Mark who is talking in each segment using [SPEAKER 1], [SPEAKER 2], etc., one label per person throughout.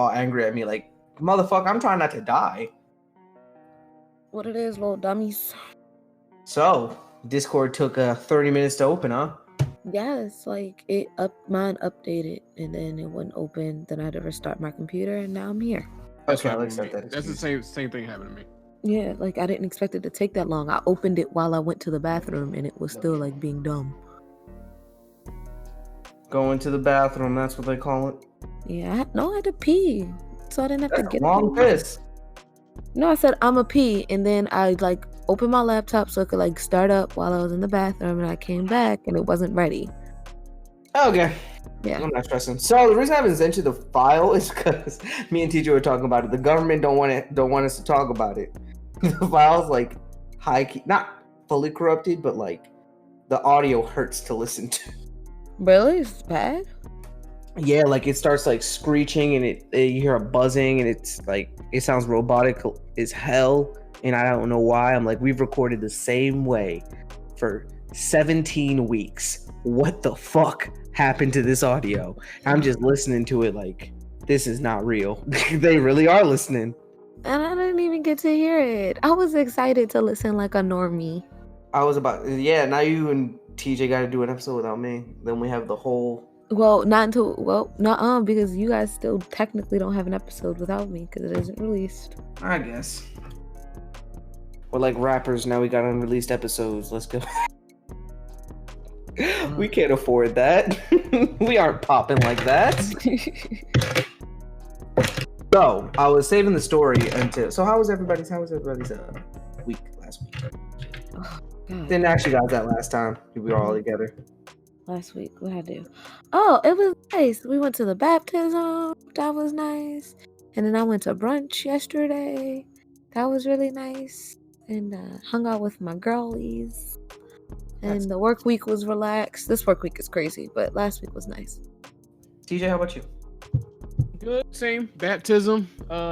[SPEAKER 1] all angry at me like, motherfucker, I'm trying not to die.
[SPEAKER 2] What it is, little dummies.
[SPEAKER 1] So, Discord took 30 minutes to open, huh?
[SPEAKER 2] Yes, like mine updated and then it wouldn't open. Then I had to restart my computer and now I'm here.
[SPEAKER 1] Okay, I'll accept that.
[SPEAKER 3] That's the same thing happened to me.
[SPEAKER 2] Yeah, like I didn't expect it to take that long. I opened it while I went to the bathroom and it was still like being dumb.
[SPEAKER 1] Going to the bathroom, that's what they call it.
[SPEAKER 2] Yeah, I had to pee. So I didn't have to get
[SPEAKER 1] long piss.
[SPEAKER 2] No, I said I'm a pee and then I like opened my laptop so it could like start up while I was in the bathroom and I came back and it wasn't ready.
[SPEAKER 1] Okay.
[SPEAKER 2] Yeah.
[SPEAKER 1] I'm not stressing. So the reason I haven't sent you the file is because me and TJ were talking about it. The government don't want us to talk about it. The file's like high key, not fully corrupted, but like the audio hurts to listen to.
[SPEAKER 2] Really? It's bad?
[SPEAKER 1] Yeah, like it starts like screeching and you hear a buzzing and it's like it sounds robotic as hell. And I don't know why. I'm like, we've recorded the same way for 17 weeks. What the fuck happened to this audio? I'm just listening to it like, this is not real. They really are listening.
[SPEAKER 2] And I didn't even get to hear it. I was excited to listen like a normie.
[SPEAKER 1] Now you and TJ got to do an episode without me. Then we have the whole...
[SPEAKER 2] Well, because you guys still technically don't have an episode without me because it isn't released.
[SPEAKER 1] I guess. We're like rappers, now we got unreleased episodes. Let's go. We can't afford that. We aren't popping like that. So, I was saving the story until... So how was everybody's week last week?
[SPEAKER 2] Oh, God.
[SPEAKER 1] Didn't actually got that last time. We were all together.
[SPEAKER 2] Last week, what I do? Oh, it was nice. We went to the baptism. That was nice. And then I went to brunch yesterday. That was really nice. And hung out with my girlies. And the work week was relaxed. This work week is crazy, but last week was nice.
[SPEAKER 1] TJ, how about you?
[SPEAKER 3] Good, same. Baptism.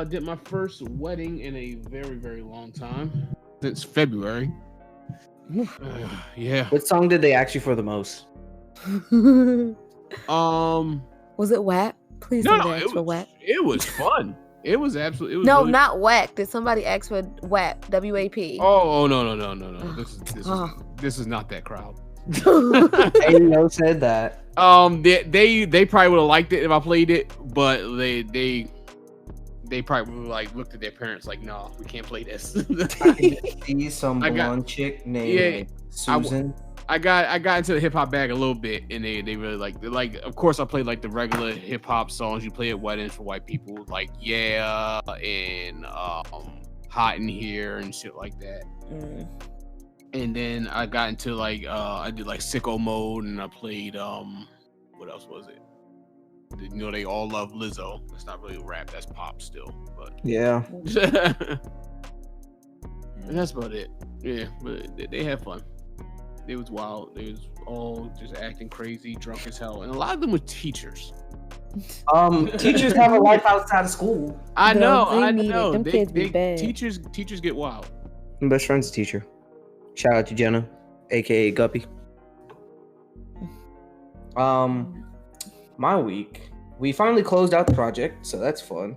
[SPEAKER 3] Did my first wedding in a very, very long time. Since February. Yeah.
[SPEAKER 1] What song did they ask you for the most?
[SPEAKER 2] Was it WAP? Please don't ask for WAP.
[SPEAKER 3] It was fun. It was absolutely.
[SPEAKER 2] No, really... not whack. Did somebody ask for WAP? W-A-P.
[SPEAKER 3] Oh no. This is not that crowd.
[SPEAKER 1] Ayo said that.
[SPEAKER 3] They probably would have liked it if I played it, but they probably would have like looked at their parents like, no, we can't play this.
[SPEAKER 1] I can see some blonde chick named Susan.
[SPEAKER 3] I got into the hip hop bag a little bit, and they really like. Of course, I played like the regular hip hop songs you play at weddings for white people, like Yeah and Hot in Here and shit like that. And then I got into like I did like Sicko Mode, and I played what else was it? You know, they all love Lizzo. That's not really rap, that's pop still, but
[SPEAKER 1] yeah.
[SPEAKER 3] And that's about it. Yeah, but they had fun. It was wild. They was all just acting crazy, drunk as hell, and a lot of them were teachers.
[SPEAKER 1] Teachers have a life outside of school.
[SPEAKER 3] I know.
[SPEAKER 2] Them kids be bad.
[SPEAKER 3] Teachers get wild.
[SPEAKER 1] My best friend's a teacher. Shout out to Jenna, aka Guppy. My week, we finally closed out the project, so that's fun.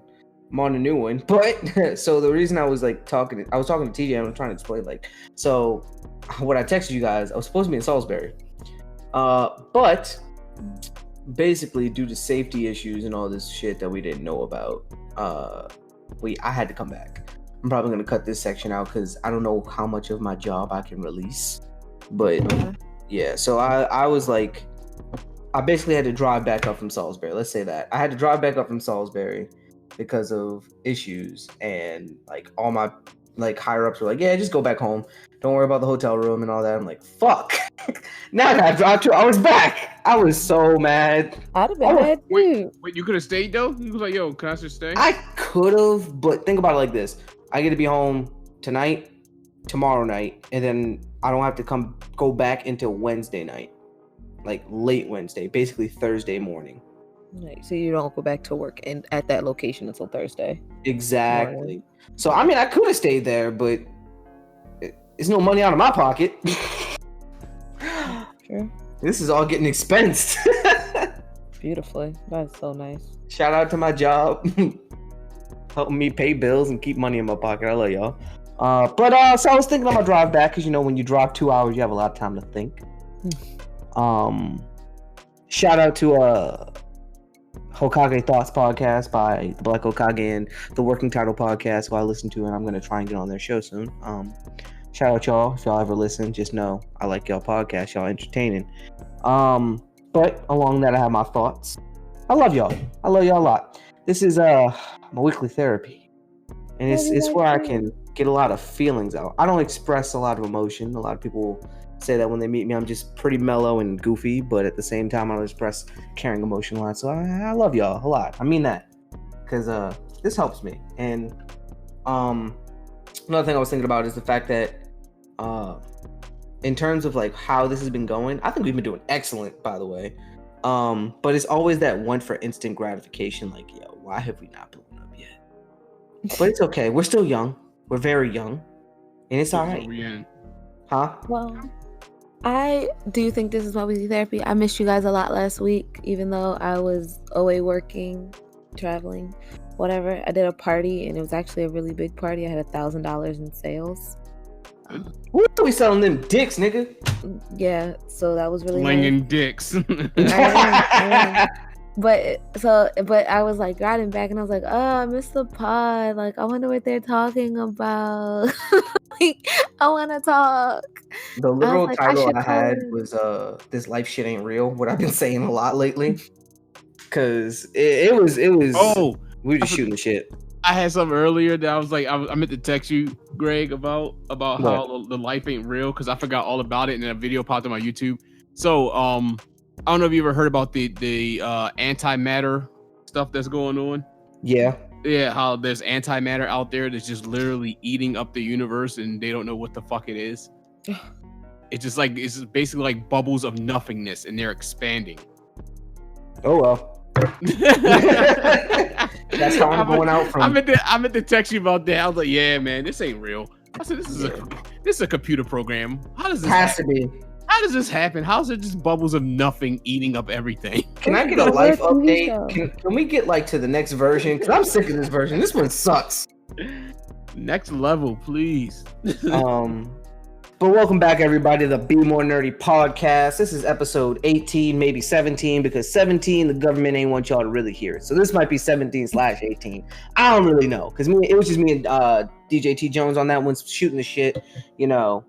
[SPEAKER 1] I'm on a new one, but so the reason I was talking to TJ, I'm trying to explain so what I texted you guys, I was supposed to be in Salisbury, but basically due to safety issues and all this shit that we didn't know about, I had to come back. I'm probably gonna cut this section out because I don't know how much of my job I can release, but yeah. So I was like, I basically had to drive back up from Salisbury. Let's say that I had to drive back up from Salisbury because of issues, and like all my higher ups were like, yeah, just go back home, don't worry about the hotel room and all that. I'm like, fuck. Now I gotta drive 2 hours back. I was so mad.
[SPEAKER 2] I'd have been mad too.
[SPEAKER 3] Wait, you could have stayed though? You was like, yo, can I just stay?
[SPEAKER 1] I could have, but think about it like this: I get to be home tonight, tomorrow night, and then I don't have to go back until Wednesday night, like late Wednesday, basically Thursday morning.
[SPEAKER 2] Right, so you don't go back to work at that location until Thursday.
[SPEAKER 1] Exactly.
[SPEAKER 2] Morning.
[SPEAKER 1] So I mean, I could have stayed there, but it's no money out of my pocket.
[SPEAKER 2] Sure.
[SPEAKER 1] This is all getting expensed.
[SPEAKER 2] beautifully. That's so nice.
[SPEAKER 1] Shout out to my job, helping me pay bills and keep money in my pocket. I love y'all. So I was thinking on my drive back because when you drive 2 hours, you have a lot of time to think. Shout out to Hokage Thoughts podcast by the Black Hokage and the Working Title podcast, who I listen to, and I'm gonna try and get on their show soon. Shout out y'all if y'all ever listen. Just know I like y'all podcast. Y'all entertaining. But along that, I have my thoughts. I love y'all. I love y'all a lot. This is my weekly therapy, and it's where I can get a lot of feelings out. I don't express a lot of emotion. A lot of people say that when they meet me, I'm just pretty mellow and goofy, but at the same time, I don't express caring emotion a lot. So I love y'all a lot. I mean that, because this helps me. And another thing I was thinking about is the fact that in terms of like how this has been going, I think we've been doing excellent, by the way. But it's always that one for instant gratification, like, yo, why have we not blown up yet? But it's okay. We're still young. We're very young, and it's all right. Huh?
[SPEAKER 2] Well, I do think this is my weekly therapy. I missed you guys a lot last week, even though I was away working, traveling, whatever. I did a party, and it was actually a really big party. I had $1,000 in sales.
[SPEAKER 1] What are we selling them dicks, nigga?
[SPEAKER 2] Yeah, so that was really
[SPEAKER 3] Slinging
[SPEAKER 2] nice.
[SPEAKER 3] dicks.
[SPEAKER 2] I am. But I was like riding back, and I was like, oh, I missed the pod. Like, I wonder what they're talking about. Like, I want to talk.
[SPEAKER 1] The literal
[SPEAKER 2] like,
[SPEAKER 1] title I had was "This Life Shit Ain't Real." What I've been saying a lot lately, because it was.
[SPEAKER 3] Oh,
[SPEAKER 1] we were just shooting shit.
[SPEAKER 3] I had something earlier that I was like, I meant to text you, Greg, about how the life ain't real, because I forgot all about it, and then a video popped on my YouTube. So, I don't know if you ever heard about the antimatter stuff that's going on.
[SPEAKER 1] Yeah,
[SPEAKER 3] how there's antimatter out there that's just literally eating up the universe, and they don't know what the fuck it is. It's just basically like bubbles of nothingness, and they're expanding.
[SPEAKER 1] Oh well. That's how I'm going out from.
[SPEAKER 3] I meant to text you about that. I was like, yeah, man, this ain't real. I said, this is a computer program. How does this happen? How does this happen? How's it just bubbles of nothing eating up everything?
[SPEAKER 1] Can I get a life update? Can we get like to the next version? Because I'm sick of this version. This one sucks.
[SPEAKER 3] Next level, please.
[SPEAKER 1] But welcome back, everybody, to the Be More Nerdy podcast. This is episode 18, maybe 17, because 17, the government ain't want y'all to really hear it. So this might be 17/18. I don't really know, because it was just me and DJ T Jones on that one, shooting the shit,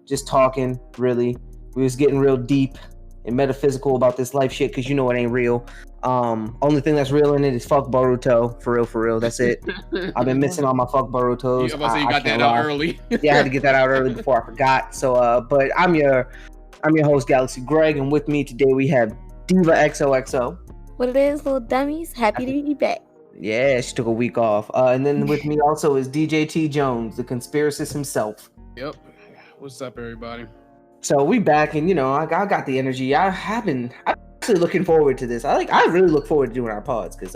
[SPEAKER 1] just talking, really. We was getting real deep and metaphysical about this life shit, because it ain't real. Only thing that's real in it is fuck Boruto. For real. That's it. I've been missing all my fuck Borutos.
[SPEAKER 3] You got that out early.
[SPEAKER 1] Yeah, I had to get that out early before I forgot. So, but I'm your host, Galaxy Greg, and with me today we have Diva XOXO.
[SPEAKER 2] What it is, little dummies? Happy to be back.
[SPEAKER 1] Yeah, she took a week off. And then with me also is DJ T Jones, the conspiracist himself.
[SPEAKER 3] Yep. What's up, everybody?
[SPEAKER 1] So we back, and I got the energy. I'm actually looking forward to this. I really look forward to doing our pods, because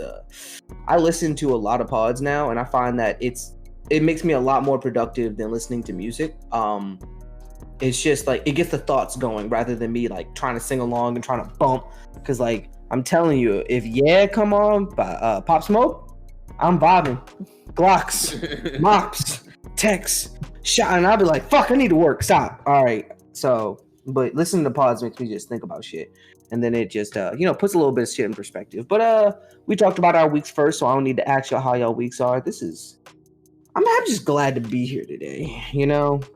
[SPEAKER 1] I listen to a lot of pods now, and I find that it makes me a lot more productive than listening to music. It's just like it gets the thoughts going rather than me like trying to sing along and trying to bump. Because like I'm telling you, if come on, Pop Smoke, I'm vibing. Glocks, mops, texts, shot, and I'll be like, fuck, I need to work. Stop. All right. So, but listening to pods makes me just think about shit. And then it just, puts a little bit of shit in perspective. But we talked about our weeks first, so I don't need to ask y'all how y'all weeks are. I'm just glad to be here today.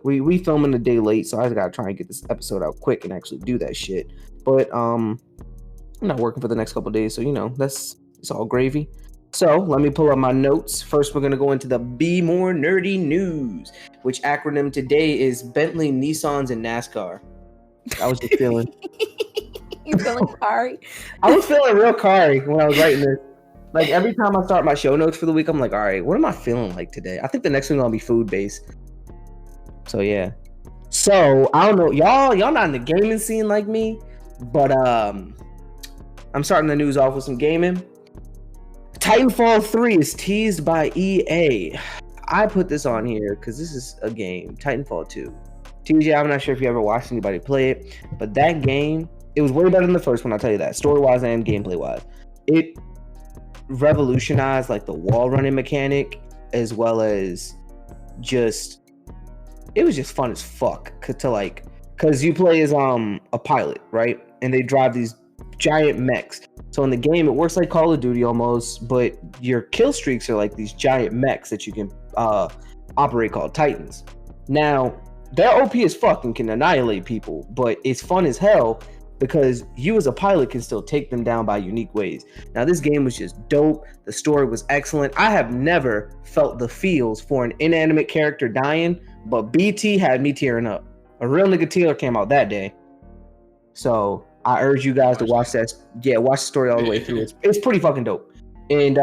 [SPEAKER 1] We filming a day late, so I just gotta try and get this episode out quick and actually do that shit. But I'm not working for the next couple of days, so it's all gravy. So let me pull up my notes. First, we're gonna go into the Be More Nerdy News, which acronym today is Bentley, Nissans, and NASCAR. I was just feeling.
[SPEAKER 2] You feeling Kari?
[SPEAKER 1] I was feeling real Kari when I was writing this. Like every time I start my show notes for the week, I'm like, all right, what am I feeling like today? I think the next one will be food based. So yeah. So I don't know, y'all not in the gaming scene like me, but I'm starting the news off with some gaming. Titanfall 3 is teased by EA. I put this on here because this is a game, Titanfall 2. TJ, I'm not sure if you ever watched anybody play it, but that game, it was way better than the first one, I'll tell you that, story-wise and gameplay-wise. it revolutionized like the wall running mechanic, as well as just it was just fun as fuck because you play as a pilot, right? And they drive these giant mechs. So in the game, it works like Call of Duty almost, but your kill streaks are like these giant mechs that you can operate called Titans. Now, they're OP as fuck and can annihilate people, but it's fun as hell because you as a pilot can still take them down by unique ways. Now, this game was just dope. The story was excellent. I have never felt the feels for an inanimate character dying, but BT had me tearing up. A real nigga tear came out that day. So I urge you guys to watch that. Yeah, watch the story all the way through. It's pretty fucking dope. And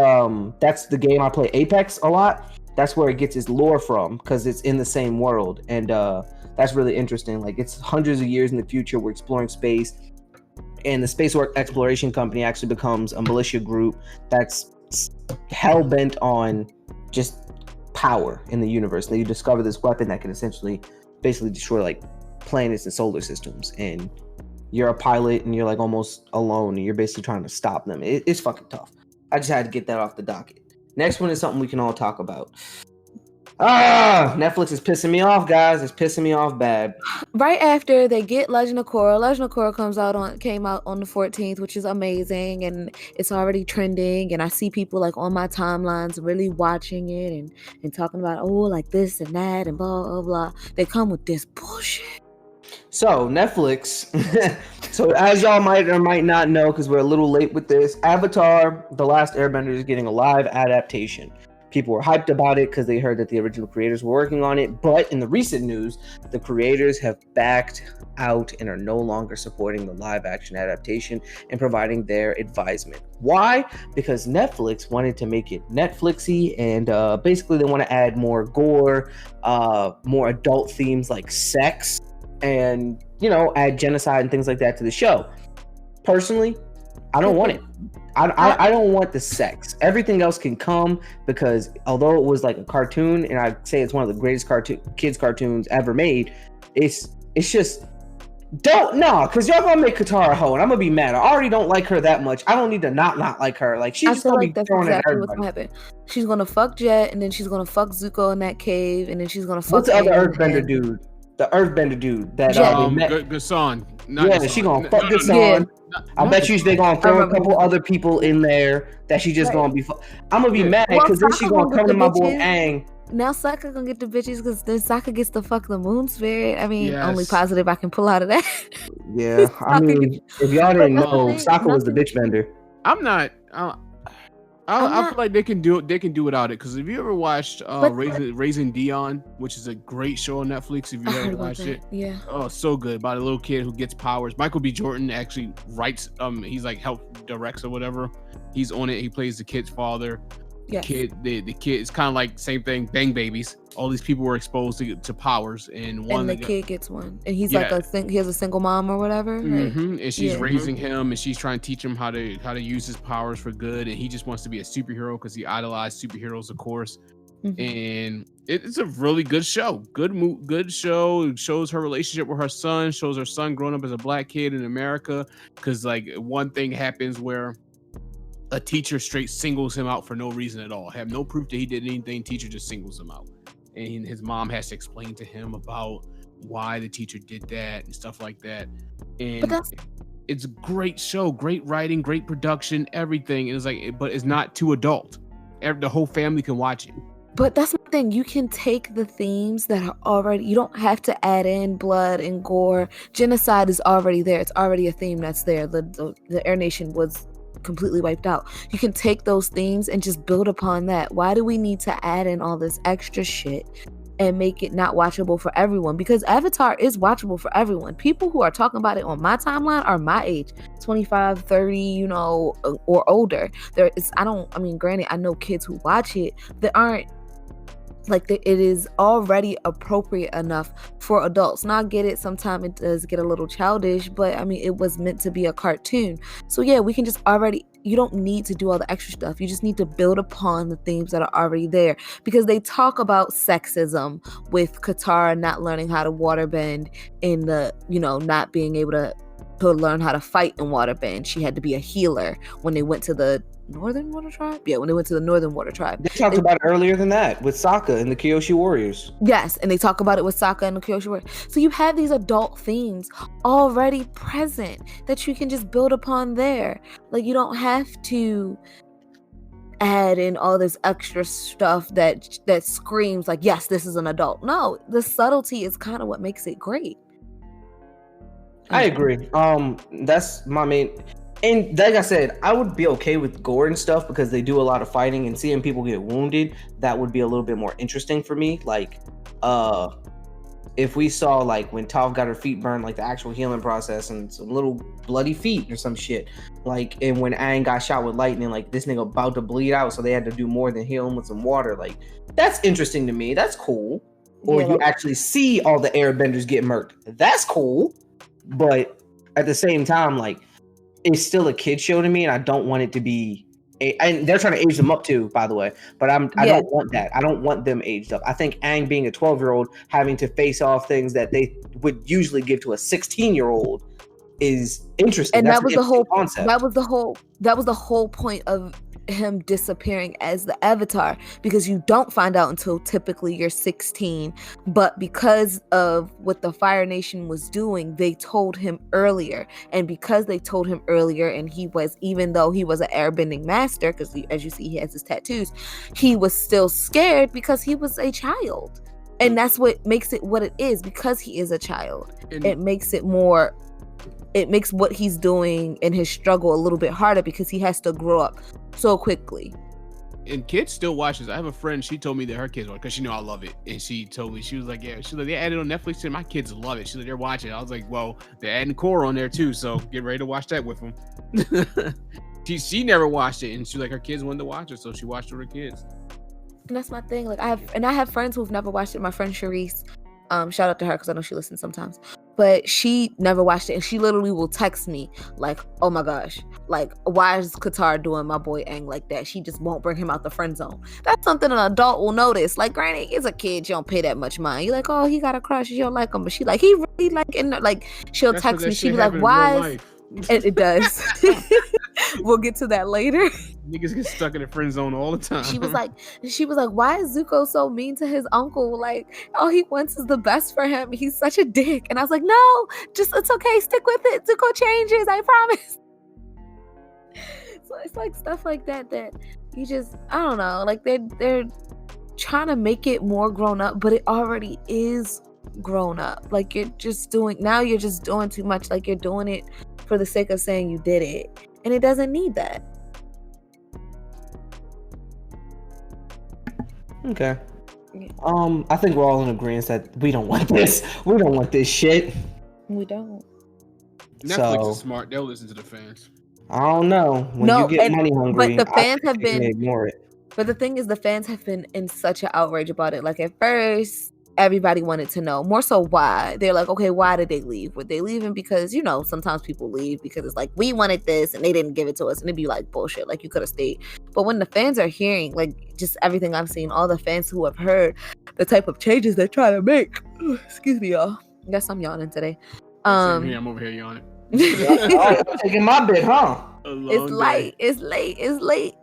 [SPEAKER 1] that's the game I play Apex a lot. That's where it gets its lore from because it's in the same world. And that's really interesting. Like, it's hundreds of years in the future. We're exploring space. And the Space Exploration Company actually becomes a militia group that's hell-bent on just power in the universe. They discover this weapon that can essentially basically destroy like planets and solar systems. And you're a pilot and you're like almost alone and you're basically trying to stop them. It's fucking tough. I just had to get that off the docket. Next one is something we can all talk about. Netflix is pissing me off, guys. It's pissing me off bad.
[SPEAKER 2] Right after they get Legend of Korra, Legend of Korra came out on the 14th, which is amazing, and it's already trending. And I see people like on my timelines really watching it and talking about like this and that and blah blah blah. They come with this bullshit.
[SPEAKER 1] So Netflix, so as y'all might or might not know, because we're a little late with this, Avatar: The Last Airbender is getting a live adaptation. People were hyped about it because they heard that the original creators were working on it. But in the recent news, the creators have backed out and are no longer supporting the live action adaptation and providing their advisement. Why? Because Netflix wanted to make it Netflixy, and basically they want to add more gore, more adult themes like sex, and add genocide and things like that to the show. Personally, I don't want it. I don't want the sex. Everything else can come, because although it was like a cartoon, and I'd say it's one of the greatest kids cartoons ever made, it's just because y'all gonna make Katara a hoe, and I'm gonna be mad. I already don't like her that much. I don't need to not like her. Like, she's just gonna be throwing at everybody. What's gonna happen.
[SPEAKER 2] She's gonna fuck Jet, and then she's gonna fuck Zuko in that cave, and then she's gonna fuck.
[SPEAKER 1] What's the other Earthbender dude? The Earthbender dude that they met.
[SPEAKER 3] Gassan.
[SPEAKER 1] She gonna fuck Gassan. I bet you they're gonna throw a couple other people in there that she just gonna be. I'm gonna be mad because then she's gonna come to my boy Aang.
[SPEAKER 2] Now Sokka gonna get the bitches because then Sokka gets to fuck the moon spirit. I mean, only positive I can pull out of that.
[SPEAKER 1] Yeah, I mean, if y'all didn't know, Sokka was the bitch bender.
[SPEAKER 3] I feel like they can do it. They can do without it. Because if you ever watched Raising Dion, which is a great show on Netflix, if you ever watched it,
[SPEAKER 2] yeah,
[SPEAKER 3] so good, about a little kid who gets powers. Michael B. Jordan actually writes. He's like directs or whatever. He's on it. He plays the kid's father. Yes. The kid is kind of like same thing. Bang babies. All these people were exposed to powers, and the
[SPEAKER 2] kid gets one, and he's like he has a single mom or whatever.
[SPEAKER 3] Mm-hmm. And she's raising him, and she's trying to teach him how to use his powers for good, and he just wants to be a superhero because he idolized superheroes, of course. Mm-hmm. And it's a really good show. Good show. It shows her relationship with her son. Shows her son growing up as a black kid in America. Because like one thing happens where a teacher straight singles him out for no reason at all. Have no proof that he did anything. Teacher just singles him out. And his mom has to explain to him about why the teacher did that and stuff like that. And it's a great show, great writing, great production, everything. And it's like, but it's not too adult. The whole family can watch it.
[SPEAKER 2] But that's the thing. You can take the themes that are already, you don't have to add in blood and gore. Genocide is already there. It's already a theme that's there. The Air Nation was completely wiped out. You can take those themes and just build upon that. Why do we need to add in all this extra shit and make it not watchable for everyone? Because Avatar is watchable for everyone. People who are talking about it on my timeline are my age, 25, 30, or older. Granted, I know kids who watch it that aren't like it is already appropriate enough for adults. Now I get it, sometimes it does get a little childish, but I mean, it was meant to be a cartoon. So yeah, we can just you don't need to do all the extra stuff. You just need to build upon the themes that are already there, because they talk about sexism with Katara not learning how to waterbend, and the not being able to to learn how to fight in waterbend. She had to be a healer when they went to the Northern Water Tribe. Yeah, when they went to the Northern Water Tribe.
[SPEAKER 1] They talked about it earlier than that with Sokka and the Kyoshi Warriors.
[SPEAKER 2] Yes, and they talk about it with Sokka and the Kyoshi Warriors. So you have these adult themes already present that you can just build upon there. Like, you don't have to add in all this extra stuff that screams like, yes, this is an adult. No, the subtlety is kind of what makes it great.
[SPEAKER 1] I agree. That's my main. And like I said, I would be okay with gore and stuff because they do a lot of fighting, and seeing people get wounded, that would be a little bit more interesting for me. Like, if we saw like when Toph got her feet burned, like the actual healing process and some little bloody feet or some shit. Like, and when Aang got shot with lightning, like this nigga about to bleed out, so they had to do more than heal him with some water. Like, that's interesting to me. That's cool. Or you actually see all the airbenders get murked. That's cool. But at the same time, like, it's still a kid show to me, and I don't want it to be. And they're trying to age them up too, by the way. But I don't want that. I don't want them aged up. I think Aang being a 12-year-old having to face off things that they would usually give to a 16-year-old is interesting.
[SPEAKER 2] And
[SPEAKER 1] that's
[SPEAKER 2] that was the whole
[SPEAKER 1] concept.
[SPEAKER 2] That was the whole point of him disappearing as the Avatar, because you don't find out until typically you're 16, but because of what the Fire Nation was doing, they told him earlier. And because they told him earlier, and he was, even though he was an airbending master, because as you see he has his tattoos, he was still scared because he was a child. And that's what makes it what it is, because he is a child. It makes what he's doing in his struggle a little bit harder, because he has to grow up so quickly.
[SPEAKER 3] And kids still watch this. I have a friend, she told me that her kids watch, because she know I love it. And she told me, she was like, they added on Netflix and my kids love it. She's like, they're watching it. I was like, well, they're adding Korra on there too, so get ready to watch that with them. she never watched it, and she like, her kids wanted to watch it, so she watched it with her kids.
[SPEAKER 2] And that's my thing. Like, I have friends who've never watched it. My friend Sharice, shout out to her because I know she listens sometimes. But she never watched it, and she literally will text me like, "Oh my gosh, like, why is Qatar doing my boy Aang like that? She just won't bring him out the friend zone." That's something an adult will notice. Like, granted, he's a kid, you don't pay that much mind. You're like, "Oh, he got a crush, you don't like him," but she like, he really like, and like, she'll text me. She'll be like, "Why?" It does. We'll get to that later.
[SPEAKER 3] Niggas get stuck in the friend zone all the time.
[SPEAKER 2] She was like, why is Zuko so mean to his uncle? Like, all he wants is the best for him. He's such a dick. And I was like, no, just, it's okay. Stick with it. Zuko changes. I promise. So it's like stuff like that you just, I don't know. Like, they're trying to make it more grown up, but it already is grown up. Like, you're just doing too much. Like, you're doing it for the sake of saying you did it. And it doesn't need that.
[SPEAKER 1] Okay. I think we're all in agreement that we don't want this. We don't want this shit.
[SPEAKER 2] We don't.
[SPEAKER 3] Netflix is smart. They'll listen to the fans.
[SPEAKER 1] I don't know. When you get money hungry,
[SPEAKER 2] but the fans have been
[SPEAKER 1] ignore it.
[SPEAKER 2] But the thing is, the fans have been in such an outrage about it. Like, at first, everybody wanted to know more so why. They're like, okay, why did they leave? Were they leaving because, you know, sometimes people leave because it's like, we wanted this and they didn't give it to us, and it'd be like, bullshit, like, you could have stayed. But when the fans are hearing, like, just everything I've seen, all the fans who have heard the type of changes they're trying to make, excuse me, y'all, I guess I'm yawning today.
[SPEAKER 3] I'm over here yawning.
[SPEAKER 1] Taking my bit, huh?
[SPEAKER 2] It's late. It's late.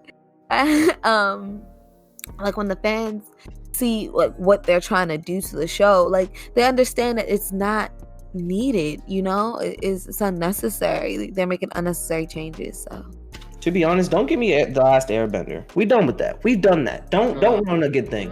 [SPEAKER 2] Like, when the fans see like what they're trying to do to the show, like, they understand that it's not needed, you know, it's unnecessary. They're making unnecessary changes. So,
[SPEAKER 1] to be honest, don't give me the last Airbender. We done with that. We've done that. Don't run a good thing.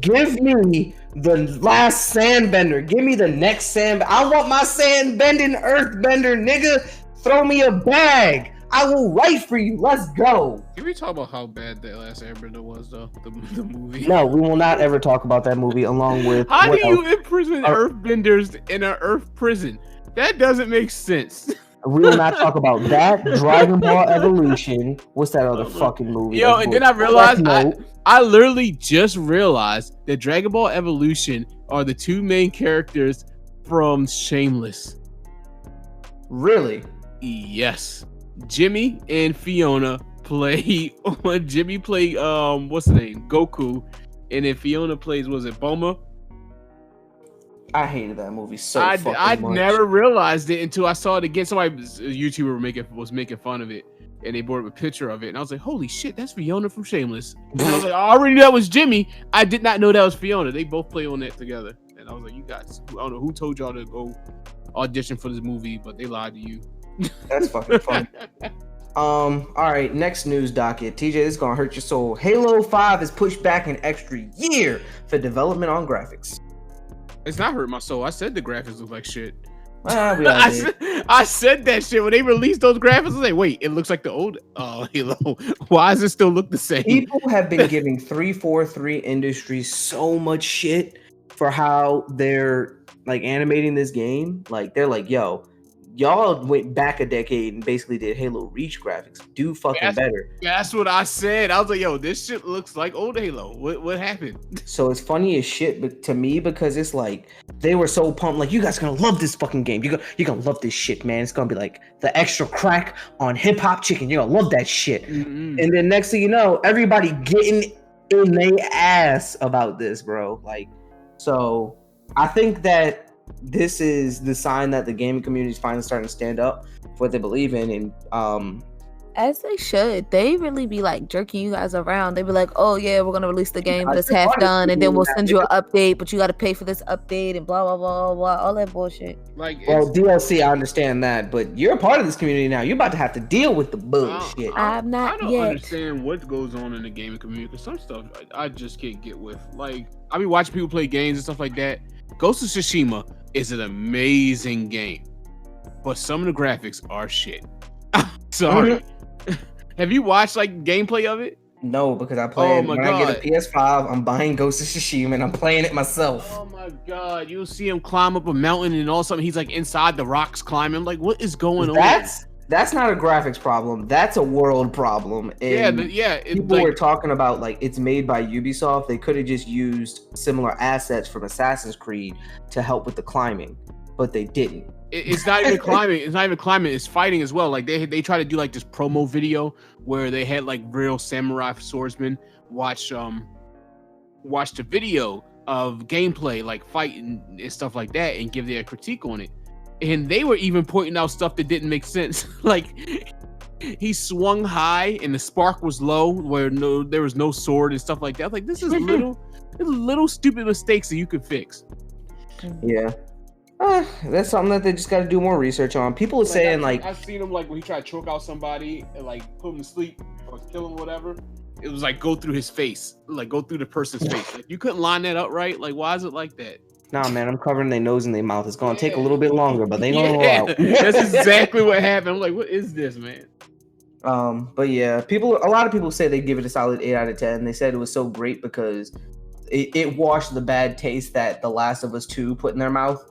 [SPEAKER 1] Give me the last Sandbender. Give me the next sand. I want my Sandbending Earthbender, nigga. Throw me a bag. I will write for you. Let's go.
[SPEAKER 3] Can we talk about how bad that last Airbender was, though? The movie.
[SPEAKER 1] No, we will not ever talk about that movie. Along with
[SPEAKER 3] how do you imprison Earthbenders in an Earth prison? That doesn't make sense.
[SPEAKER 1] We will not talk about that. Dragon Ball Evolution. What's that other fucking movie?
[SPEAKER 3] Yo, and then I realized I literally just realized that Dragon Ball Evolution are the two main characters from Shameless.
[SPEAKER 1] Really?
[SPEAKER 3] Yes. Jimmy and Fiona play. Jimmy played what's the name? Goku, and then Fiona plays, was it Bulma?
[SPEAKER 1] I hated that movie so
[SPEAKER 3] I
[SPEAKER 1] fucking much.
[SPEAKER 3] never realized it until I saw it again. Somebody, a YouTuber, was making fun of it, and they brought up a picture of it, and I was like, "Holy shit, that's Fiona from Shameless." And I was like, "I already knew that was Jimmy. I did not know that was Fiona." They both play on that together, and I was like, "You guys, I don't know who told y'all to go audition for this movie, but they lied to you."
[SPEAKER 1] That's fucking funny. All right, next news docket. TJ, this is gonna hurt your soul. Halo 5 is pushed back an extra year for development on graphics.
[SPEAKER 3] It's not hurt my soul. I said the graphics look like shit.
[SPEAKER 1] I
[SPEAKER 3] said that shit when they released those graphics. I was like, wait, it looks like the old Halo. Why does it still look the same?
[SPEAKER 1] People have been giving 343 Industries so much shit for how they're like animating this game. Like they're like, yo, y'all went back a decade and basically did Halo Reach graphics. Do fucking better.
[SPEAKER 3] That's what I said. I was like, yo, this shit looks like old Halo. What happened?
[SPEAKER 1] So it's funny as shit but to me because it's like they were so pumped. Like, you guys are gonna love this fucking game. You're gonna love this shit, man. It's gonna be like the extra crack on Hip Hop Chicken. You're gonna love that shit. Mm-hmm. And then next thing you know, everybody getting in their ass about this, bro. Like, so I think that this is the sign that the gaming community is finally starting to stand up for what they believe in, and
[SPEAKER 2] as they should. They really be like jerking you guys around. They be like, "Oh yeah, we're gonna release the game, but it's half done, and then we'll send you an update, but you got to pay for this update and blah blah blah blah, all that bullshit."
[SPEAKER 3] Like,
[SPEAKER 1] well, DLC, I understand that, but you're a part of this community now. You're about to have to deal with the bullshit.
[SPEAKER 2] I'm not.
[SPEAKER 3] I don't
[SPEAKER 2] yet.
[SPEAKER 3] understand what goes on in the gaming community because some stuff I just can't get with. Like, I be watching people play games and stuff like that. Ghost of Tsushima is an amazing game, but some of the graphics are shit. Sorry. Have you watched like gameplay of it?
[SPEAKER 1] No, because I play it when I get a PS5. I'm buying Ghost of Tsushima and I'm playing it myself.
[SPEAKER 3] Oh my god! You'll see him climb up a mountain and all of a sudden he's like inside the rocks climbing. I'm like, what is going on?
[SPEAKER 1] That's not a graphics problem. That's a world problem. And people were talking about like it's made by Ubisoft. They could have just used similar assets from Assassin's Creed to help with the climbing, but they didn't.
[SPEAKER 3] It's not even climbing. It's not even climbing. It's fighting as well. Like they try to do like this promo video where they had like real samurai swordsmen watch the video of gameplay, like fighting and stuff like that, and give their critique on it. And they were even pointing out stuff that didn't make sense. Like he swung high and the spark was low where there was no sword and stuff like that. Like this is little stupid mistakes that you could fix.
[SPEAKER 1] Yeah. That's something that they just got to do more research on. People are saying like
[SPEAKER 3] I've seen him like when he tried to choke out somebody and like put him to sleep or kill him, whatever. It was like go through his face, like go through the person's face. Like, you couldn't line that up right. Like why is it like that?
[SPEAKER 1] Nah, man, I'm covering their nose and their mouth. It's gonna take a little bit longer, but they gonna roll out.
[SPEAKER 3] That's exactly what happened. I'm like, what is this, man?
[SPEAKER 1] But yeah, a lot of people say they give it a solid 8 out of 10. They said it was so great because it washed the bad taste that The Last of Us 2 put in their mouth.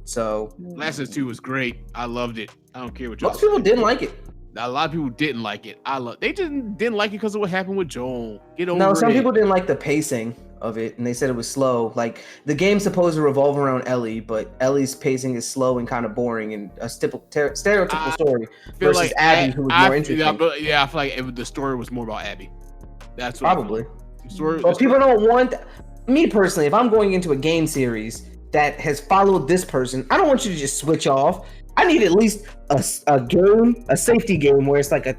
[SPEAKER 1] So
[SPEAKER 3] Last of Us 2 was great. I loved it. I don't care what y'all
[SPEAKER 1] most people didn't like it.
[SPEAKER 3] A lot of people didn't like it. They just didn't like it because of what happened with Joel.
[SPEAKER 1] Some people didn't like the pacing of it, and they said it was slow. Like the game's supposed to revolve around Ellie, but Ellie's pacing is slow and kind of boring and a stereotypical story versus like Abby, who was more interesting.
[SPEAKER 3] I feel like the story was more about Abby. That's what
[SPEAKER 1] probably. But people don't want me personally. If I'm going into a game series that has followed this person, I don't want you to just switch off. I need at least a safety game where it's like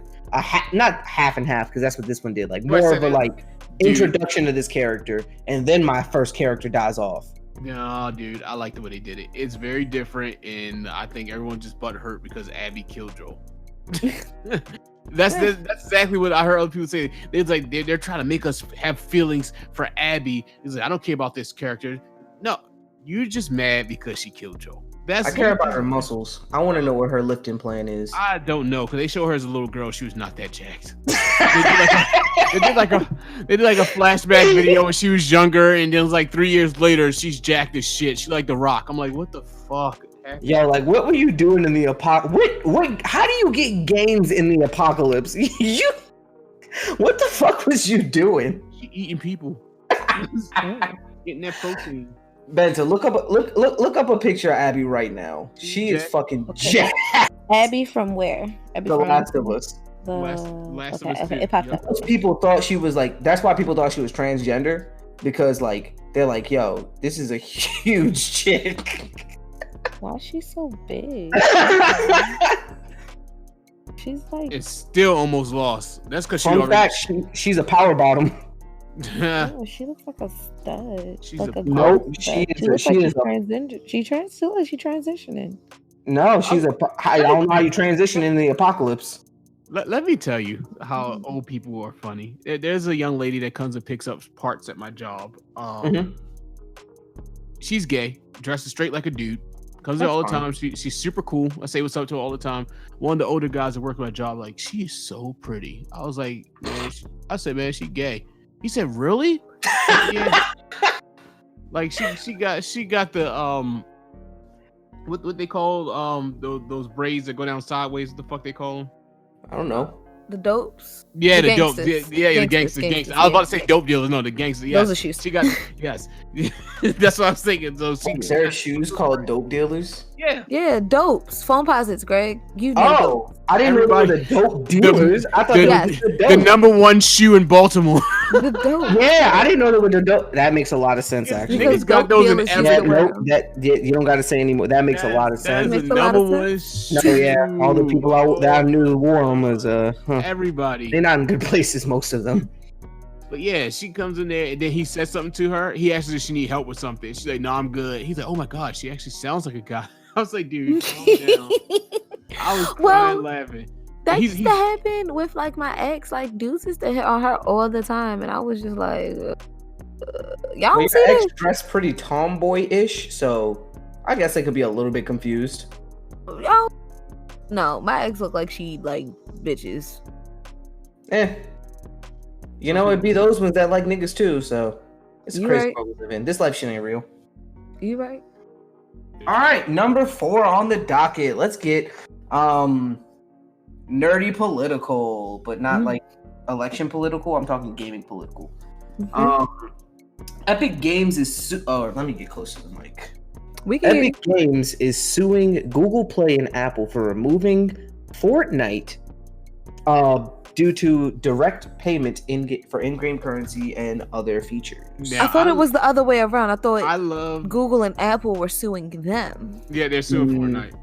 [SPEAKER 1] not half and half, because that's what this one did. Like more of a like introduction to this character, and then my first character dies off.
[SPEAKER 3] No, dude, I like the way they did it. It's very different, and I think everyone just butthurt because Abby killed Joel. That's exactly what I heard other people say. They're trying to make us have feelings for Abby. It's like, I don't care about this character. No, you're just mad because she killed Joel.
[SPEAKER 1] I care about her muscles. I want to know what her lifting plan is.
[SPEAKER 3] I don't know, because they show her as a little girl. She was not that jacked. They did like a flashback video when she was younger, and then it was like 3 years later, she's jacked as shit. She like The Rock. I'm like, what the fuck?
[SPEAKER 1] Yo, like, what were you doing in the apocalypse? What? How do you get gains in the apocalypse? What the fuck was you doing?
[SPEAKER 3] She eating people, getting that protein.
[SPEAKER 1] Benta, look up a picture of Abby right now. She is fucking jacked.
[SPEAKER 2] Abby from where? Abby
[SPEAKER 1] The
[SPEAKER 2] from
[SPEAKER 1] Last of Us.
[SPEAKER 3] Last of Us.
[SPEAKER 2] It popped up.
[SPEAKER 1] Most people thought she was like. That's why people thought she was transgender, because like they're like, "Yo, this is a huge chick."
[SPEAKER 2] Why is she so big? She's like.
[SPEAKER 3] It's still almost lost. That's because she
[SPEAKER 1] Fun
[SPEAKER 3] already.
[SPEAKER 1] fact, she's a power bottom.
[SPEAKER 2] Oh, she looks like a stud.
[SPEAKER 3] She's
[SPEAKER 2] like
[SPEAKER 3] a-
[SPEAKER 1] Nope,
[SPEAKER 2] stud.
[SPEAKER 1] she is.
[SPEAKER 2] She looks
[SPEAKER 1] She
[SPEAKER 2] like
[SPEAKER 1] is.
[SPEAKER 2] still like she transitioning.
[SPEAKER 1] No, she's a. I don't know how you transition in the apocalypse.
[SPEAKER 3] Let me tell you how old people are funny. There's a young lady that comes and picks up parts at my job. She's gay, dresses straight like a dude. Comes there all the time. She's super cool. I say what's up to her all the time. One of the older guys that work my job, like, she is so pretty. I was like, man, I said, man, she gay. He said, really? Yeah. Like she got the what they call those braids that go down sideways. What the fuck they call them?
[SPEAKER 1] I don't know.
[SPEAKER 2] The dopes.
[SPEAKER 3] Yeah, the dope.
[SPEAKER 2] gangsters.
[SPEAKER 3] Yeah, the gangsters. I was about to say dope dealers. No, the gangsters. Yes.
[SPEAKER 2] Those are shoes.
[SPEAKER 3] She got yes. That's what I was thinking. So
[SPEAKER 1] There are shoes called dope dealers.
[SPEAKER 2] Yeah, dopes. Phone-posits, Greg. You know
[SPEAKER 1] Oh, I didn't know they were the dope dealers. I thought
[SPEAKER 3] the,
[SPEAKER 1] they
[SPEAKER 2] Yes.
[SPEAKER 1] were the dope.
[SPEAKER 3] the number one shoe in Baltimore.
[SPEAKER 2] the dope.
[SPEAKER 1] Yeah, I didn't know they were the dope. That makes a lot of sense, actually.
[SPEAKER 2] Because
[SPEAKER 3] Niggas got
[SPEAKER 2] dope
[SPEAKER 3] those in
[SPEAKER 2] dealers
[SPEAKER 3] every.
[SPEAKER 1] Yeah,
[SPEAKER 2] used to wear
[SPEAKER 1] nope, you don't got to say anymore. That makes a lot of sense.
[SPEAKER 3] That's
[SPEAKER 2] Makes
[SPEAKER 3] the
[SPEAKER 2] a lot
[SPEAKER 3] number
[SPEAKER 2] of
[SPEAKER 3] one
[SPEAKER 2] sense.
[SPEAKER 1] No,
[SPEAKER 3] shoe.
[SPEAKER 1] yeah, all the people that I knew wore them was
[SPEAKER 3] Everybody.
[SPEAKER 1] they're not in good places, most of them.
[SPEAKER 3] But yeah, she comes in there and then he says something to her. He asks if she need help with something. She's like, "No, I'm good." He's like, "Oh my god, she actually sounds like a guy." I was like, "Dude, calm down." I was crying laughing.
[SPEAKER 2] That
[SPEAKER 3] He's-
[SPEAKER 2] used to happen with like my ex. Like dudes used to hit on her all the time, and I was just like, y'all don't see
[SPEAKER 1] Your ex
[SPEAKER 2] this?
[SPEAKER 1] dressed pretty tomboy-ish, so I guess I could be a little bit confused.
[SPEAKER 2] Y'all. No, my ex looked like she like bitches.
[SPEAKER 1] You know, it'd be those ones that like niggas too, so it's
[SPEAKER 2] You
[SPEAKER 1] crazy
[SPEAKER 2] right.
[SPEAKER 1] what we live in. This life shit ain't real.
[SPEAKER 2] You right?
[SPEAKER 1] All right, number 4 on the docket. Let's get nerdy political, but not like election political. I'm talking gaming political. Epic Games is let me get closer to the mic.
[SPEAKER 2] We can.
[SPEAKER 1] Epic Games is suing Google Play and Apple for removing Fortnite due to direct payment for in-game currency and other features.
[SPEAKER 3] Now,
[SPEAKER 2] I thought it was the other way around. I thought
[SPEAKER 3] I love.
[SPEAKER 2] Google and Apple were suing them.
[SPEAKER 3] Yeah, they're suing Fortnite.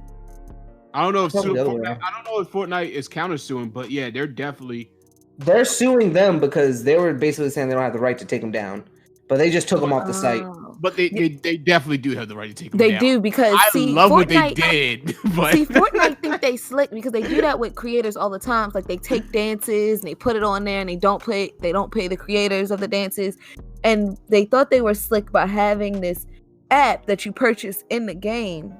[SPEAKER 3] I don't know if
[SPEAKER 1] Probably the other way
[SPEAKER 3] Fortnite, I don't know if Fortnite is counter suing, but yeah, they're definitely.
[SPEAKER 1] They're suing them because they were basically saying they don't have the right to take them down, but they just took them off the site.
[SPEAKER 3] But they definitely do have the right to take them
[SPEAKER 2] They
[SPEAKER 3] down.
[SPEAKER 2] do because
[SPEAKER 3] I
[SPEAKER 2] see,
[SPEAKER 3] love
[SPEAKER 2] Fortnite,
[SPEAKER 3] what they did. But
[SPEAKER 2] See, Fortnite think they slick because they do that with creators all the time. Like they take dances and they put it on there and they don't pay the creators of the dances. And they thought they were slick by having this app that you purchase in the game,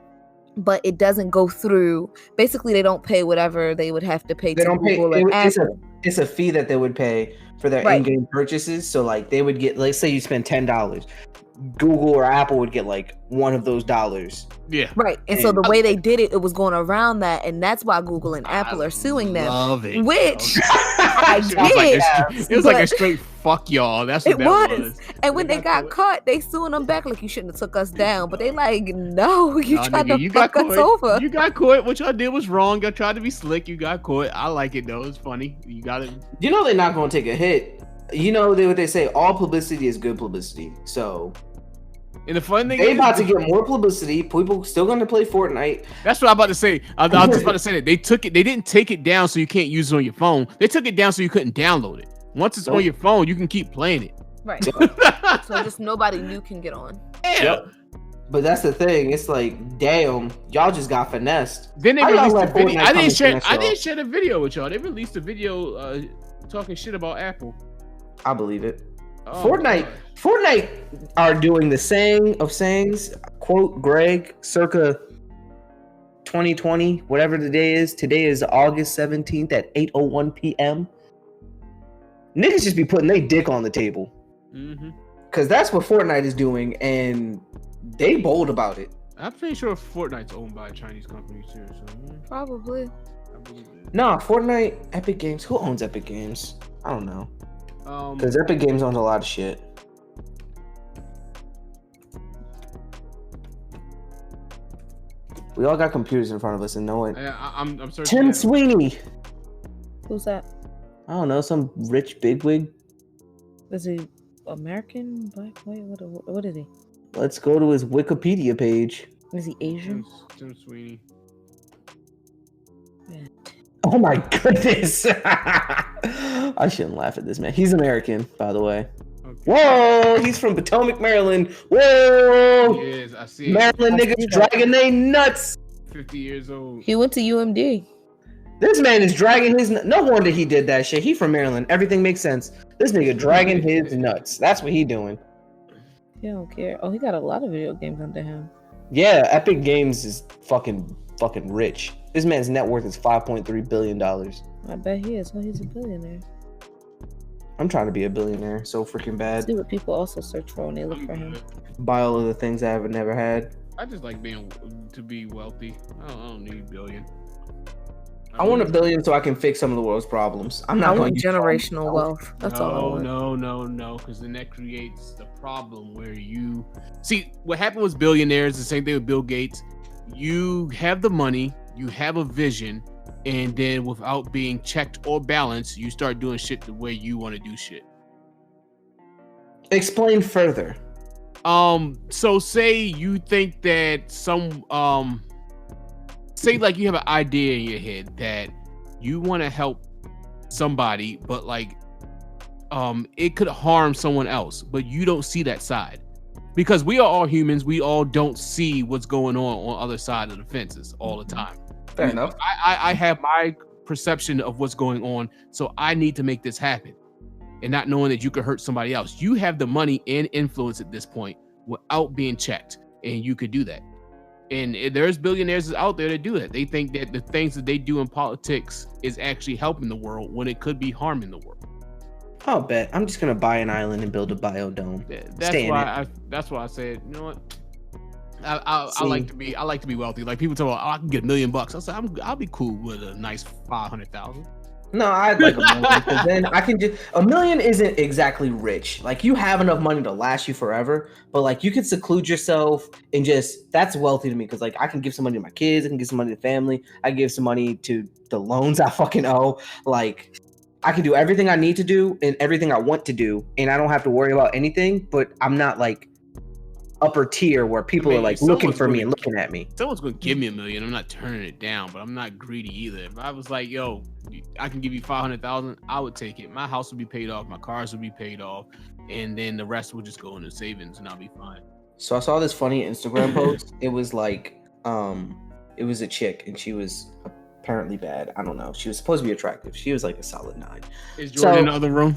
[SPEAKER 2] but it doesn't go through. Basically, they don't pay whatever they would have to pay
[SPEAKER 1] They
[SPEAKER 2] to
[SPEAKER 1] don't pay.
[SPEAKER 2] Google and Apple.
[SPEAKER 1] It's a fee that they would pay for their
[SPEAKER 2] Right.
[SPEAKER 1] in-game purchases. So like they would get, let's say you spend $10, Google or Apple would get like one of those dollars.
[SPEAKER 3] yeah,
[SPEAKER 2] Right. And so the way they did it, it was going around that, and that's why Google and Apple are suing them.
[SPEAKER 3] Love it.
[SPEAKER 2] Which
[SPEAKER 3] I
[SPEAKER 2] I
[SPEAKER 3] did. It was like a
[SPEAKER 2] but-
[SPEAKER 3] straight fuck y'all. That's what
[SPEAKER 2] It
[SPEAKER 3] that
[SPEAKER 2] was.
[SPEAKER 3] was.
[SPEAKER 2] And when
[SPEAKER 3] They
[SPEAKER 2] they
[SPEAKER 3] got
[SPEAKER 2] got caught, they suing them back like you shouldn't have took us down. But they like, no, you
[SPEAKER 3] Nah,
[SPEAKER 2] tried
[SPEAKER 3] nigga,
[SPEAKER 2] to
[SPEAKER 3] you
[SPEAKER 2] fuck
[SPEAKER 3] got
[SPEAKER 2] us
[SPEAKER 3] caught.
[SPEAKER 2] over.
[SPEAKER 3] You got caught. What y'all did was wrong. Y'all tried to be slick. You got caught. I like it though. It's funny. You got it.
[SPEAKER 1] You know they're not going to take a hit. You know what they say, all publicity is good publicity. So
[SPEAKER 3] And the fun thing
[SPEAKER 1] they
[SPEAKER 3] is,
[SPEAKER 1] about to get more publicity. People still going to play Fortnite.
[SPEAKER 3] that's what I'm about to say. I was just about to say that they took it. They didn't take it down so you can't use it on your phone. They took it down so you couldn't download it. Once it's on your phone, you can keep playing it.
[SPEAKER 2] Right. So just nobody new can get on.
[SPEAKER 3] Yeah.
[SPEAKER 1] But that's the thing. It's like, damn, y'all just got finessed.
[SPEAKER 3] Then they
[SPEAKER 1] How y'all
[SPEAKER 3] released a
[SPEAKER 1] let
[SPEAKER 3] video.
[SPEAKER 1] Fortnite come and finish
[SPEAKER 3] I
[SPEAKER 1] y'all?
[SPEAKER 3] didn't share the video with y'all. They released a video talking shit about Apple.
[SPEAKER 1] I believe it.
[SPEAKER 3] Oh,
[SPEAKER 1] Fortnite.
[SPEAKER 3] God.
[SPEAKER 1] Fortnite are doing the saying of sayings. Quote Greg, circa 2020, whatever the day is. Today is August 17th at 8:01 p.m. Niggas just be putting their dick on the table.
[SPEAKER 3] Mm-hmm.
[SPEAKER 1] Because that's what Fortnite is doing, and they bold about it.
[SPEAKER 3] I'm pretty sure Fortnite's owned by a Chinese company too. So
[SPEAKER 2] Probably.
[SPEAKER 3] I believe it.
[SPEAKER 1] Nah, Fortnite, Epic Games. Who owns Epic Games? I don't know. Because Epic Games owns a lot of shit. We all got computers in front of us and no one.
[SPEAKER 3] I'm searching.
[SPEAKER 1] Tim
[SPEAKER 3] that.
[SPEAKER 1] Sweeney.
[SPEAKER 2] Who's that?
[SPEAKER 1] I don't know, some rich bigwig.
[SPEAKER 2] Is he American black white. What is he?
[SPEAKER 1] Let's go to his Wikipedia page.
[SPEAKER 2] Is he Asian?
[SPEAKER 3] Tim Sweeney.
[SPEAKER 2] Yeah.
[SPEAKER 1] Oh my goodness! I shouldn't laugh at this man. He's American, by the way.
[SPEAKER 3] Okay.
[SPEAKER 1] Whoa! He's from Potomac, Maryland. Whoa!
[SPEAKER 3] He is. I see.
[SPEAKER 1] Maryland niggas dragging they nuts.
[SPEAKER 3] 50 years old.
[SPEAKER 2] He went to UMD.
[SPEAKER 1] This man is dragging his. No wonder he did that shit. He from Maryland. Everything makes sense. This nigga dragging his nuts. That's what he doing.
[SPEAKER 2] He don't care. Oh, he got a lot of video games under him.
[SPEAKER 1] Yeah, Epic Games is fucking rich. This man's net worth is $5.3 billion.
[SPEAKER 2] I bet he is. Well, he's a billionaire.
[SPEAKER 1] I'm trying to be a billionaire so freaking bad.
[SPEAKER 2] See what people also search for when they look for him.
[SPEAKER 1] Buy all of the things I have never had.
[SPEAKER 3] I just like to be wealthy. I don't need a billion.
[SPEAKER 1] I want a billion so I can fix some of the world's problems. I'm not
[SPEAKER 2] I want
[SPEAKER 1] going
[SPEAKER 2] generational wealth. That's all I want.
[SPEAKER 3] No, because then that creates the problem where you see what happened with billionaires. The same thing with Bill Gates. You have the money, you have a vision, and then without being checked or balanced, you start doing shit the way you want to do shit.
[SPEAKER 1] Explain further.
[SPEAKER 3] So say you think that say like you have an idea in your head that you want to help somebody, but like it could harm someone else, but you don't see that side. Because we are all humans, we all don't see what's going on other side of the fences all the time.
[SPEAKER 1] Fair enough.
[SPEAKER 3] I have my perception of what's going on, so I need to make this happen. And not knowing that you could hurt somebody else. You have the money and influence at this point without being checked, and you could do that. And there's billionaires out there that do that. They think that the things that they do in politics is actually helping the world when it could be harming the world.
[SPEAKER 1] I'll bet. I'm just gonna buy an island and build a biodome.
[SPEAKER 3] That's why I said, you know what? I like to be wealthy. Like people talk about, I can get $1 million. I said, I'll be cool with a nice 500,000.
[SPEAKER 1] No, I'd like $1 million because then I can just $1 million isn't exactly rich. Like you have enough money to last you forever, but like you can seclude yourself and that's wealthy to me because like I can give some money to my kids, I can give some money to family, I can give some money to the loans I fucking owe. Like I can do everything I need to do and everything I want to do, and I don't have to worry about anything. But I'm not like upper tier where people are like looking for me and looking at me.
[SPEAKER 3] Someone's gonna give me $1 million. I'm not turning it down, but I'm not greedy either. If I was like, yo, I can give you 500,000, I would take it. My house would be paid off, my cars would be paid off, and then the rest would just go into savings, and I'll be fine.
[SPEAKER 1] So I saw this funny Instagram post. It was like, it was a chick, and she was apparently bad. I don't know. She was supposed to be attractive. She was like a solid 9.
[SPEAKER 3] Is Jordan in the other room?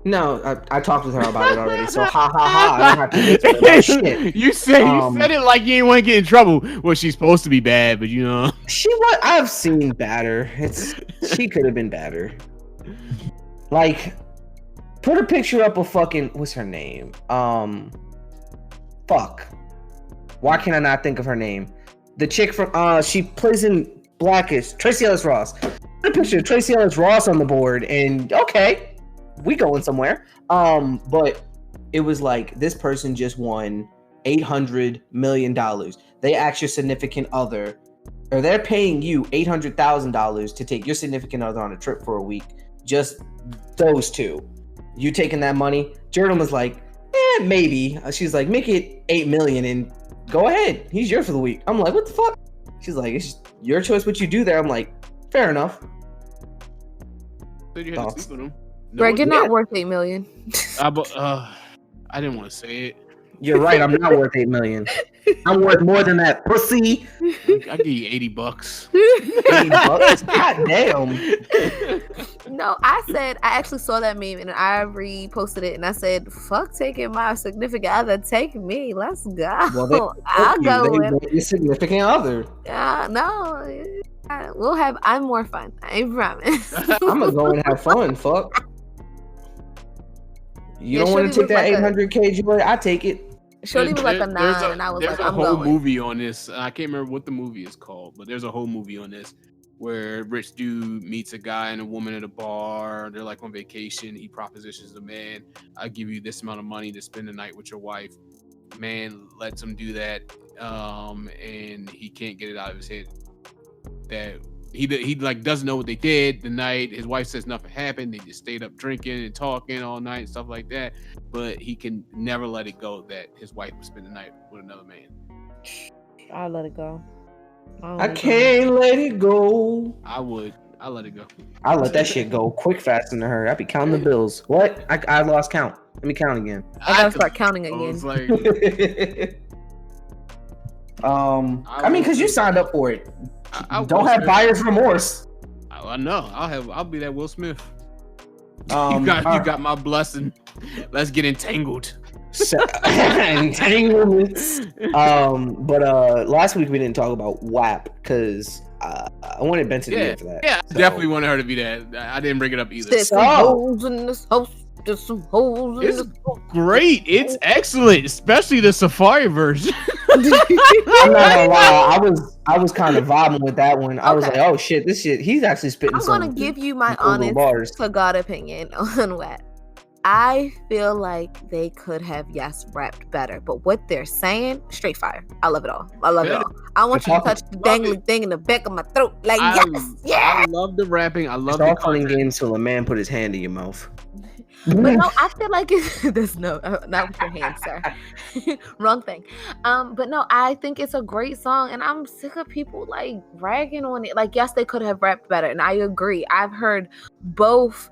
[SPEAKER 1] No, I talked with her about it already. So ha ha ha! I don't have to answer that shit.
[SPEAKER 3] You said it like you didn't want to get in trouble. Well, she's supposed to be bad, but you know
[SPEAKER 1] she was. I've seen badder. She could have been badder. Like, put a picture up of fucking what's her name? Fuck. Why can I not think of her name? The chick from she plays in Blackish. Tracy Ellis Ross. Put a picture of Tracy Ellis Ross on the board, and okay. We going somewhere. But it was like this person just won $800 million. They asked your significant other, or they're paying you $800,000 to take your significant other on a trip for a week. Just those two. You taking that money? Jordan was like, maybe. She's like, make it $8 million and go ahead. He's yours for the week. I'm like, what the fuck? She's like, it's your choice what you do there. I'm like, fair enough.
[SPEAKER 3] So you had to sleep with him.
[SPEAKER 2] No, Greg, you're not worth $8 million.
[SPEAKER 3] I didn't want to say it.
[SPEAKER 1] You're right. I'm not worth $8 million. I'm worth more than that, pussy.
[SPEAKER 3] I give you $80.
[SPEAKER 1] $80? God damn.
[SPEAKER 2] No, I actually saw that meme and I reposted it and I said, "Fuck taking my significant other. Take me. Let's go.
[SPEAKER 1] Well,
[SPEAKER 2] I'll go with
[SPEAKER 1] your significant other.
[SPEAKER 2] No. I'm more fun. I promise.
[SPEAKER 1] I'm gonna go and have fun. Fuck. You don't want to take that 800K joy? I take it.
[SPEAKER 2] Shorty was like a 9, and I was like, I'm going.
[SPEAKER 3] There's a whole movie on this. I can't remember what the movie is called, but there's a whole movie on this where a rich dude meets a guy and a woman at a bar. They're like on vacation. He propositions the man, "I'll give you this amount of money to spend the night with your wife." Man lets him do that, and he can't get it out of his head that he like doesn't know what they did the night. His wife says nothing happened. They just stayed up drinking and talking all night and stuff like that. But he can never let it go that his wife would spend the night with another man.
[SPEAKER 2] I'll let it go.
[SPEAKER 1] I can't let it go.
[SPEAKER 3] I would. I let it go.
[SPEAKER 1] I let that shit go quick, fast, and in a hurry. I be counting the bills. What? I lost count. Let me count again.
[SPEAKER 2] I gotta start counting again.
[SPEAKER 3] It's like,
[SPEAKER 1] I mean, because you signed up for it.
[SPEAKER 3] I
[SPEAKER 1] Don't have buyer's remorse.
[SPEAKER 3] I know. I'll be that Will Smith. You
[SPEAKER 1] All right.
[SPEAKER 3] got my blessing. Let's get entangled.
[SPEAKER 1] Entanglements. But last week we didn't talk about WAP because I wanted Benson to be for that.
[SPEAKER 3] Yeah, I definitely wanted her to be that. I didn't bring it up either.
[SPEAKER 2] There's some holes in this house. There's some holes in
[SPEAKER 3] It's
[SPEAKER 2] this
[SPEAKER 3] great. It's excellent, especially the Safari version.
[SPEAKER 1] I'm not gonna lie, I was kind of vibing with that one. I was like, oh shit, this shit. He's actually spitting.
[SPEAKER 2] I'm gonna give you my honest to God opinion on WAP. I feel like they could have rapped better, but what they're saying, straight fire. I love it all. I love it all. I want you to touch the dangly thing in the back of my throat, like
[SPEAKER 3] I love the rapping. I love
[SPEAKER 1] it's all fun and games till a man put his hand in your mouth.
[SPEAKER 2] But no, I feel like there's not with your hand, sir. Wrong thing. But no, I think it's a great song, and I'm sick of people like ragging on it. Like, yes, they could have rapped better, and I agree. I've heard both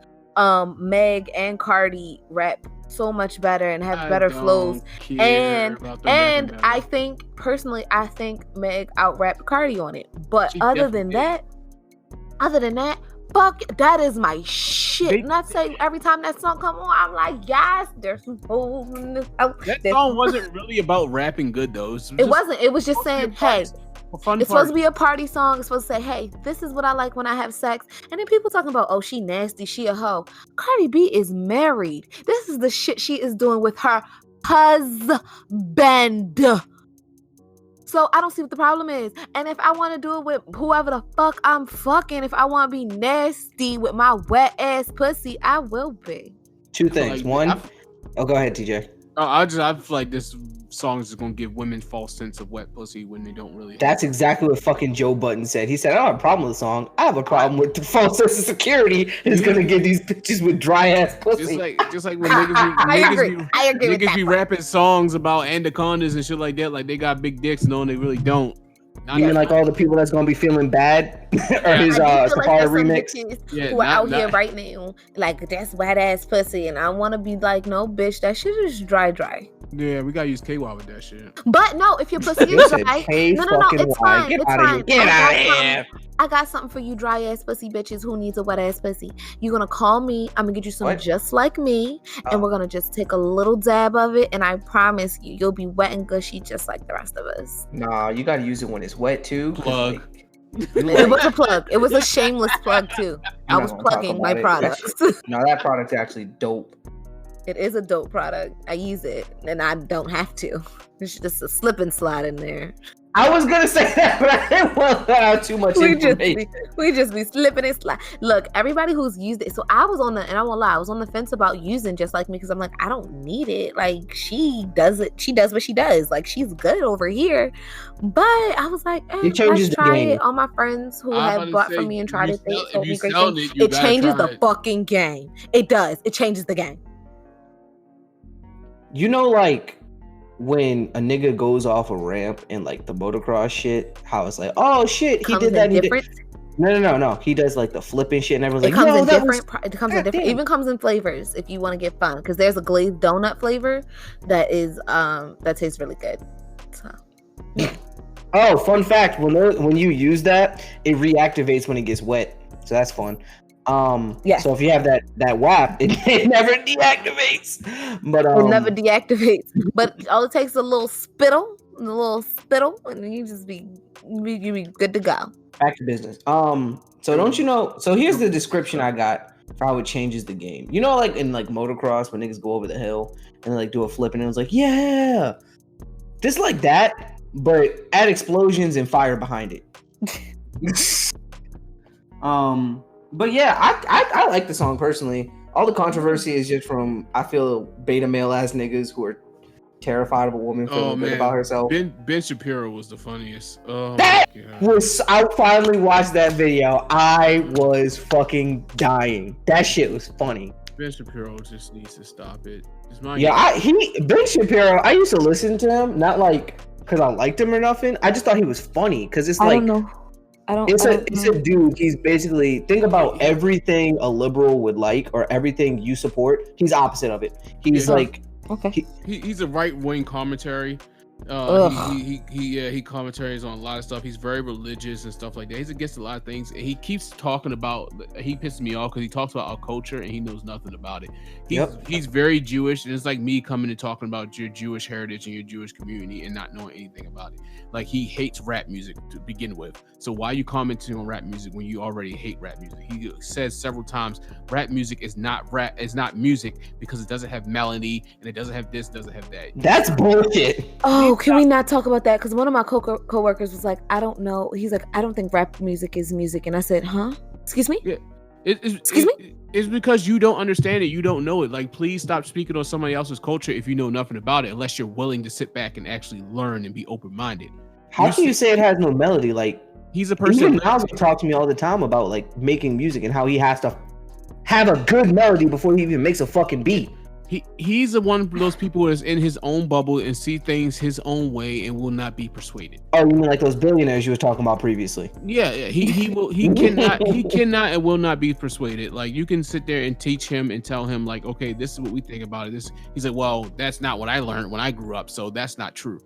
[SPEAKER 2] Meg and Cardi rap so much better and have better flows. And I think personally, Meg out-rapped Cardi on it. But other than that, fuck, that is my shit. And I say every time that song come on, I'm like, yes, there's some holes in this house.
[SPEAKER 3] That song wasn't really about rapping good though.
[SPEAKER 2] It wasn't. It was just saying, hey, it's supposed to be a party song. It's supposed to say, hey, this is what I like when I have sex. And then people talking about, oh, she nasty, she a hoe. Cardi B is married. This is the shit she is doing with her husband. So I don't see what the problem is. And if I want to do it with whoever the fuck I'm fucking, if I want to be nasty with my wet ass pussy, I will be.
[SPEAKER 1] Two things. One, go ahead, TJ.
[SPEAKER 3] I feel like this song is going to give women false sense of wet pussy when they don't really.
[SPEAKER 1] That's exactly what fucking Joe Budden said. He said, I don't have a problem with the song. I have a problem with the false sense of security. It's going to give these bitches with dry ass pussy.
[SPEAKER 3] Just like when niggas be rapping songs about anacondas and shit like that, like they got big dicks knowing they really don't.
[SPEAKER 1] You mean like all the people that's gonna be feeling bad or his Safari remix?
[SPEAKER 2] Who are out here right now, like that's wet ass pussy, and I want to be like, no, bitch, that shit is dry.
[SPEAKER 3] Yeah, we gotta use KY with that shit.
[SPEAKER 2] But no, if your pussy is dry, no, it's fine. It's fine.
[SPEAKER 1] Get out of here.
[SPEAKER 2] I got something for you, dry ass pussy bitches who needs a wet ass pussy. You're gonna call me. I'm gonna get you some just like me, and we're gonna just take a little dab of it, and I promise you'll be wet and gushy just like the rest of us.
[SPEAKER 1] Nah, you gotta use it when it's wet too.
[SPEAKER 3] Plug.
[SPEAKER 2] It was a plug. It was a shameless plug too. I was plugging my products.
[SPEAKER 1] No, that product's actually dope.
[SPEAKER 2] It is a dope product. I use it, and I don't have to. It's just a slip and slide in there.
[SPEAKER 1] I was gonna say that, but I didn't want to let out too much information.
[SPEAKER 2] We just be slipping and slide. Look, everybody who's used it. So I was on and I won't lie, I was on the fence about using just like me because I'm like, I don't need it. Like she does it. She does what she does. Like she's good over here. But I was like, let's try it. All my friends who have bought from me and tried it, they told me great things. It changes the fucking game. It does. It changes the game.
[SPEAKER 1] You know, like when a nigga goes off a ramp and like the motocross shit, how it's like, oh shit, he did that. No. He does like the flipping shit, and everyone's like,
[SPEAKER 2] comes in different. It comes in different. Even comes in flavors if you want to get fun. Because there's a glazed donut flavor that is that tastes really good. So.
[SPEAKER 1] Oh, fun fact: when you use that, it reactivates when it gets wet. So that's fun.
[SPEAKER 2] Yeah.
[SPEAKER 1] So if you have that WAP, it never deactivates. But
[SPEAKER 2] it never deactivates. But all it takes is a little spittle, and you just be good to go.
[SPEAKER 1] Back to business. So don't you know? So here's the description I got for how it changes the game. You know, like in like motocross when niggas go over the hill and they like do a flip, and it was like, yeah, just like that, but add explosions and fire behind it. But yeah, I like the song personally. All the controversy is just from, I feel, beta male ass niggas who are terrified of a woman feeling good about herself.
[SPEAKER 3] Ben Shapiro was the funniest. Oh,
[SPEAKER 1] that was. I finally watched that video. I was fucking dying. That shit was funny.
[SPEAKER 3] Ben Shapiro just needs to stop it.
[SPEAKER 1] Ben Shapiro. I used to listen to him, not like because I liked him or nothing. I just thought he was funny because it's like. It's a dude. He's basically think about everything a liberal would like or everything you support. He's opposite of it. He's like
[SPEAKER 3] he's a right wing commentary. He commentaries on a lot of stuff. He's very religious and stuff like that. He's against a lot of things, and he keeps talking about. He pisses me off because he talks about our culture and he knows nothing about it. He's very Jewish, and it's like me coming and talking about your Jewish heritage and your Jewish community and not knowing anything about it. Like he hates rap music to begin with. So why are you commenting on rap music when you already hate rap music? He says several times, rap music is not rap. It's not music because it doesn't have melody and it doesn't have this, doesn't have that.
[SPEAKER 1] That's bullshit.
[SPEAKER 2] Oh, can we not talk about that? Because one of my co-workers was like, I don't know. He's like, I don't think rap music is music. And I said, huh? Excuse me?
[SPEAKER 3] Yeah. Excuse me? It's because you don't understand it. You don't know it. Like, please stop speaking on somebody else's culture if you know nothing about it, unless you're willing to sit back and actually learn and be open-minded.
[SPEAKER 1] How can you say it has no melody? Like,
[SPEAKER 3] he's a person.
[SPEAKER 1] Even Niles talk to me all the time about like making music and how he has to have a good melody before he even makes a fucking beat.
[SPEAKER 3] He's one of those people who is in his own bubble and see things his own way and will not be persuaded.
[SPEAKER 1] Oh, you mean like those billionaires you were talking about previously?
[SPEAKER 3] Yeah, he cannot and will not be persuaded. Like you can sit there and teach him and tell him like, okay, this is what we think about it. He's like, well, that's not what I learned when I grew up, so that's not true.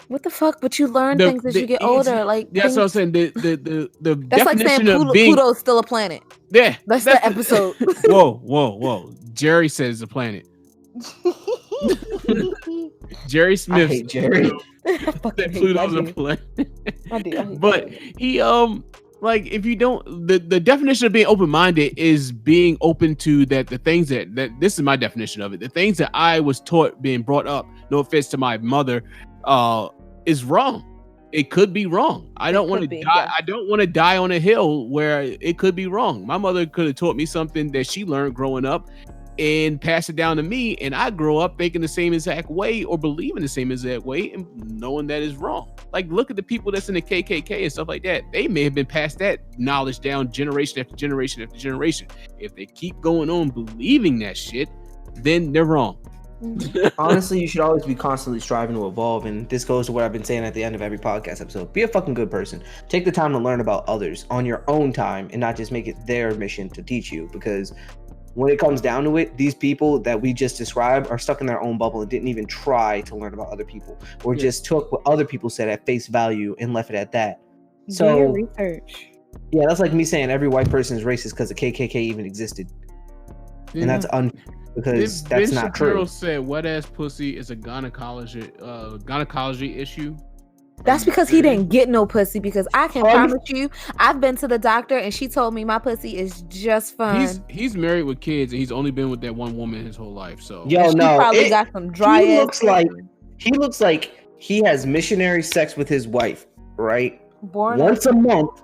[SPEAKER 2] What the fuck? But you learn things as you get older. Like
[SPEAKER 3] that's what I'm saying. The
[SPEAKER 2] that's like saying Pluto's still a planet.
[SPEAKER 3] Yeah,
[SPEAKER 2] that's the episode.
[SPEAKER 3] Whoa! Jerry says a planet. Jerry Smith.
[SPEAKER 1] I hate Jerry.
[SPEAKER 3] Pluto's a planet. But he like if you don't the definition of being open-minded is being open to that the things that this is my definition of it. The things that I was taught being brought up, no offense to my mother, is wrong. It could be wrong. I don't want to die. Yeah. I don't want to die on a hill where it could be wrong. My mother could have taught me something that she learned growing up and pass it down to me, and I grow up thinking the same exact way or believing the same exact way and knowing that is wrong. Like look at the people that's in the KKK and stuff like that. They may have been passed that knowledge down generation after generation after generation. If they keep going on believing that shit, then they're wrong.
[SPEAKER 1] Honestly, you should always be constantly striving to evolve, and this goes to what I've been saying at the end of every podcast episode. Be a fucking good person. Take the time to learn about others on your own time and not just make it their mission to teach you, because when it comes down to it, these people that we just described are stuck in their own bubble and didn't even try to learn about other people, or just took what other people said at face value and left it at that. So
[SPEAKER 2] do your research.
[SPEAKER 1] Yeah, that's like me saying every white person is racist because the KKK even existed. Yeah. And that's because that's not true.
[SPEAKER 3] Ben Shapiro said wet ass pussy is a gynecology issue.
[SPEAKER 2] That's because he didn't get no pussy, because I can promise you, I've been to the doctor and she told me my pussy is just fine.
[SPEAKER 3] He's married with kids and he's only been with that one woman his whole life. So
[SPEAKER 1] yo,
[SPEAKER 2] she probably got some dry
[SPEAKER 1] he looks like he has missionary sex with his wife, right? Once a month,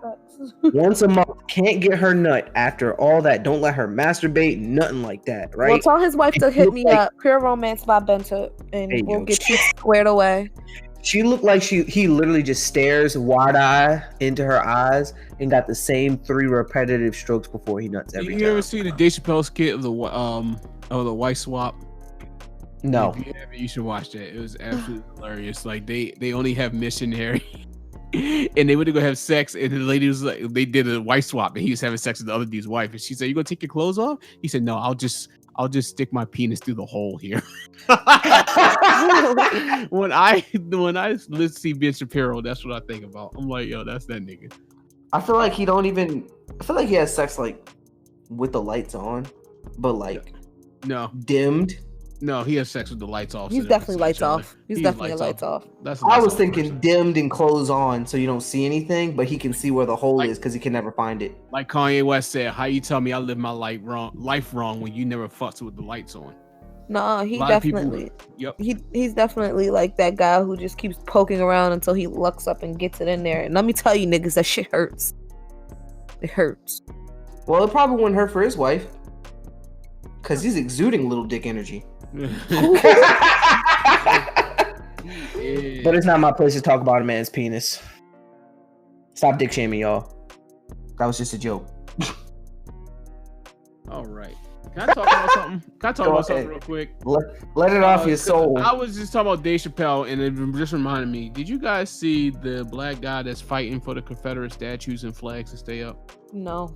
[SPEAKER 1] can't get her nut after all that. Don't let her masturbate, nothing like that, right?
[SPEAKER 2] Well, tell his wife to hit me up, Pure Romance by Bento, and we'll get you squared away.
[SPEAKER 1] She looked like he literally just stares wide eye into her eyes and got the same 3 repetitive strokes before he nuts every time.
[SPEAKER 3] You ever see the Dave Chappelle skit of the wife swap?
[SPEAKER 1] No.
[SPEAKER 3] If you haven't, you should watch that. It was absolutely hilarious. Like they only have missionary. And they went to go have sex, and the lady was like, they did a wife swap, and he was having sex with the other dude's wife, and she said, "You gonna take your clothes off?" He said, "No, I'll just stick my penis through the hole here." when I let's see Ben Shapiro, that's what I think about. I'm like, yo, that's that nigga.
[SPEAKER 1] I feel like he has sex like with the lights on, but like dimmed.
[SPEAKER 3] No, he has sex with the lights off.
[SPEAKER 2] He's definitely lights off. He's definitely lights off.
[SPEAKER 1] I was thinking dimmed and clothes on, so you don't see anything, but he can see where the hole is because he can never find it.
[SPEAKER 3] Like Kanye West said, "How you tell me I live my life wrong when you never fucks with the lights on?"
[SPEAKER 2] No, he definitely. He's definitely like that guy who just keeps poking around until he lucks up and gets it in there. And let me tell you, niggas, that shit hurts. It hurts.
[SPEAKER 1] Well, it probably wouldn't hurt for his wife, because he's exuding little dick energy. But it's not my place to talk about a man's penis. Stop dick shaming, y'all. That was just a joke.
[SPEAKER 3] All right. Can I talk about something? Can I talk about something real quick?
[SPEAKER 1] Let it off your soul.
[SPEAKER 3] I was just talking about Dave Chappelle, and it just reminded me. Did you guys see the black guy that's fighting for the Confederate statues and flags to stay up?
[SPEAKER 2] No.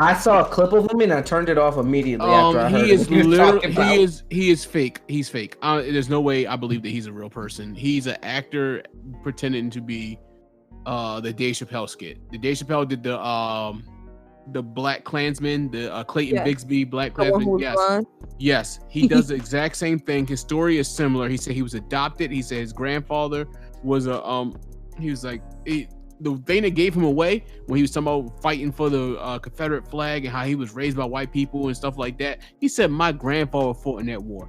[SPEAKER 1] I saw a clip of him and I turned it off immediately after I heard
[SPEAKER 3] he is fake. He's fake. There's no way I believe that he's a real person. He's an actor pretending to be the Dave Chappelle skit. The Dave Chappelle did the Black Klansman, the Clayton Bigsby Black Klansman. Yes, he does the exact same thing. His story is similar. He said he was adopted. He said his grandfather was he was like the thing that gave him away when he was talking about fighting for the Confederate flag and how he was raised by white people and stuff like that. He said, my grandfather fought in that war.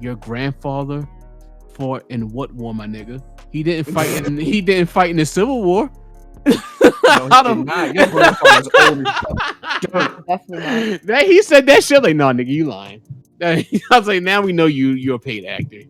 [SPEAKER 3] Your grandfather fought in what war, my nigga? He didn't fight in the Civil War.
[SPEAKER 1] Your grandfather's old as fuck.
[SPEAKER 2] Definitely not.
[SPEAKER 3] He said that shit. Like, no, nigga, you lying. I was like, now we know you're a paid actor.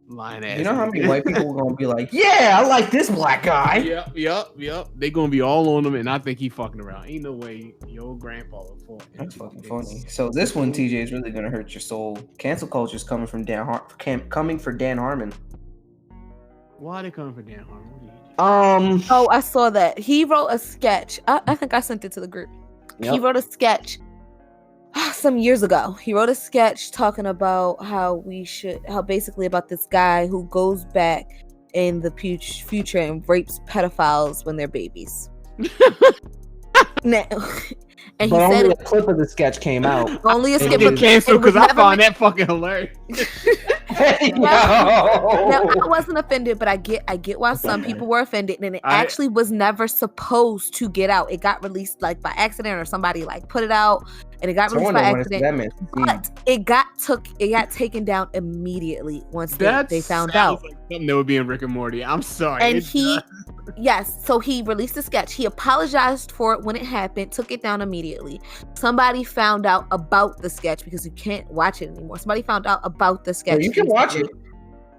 [SPEAKER 3] Lying ass.
[SPEAKER 1] You know how many white people are gonna be like, yeah, I like this black guy.
[SPEAKER 3] Yep. They gonna be all on him, and I think he fucking around. Ain't no way your grandfather fought.
[SPEAKER 1] That's fucking funny. So this one, TJ, is really gonna hurt your soul. Cancel culture is coming for Dan Harmon.
[SPEAKER 3] Why are they coming for Dan Harmon?
[SPEAKER 2] Oh, I saw that. He wrote a sketch. I think I sent it to the group. Yep. He wrote a sketch some years ago. He wrote a sketch talking about how basically about this guy who goes back in the future and rapes pedophiles when they're babies. Now, and
[SPEAKER 1] but only a clip of the sketch came out.
[SPEAKER 2] Only a skip
[SPEAKER 3] of canceled because I found that fucking hilarious.
[SPEAKER 2] Now, I wasn't offended, but I get why some people were offended, and it actually was never supposed to get out. It got released like by accident, or somebody like put it out, and it got released by accident. But it got taken down immediately once they found out.
[SPEAKER 3] Like something that would be in Rick and Morty. I'm sorry.
[SPEAKER 2] And so he released a sketch. He apologized for it when it happened, took it down immediately. Somebody found out about the sketch because you can't watch it anymore. Somebody found out about the sketch.
[SPEAKER 1] You can watch it.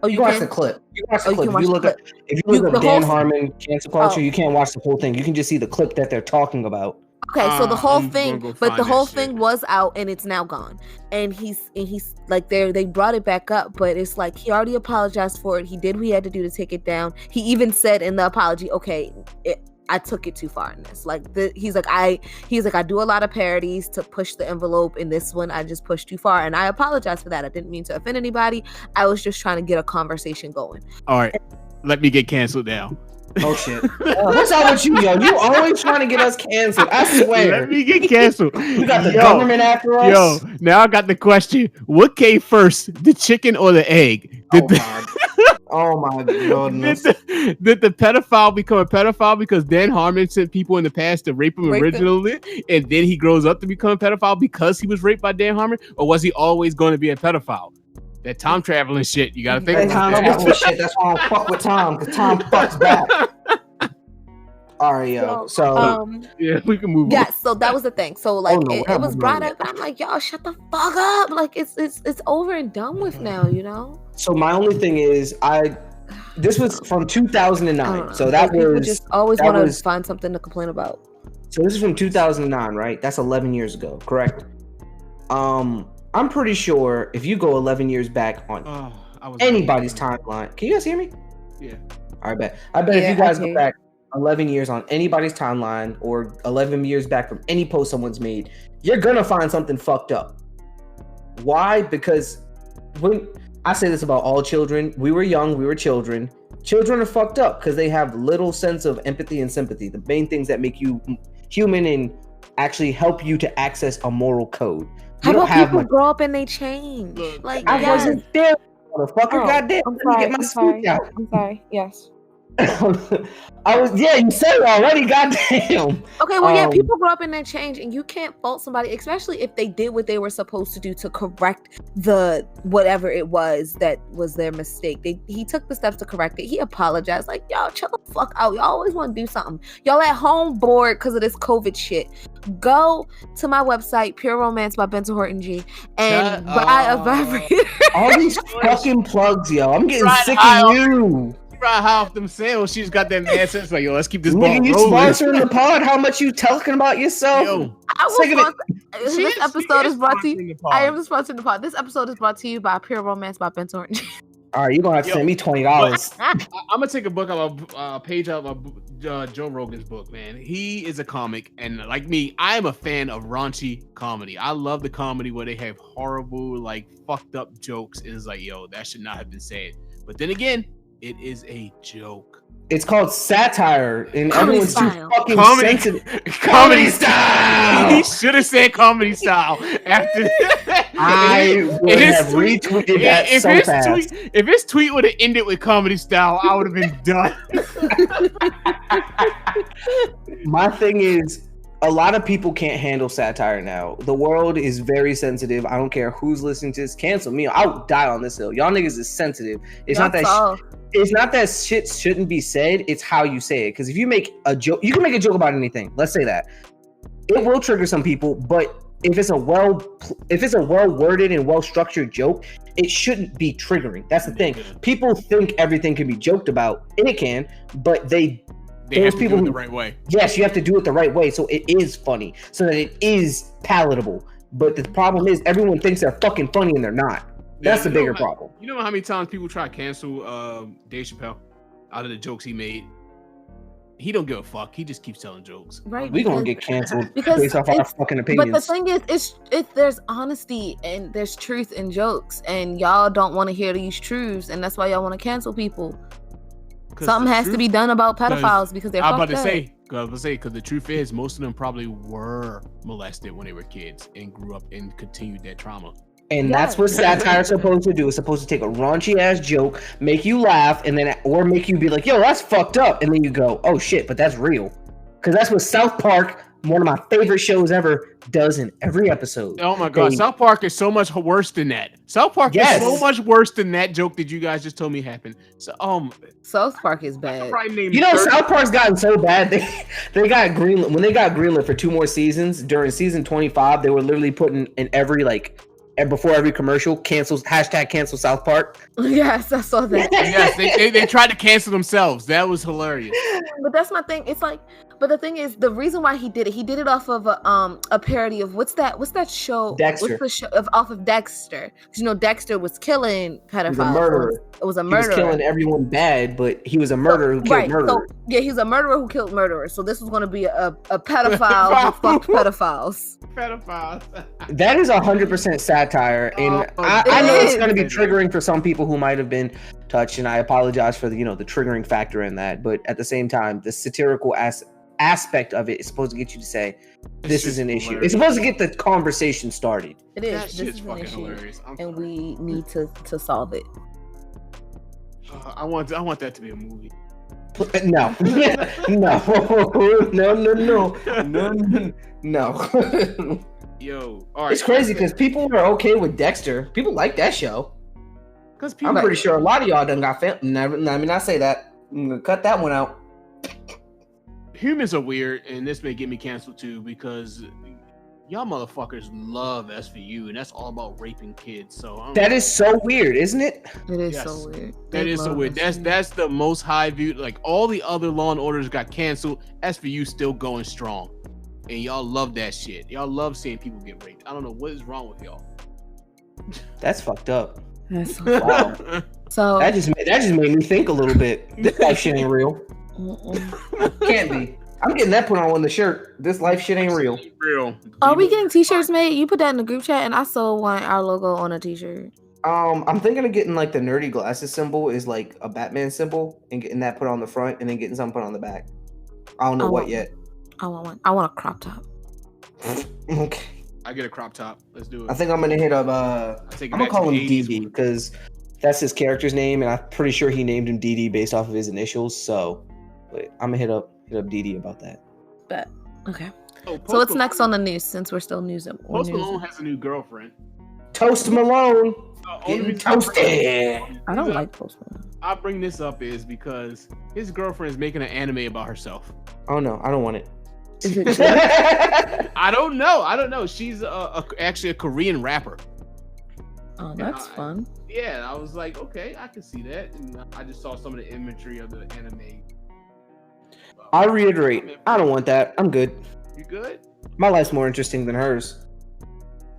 [SPEAKER 1] Oh, you can watch the clip. You can watch the clip. If you look up Dan Harmon cancel culture, you can't watch the whole thing. You can just see the clip that they're talking about.
[SPEAKER 2] Okay, so the whole thing was out and it's now gone. And he's like they brought it back up, but it's like he already apologized for it. He did what he had to do to take it down. He even said in the apology, okay, I took it too far in this. He's like I do a lot of parodies to push the envelope. In this one, I just pushed too far, and I apologize for that. I didn't mean to offend anybody. I was just trying to get a conversation going.
[SPEAKER 3] All right, let me get canceled now.
[SPEAKER 1] Oh shit! What's up with you, yo? You always trying to get us canceled. I swear.
[SPEAKER 3] Let me get canceled.
[SPEAKER 1] You got the government after us.
[SPEAKER 3] Yo, now I got the question: what came first, the chicken or the egg?
[SPEAKER 1] Oh my goodness!
[SPEAKER 3] Did the pedophile become a pedophile because Dan Harmon sent people in the past to rape him originally, and then he grows up to become a pedophile because he was raped by Dan Harmon, or was he always going to be a pedophile? That time traveling shit, you gotta think about that.
[SPEAKER 1] Shit. That's why I don't fuck with Tom, because Tom fucks back. All right, yo. So
[SPEAKER 3] yeah, we can move on.
[SPEAKER 2] Yeah, so that was the thing. So like it was brought up, and I'm like, y'all, shut the fuck up. Like it's over and done with now, you know.
[SPEAKER 1] So my only thing is, this was from 2009. So that was
[SPEAKER 2] just always want to find something to complain about.
[SPEAKER 1] So this is from 2009, right? That's 11 years ago, correct? I'm pretty sure if you go 11 years back on anybody's timeline, can you guys hear me?
[SPEAKER 3] Yeah.
[SPEAKER 1] All right, I bet if you guys go back 11 years on anybody's timeline or 11 years back from any post someone's made, you're gonna find something fucked up. Why? Because when I say this about all children, we were young, we were children. Children are fucked up because they have little sense of empathy and sympathy, the main things that make you human and actually help you to access a moral code.
[SPEAKER 2] How about people grow up and they change? Like
[SPEAKER 1] I wasn't there, motherfucker. Goddamn.
[SPEAKER 2] I'm sorry. I'm sorry. Yes.
[SPEAKER 1] You said it already, goddamn.
[SPEAKER 2] Okay, well, people grow up and they change, and you can't fault somebody, especially if they did what they were supposed to do to correct the whatever it was that was their mistake. He took the steps to correct it. He apologized. Like, y'all, chill the fuck out. Y'all always want to do something. Y'all at home bored because of this COVID shit. Go to my website, Pure Romance by Benson Horton G, and buy a vibrator.
[SPEAKER 1] All these fucking plugs, yo. I'm getting sick of you.
[SPEAKER 3] about how off them sales, she's got that mad sense like, yo, let's keep this ball rolling.
[SPEAKER 1] You sponsoring the pod? How much you talking about yourself?
[SPEAKER 3] Yo,
[SPEAKER 2] this episode is brought to you. I am sponsoring the pod. This episode is brought to you by Pure Romance by Ben Orange.
[SPEAKER 1] All right, you're gonna have to send me $20.
[SPEAKER 3] I'm gonna take a book out of a page out of Joe Rogan's book, man. He is a comic, and like me, I am a fan of raunchy comedy. I love the comedy where they have horrible, like fucked up jokes, and it's like, yo, that should not have been said. But then again, it is a joke.
[SPEAKER 1] It's called satire, and
[SPEAKER 2] Comedy
[SPEAKER 1] everyone's
[SPEAKER 2] style.
[SPEAKER 1] too fucking sensitive.
[SPEAKER 3] Comedy style. He should have said comedy style after.
[SPEAKER 1] I would have retweeted that so fast.
[SPEAKER 3] If his tweet would have ended with comedy style, I would have been done.
[SPEAKER 1] My thing is, a lot of people can't handle satire now. The world is very sensitive. I don't care who's listening to this. Cancel me. I'll die on this hill. Y'all niggas is sensitive. It's not that. It's not that shit shouldn't be said. It's how you say it. Because if you make a joke, you can make a joke about anything. Let's say that it will trigger some people, but if it's a well worded and well structured joke, it shouldn't be triggering. That's the thing. People think everything can be joked about, and it can, but they
[SPEAKER 3] have to do it the right way.
[SPEAKER 1] Yes, you have to do it the right way, so it is funny, so that it is palatable. But the problem is, everyone thinks they're fucking funny and they're not. That's the bigger problem.
[SPEAKER 3] You know how many times people try to cancel Dave Chappelle out of the jokes he made? He don't give a fuck. He just keeps telling jokes.
[SPEAKER 2] Right.
[SPEAKER 1] We gonna get canceled based off our fucking opinions.
[SPEAKER 2] But the thing is, there's honesty and there's truth in jokes, and y'all don't want to hear these truths, and that's why y'all want to cancel people. Something has to be done about pedophiles because they're fucked up. I was about to say, because
[SPEAKER 3] the truth is, most of them probably were molested when they were kids and grew up and continued that trauma.
[SPEAKER 1] And that's what satire is supposed to do. It's supposed to take a raunchy ass joke, make you laugh, and then or make you be like, yo, that's fucked up. And then you go, oh shit, but that's real. Because that's what South Park, one of my favorite shows ever, does in every episode.
[SPEAKER 3] Oh my god, South Park is so much worse than that. South Park is so much worse than that joke that you guys just told me happened. So
[SPEAKER 2] South Park is bad.
[SPEAKER 1] You know, South Park's gotten so bad they got greenlit. When they got greenlit for 2 more seasons, during season 25, they were literally putting in every and before every commercial, cancel South Park.
[SPEAKER 2] Yes, I saw that.
[SPEAKER 3] Yes, they tried to cancel themselves. That was hilarious.
[SPEAKER 2] But that's my thing. It's like, but the thing is, the reason why he did it off of a parody of what's that show?
[SPEAKER 1] Dexter.
[SPEAKER 2] What's the show off of Dexter? Because you know Dexter was killing pedophiles.
[SPEAKER 1] He was a murderer.
[SPEAKER 2] It was a murderer.
[SPEAKER 1] He was killing everyone bad, but he was a murderer who killed murderers.
[SPEAKER 2] So, yeah, he's a murderer who killed murderers. So this was going to be a pedophile who fucked pedophiles.
[SPEAKER 3] Pedophiles.
[SPEAKER 1] That is 100% satire, and I know it's going to be triggering for some people who might have been touched, and I apologize for the triggering factor in that. But at the same time, the satirical aspect of it is supposed to get you to say, this is an issue. It's supposed to get the conversation started.
[SPEAKER 2] It is. This is an issue, hilarious. And we need to solve it.
[SPEAKER 3] I want that to be a movie.
[SPEAKER 1] No. No.
[SPEAKER 3] Yo, all right.
[SPEAKER 1] It's crazy because people are okay with Dexter. People like that show. I'm pretty sure a lot of y'all done got let me not say that. I'm gonna cut that one out.
[SPEAKER 3] Humans are weird, and this may get me canceled too because y'all motherfuckers love SVU, and that's all about raping kids. So
[SPEAKER 1] that is so weird, isn't it?
[SPEAKER 2] It is so weird.
[SPEAKER 3] That is so weird. That's the most high viewed. Like all the other Law and Orders got canceled. SVU still going strong, and y'all love that shit. Y'all love seeing people get raped. I don't know what is wrong with y'all.
[SPEAKER 1] That's fucked up.
[SPEAKER 2] That's
[SPEAKER 1] wow. So that just made me think a little bit. This life shit ain't real. Can't be. I'm getting that put on the shirt. This life shit ain't real.
[SPEAKER 2] Are we getting t-shirts made? You put that in the group chat, and I saw our logo on a t-shirt.
[SPEAKER 1] I'm thinking of getting like the nerdy glasses symbol is like a Batman symbol, and getting that put on the front, and then getting something put on the back. I don't know what yet.
[SPEAKER 2] I want one. I want a crop top.
[SPEAKER 1] Okay.
[SPEAKER 3] I get a crop top. Let's do it.
[SPEAKER 1] I think I'm gonna hit up. I'm gonna call him DD because that's his character's name, and I'm pretty sure he named him DD based off of his initials. So, but I'm gonna hit up DD about that.
[SPEAKER 2] Bet. Okay. So what's next on the news? Since we're still newsing.
[SPEAKER 3] Post Malone has a new girlfriend.
[SPEAKER 1] Toast Malone. Getting toasted.
[SPEAKER 2] I don't like Post Malone.
[SPEAKER 3] I bring this up is because his girlfriend is making an anime about herself.
[SPEAKER 1] Oh no, I don't want it.
[SPEAKER 2] Is it
[SPEAKER 3] I don't know. She's actually a Korean rapper.
[SPEAKER 2] Oh, that's fun.
[SPEAKER 3] yeah, I was like, okay, I can see that. And I just saw some of the imagery of the anime.
[SPEAKER 1] I reiterate, I don't want that. I'm good.
[SPEAKER 3] You good?
[SPEAKER 1] My life's more interesting than hers.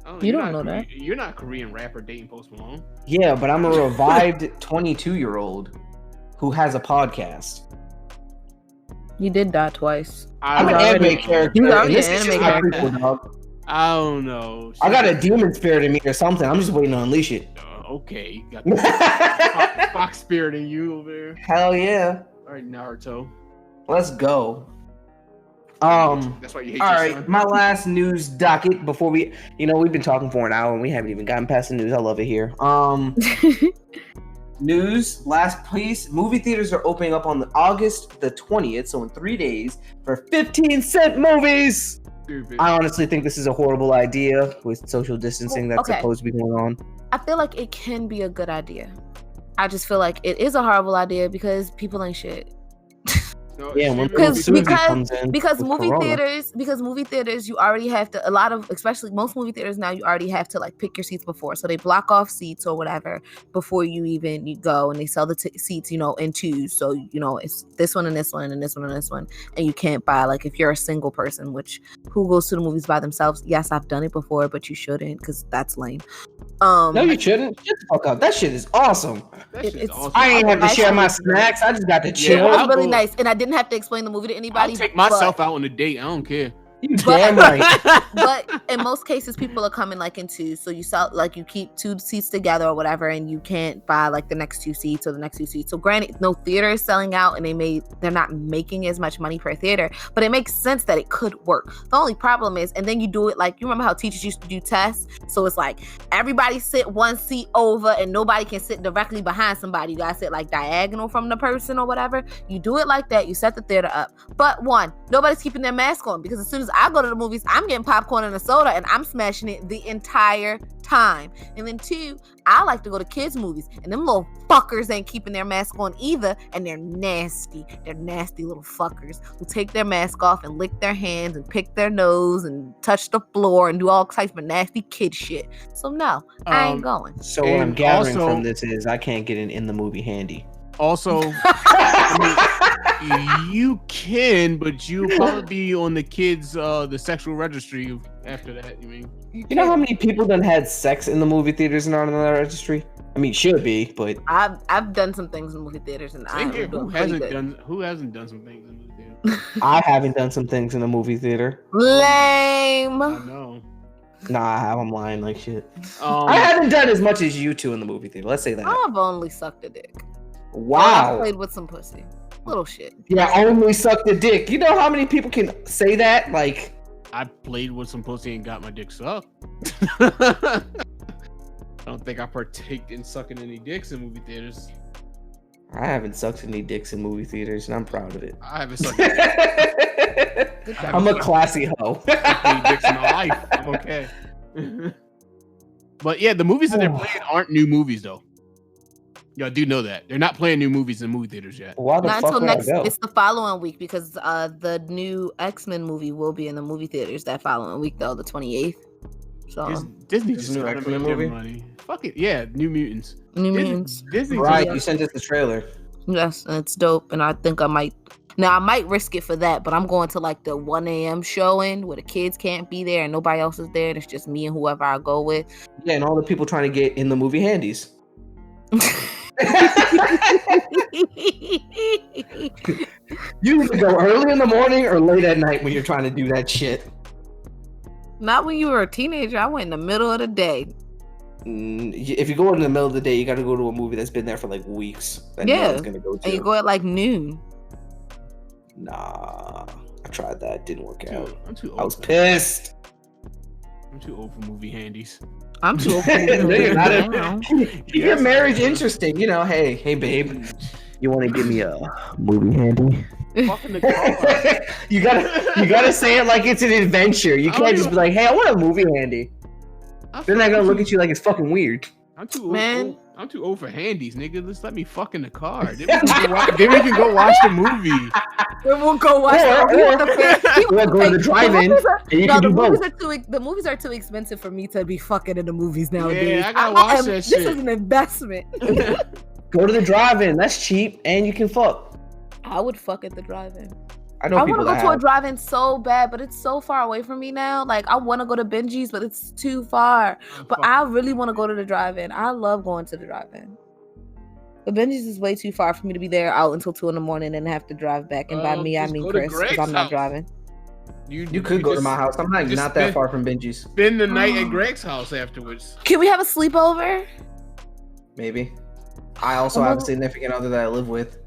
[SPEAKER 3] Oh,
[SPEAKER 2] You don't know that.
[SPEAKER 3] You're not a Korean rapper dating Post Malone.
[SPEAKER 1] Yeah, but I'm a revived 22-year-old who has a podcast.
[SPEAKER 2] You did die twice.
[SPEAKER 1] I'm an
[SPEAKER 2] already-
[SPEAKER 1] anime character.
[SPEAKER 2] He's already
[SPEAKER 1] and this
[SPEAKER 2] an
[SPEAKER 1] is
[SPEAKER 2] anime
[SPEAKER 1] my
[SPEAKER 2] character.
[SPEAKER 1] prequel, dog.
[SPEAKER 3] I don't know.
[SPEAKER 1] I got a demon spirit in me or something. I'm just waiting to unleash it.
[SPEAKER 3] Okay, you got the fox spirit in you over there.
[SPEAKER 1] Hell yeah.
[SPEAKER 3] All right, Naruto.
[SPEAKER 1] Let's go.
[SPEAKER 3] That's why you hate
[SPEAKER 1] All
[SPEAKER 3] your
[SPEAKER 1] right,
[SPEAKER 3] son.
[SPEAKER 1] my last news docket before we've been talking for an hour and we haven't even gotten past the news. I love it here. News, last piece. Movie theaters are opening up on August the 20th, so in 3 days, for 15-cent movies.
[SPEAKER 3] Stupid.
[SPEAKER 1] I honestly think this is a horrible idea with social distancing that's
[SPEAKER 2] Okay.
[SPEAKER 1] supposed to be going on.
[SPEAKER 2] I feel like it can be a good idea. I just feel like it is a horrible idea because people ain't shit.
[SPEAKER 3] No,
[SPEAKER 1] Yeah, when
[SPEAKER 3] stupid
[SPEAKER 1] Susie
[SPEAKER 3] movie-
[SPEAKER 1] comes in
[SPEAKER 2] Because
[SPEAKER 1] with
[SPEAKER 2] movie
[SPEAKER 1] Corona.
[SPEAKER 2] theaters, you already have to, especially most movie theaters now, you already have to like pick your seats before. So they block off seats or whatever before you go, and they sell the seats, in twos. So, it's this one and this one and this one and this one. And you can't buy, like, if you're a single person, which who goes to the movies by themselves? Yes, I've done it before, but you shouldn't because that's lame.
[SPEAKER 1] No, you shouldn't. Shut the fuck up. That shit is awesome.
[SPEAKER 3] That shit's
[SPEAKER 2] it's-
[SPEAKER 3] awesome.
[SPEAKER 1] I ain't have to share my
[SPEAKER 2] Actually,
[SPEAKER 1] snacks. I just got to
[SPEAKER 2] It
[SPEAKER 1] chill.
[SPEAKER 2] was
[SPEAKER 3] I'll
[SPEAKER 2] really
[SPEAKER 3] go-
[SPEAKER 2] nice, and I didn't have to explain the movie to anybody.
[SPEAKER 3] I'll take myself
[SPEAKER 2] but-
[SPEAKER 3] out on a date. I don't care.
[SPEAKER 1] You damn right.
[SPEAKER 2] But in most cases, people are coming like in twos. So you sell, like, you keep two seats together or whatever, and you can't buy like the next two seats or the next two seats. So granted, no theater is selling out, and they're not making as much money per theater, but it makes sense that it could work. The only problem is, and then you do it like, you remember how teachers used to do tests? So it's like everybody sit one seat over, and nobody can sit directly behind somebody. You gotta sit like diagonal from the person or whatever. You do it like that. You set the theater up. But one, nobody's keeping their mask on, because as soon as I go to the movies, I'm getting popcorn and a soda, and I'm smashing it the entire time. And then two, I like to go to kids' movies, and them little fuckers ain't keeping their mask on either, and they're nasty. They're nasty little fuckers who take their mask off and lick their hands and pick their nose and touch the floor and do all types of nasty kid shit. So no, I ain't going.
[SPEAKER 1] So what I'm
[SPEAKER 3] And
[SPEAKER 1] gathering
[SPEAKER 3] also-
[SPEAKER 1] from this is I can't get in the movie handy.
[SPEAKER 3] Also, you can, but you'll probably be on the kids, the sexual registry after that. You mean?
[SPEAKER 1] You know how many people done had sex in the movie theaters and aren't on the registry? I mean, should be, but
[SPEAKER 2] I've done some things in movie theaters, and
[SPEAKER 3] Same
[SPEAKER 2] I'm
[SPEAKER 3] here.
[SPEAKER 2] doing
[SPEAKER 3] Who
[SPEAKER 2] pretty
[SPEAKER 3] hasn't
[SPEAKER 2] good.
[SPEAKER 3] done some things in the theater?
[SPEAKER 1] I haven't done some things in the movie theater.
[SPEAKER 2] Lame.
[SPEAKER 3] I know.
[SPEAKER 1] Nah, I have. I'm lying like shit.
[SPEAKER 3] Um,
[SPEAKER 1] I haven't done as much as you two in the movie theater. Let's say that.
[SPEAKER 2] I've only sucked a dick. I
[SPEAKER 1] Wow.
[SPEAKER 2] played with some pussy. Little shit.
[SPEAKER 1] Yeah, only sucked a dick. You know how many people can say that? Like,
[SPEAKER 3] I played with some pussy and got my dick sucked. I don't think I partaked in sucking any dicks in movie theaters.
[SPEAKER 1] I haven't sucked any dicks in movie theaters, and I'm proud of it.
[SPEAKER 3] I haven't sucked any
[SPEAKER 1] I'm a classy hoe.
[SPEAKER 3] dicks in my life. I'm okay. But yeah, the movies that they're playing aren't new movies though. Y'all do know that. They're not playing new movies in movie theaters yet.
[SPEAKER 1] Why the
[SPEAKER 2] Not
[SPEAKER 1] fuck
[SPEAKER 2] until
[SPEAKER 1] would
[SPEAKER 2] next.
[SPEAKER 1] I go?
[SPEAKER 2] It's the following week, because the new X-Men movie will be in the movie theaters that following week, though, the 28th. So
[SPEAKER 3] Disney
[SPEAKER 1] There's
[SPEAKER 3] just
[SPEAKER 1] a new
[SPEAKER 3] gotta
[SPEAKER 1] X-Men
[SPEAKER 3] make their
[SPEAKER 1] movie?
[SPEAKER 3] money. Fuck it, yeah, New Mutants.
[SPEAKER 2] New
[SPEAKER 3] Disney-
[SPEAKER 2] Mutants.
[SPEAKER 3] Disney
[SPEAKER 1] Right,
[SPEAKER 3] just-
[SPEAKER 1] you sent us the trailer.
[SPEAKER 2] Yes, and it's dope, and I think I might. Now I might risk it for that, but I'm going to like the 1 a.m. showing where the kids can't be there and nobody else is there. And it's just me and whoever I go with.
[SPEAKER 1] Yeah, and all the people trying to get in the movie handies. You either go early in the morning or late at night when you're trying to do that shit.
[SPEAKER 2] Not when you were a teenager. I went in the middle of the day.
[SPEAKER 1] If you go in the middle of the day, you got to go to a movie that's been there for like weeks. That no
[SPEAKER 2] Yeah.
[SPEAKER 1] one's gonna go to.
[SPEAKER 2] And you go at like noon.
[SPEAKER 1] Nah, I tried that. Didn't work out.
[SPEAKER 3] I'm too old.
[SPEAKER 1] I was pissed.
[SPEAKER 3] I'm too old for movie handies.
[SPEAKER 2] I'm too old for
[SPEAKER 1] No, you're not a-
[SPEAKER 2] now.
[SPEAKER 1] Keep your marriage interesting. You know, hey, babe, you want to give me a movie handy?
[SPEAKER 3] Fucking the car.
[SPEAKER 1] you gotta say it like it's an adventure. You can't just be like, hey, I want a movie handy. They're not gonna look at you like it's fucking weird.
[SPEAKER 3] I'm too old.
[SPEAKER 2] Man,
[SPEAKER 3] I'm too old for handies, nigga. Just let me fuck in the car. Then we can go watch the movie.
[SPEAKER 2] Then we'll go watch the
[SPEAKER 1] Or go to the drive-in, and you can do both.
[SPEAKER 2] The movies are too expensive for me to be fucking in the movies nowadays.
[SPEAKER 3] Yeah, I gotta watch that shit.
[SPEAKER 2] This is an investment.
[SPEAKER 1] Go to the drive-in. That's cheap, and you can fuck.
[SPEAKER 2] I would fuck at the drive-in.
[SPEAKER 1] I
[SPEAKER 2] want to go to a drive-in so bad, but it's so far away from me now. Like, I want to go to Benji's, but it's too far. But I really want to go to the drive-in. I love going to the drive-in. The Benji's is way too far for me to be there out until 2 a.m. and have to drive back. And by me, I mean Chris, because I'm not driving.
[SPEAKER 3] You
[SPEAKER 1] could go to my house. I'm not that far from Benji's.
[SPEAKER 3] Spend the night at Greg's house afterwards.
[SPEAKER 2] Can we have a sleepover?
[SPEAKER 1] Maybe. I also have a significant other that I live with,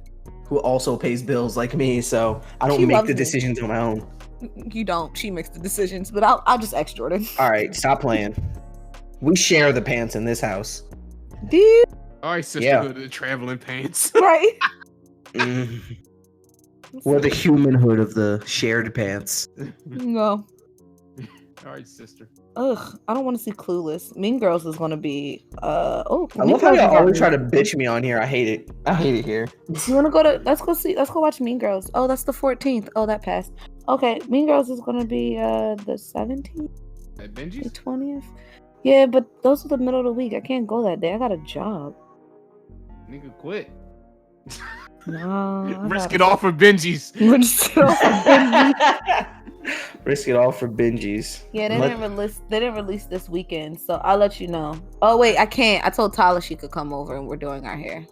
[SPEAKER 1] who also pays bills like me, so I don't make the decisions on my own.
[SPEAKER 2] You don't. She makes the decisions, but I'll just ex Jordan.
[SPEAKER 1] All right, stop playing. We share the pants in this house.
[SPEAKER 2] Dude.
[SPEAKER 3] All right, sisterhood of the traveling pants.
[SPEAKER 2] Right.
[SPEAKER 1] We're the humanhood of the shared pants.
[SPEAKER 2] No.
[SPEAKER 3] All right, sister.
[SPEAKER 2] Ugh, I don't want to see Clueless. Mean Girls is going to be
[SPEAKER 1] I love how y'all always try to bitch me on here. I hate it. I hate it here.
[SPEAKER 2] You want to go to let's go watch Mean Girls. Oh, that's the 14th. Oh, that passed. Okay, Mean Girls is going to be the 17th.
[SPEAKER 3] At Benji's?
[SPEAKER 2] The 20th. Yeah, but those are the middle of the week. I can't go that day. I got a job.
[SPEAKER 3] Nigga, quit.
[SPEAKER 2] No.
[SPEAKER 3] Risk it all for Benji's.
[SPEAKER 1] Risk it all for Benji's.
[SPEAKER 2] Yeah, they didn't release this weekend, so I'll let you know. Oh wait, I can't. I told Tyler she could come over and we're doing our hair.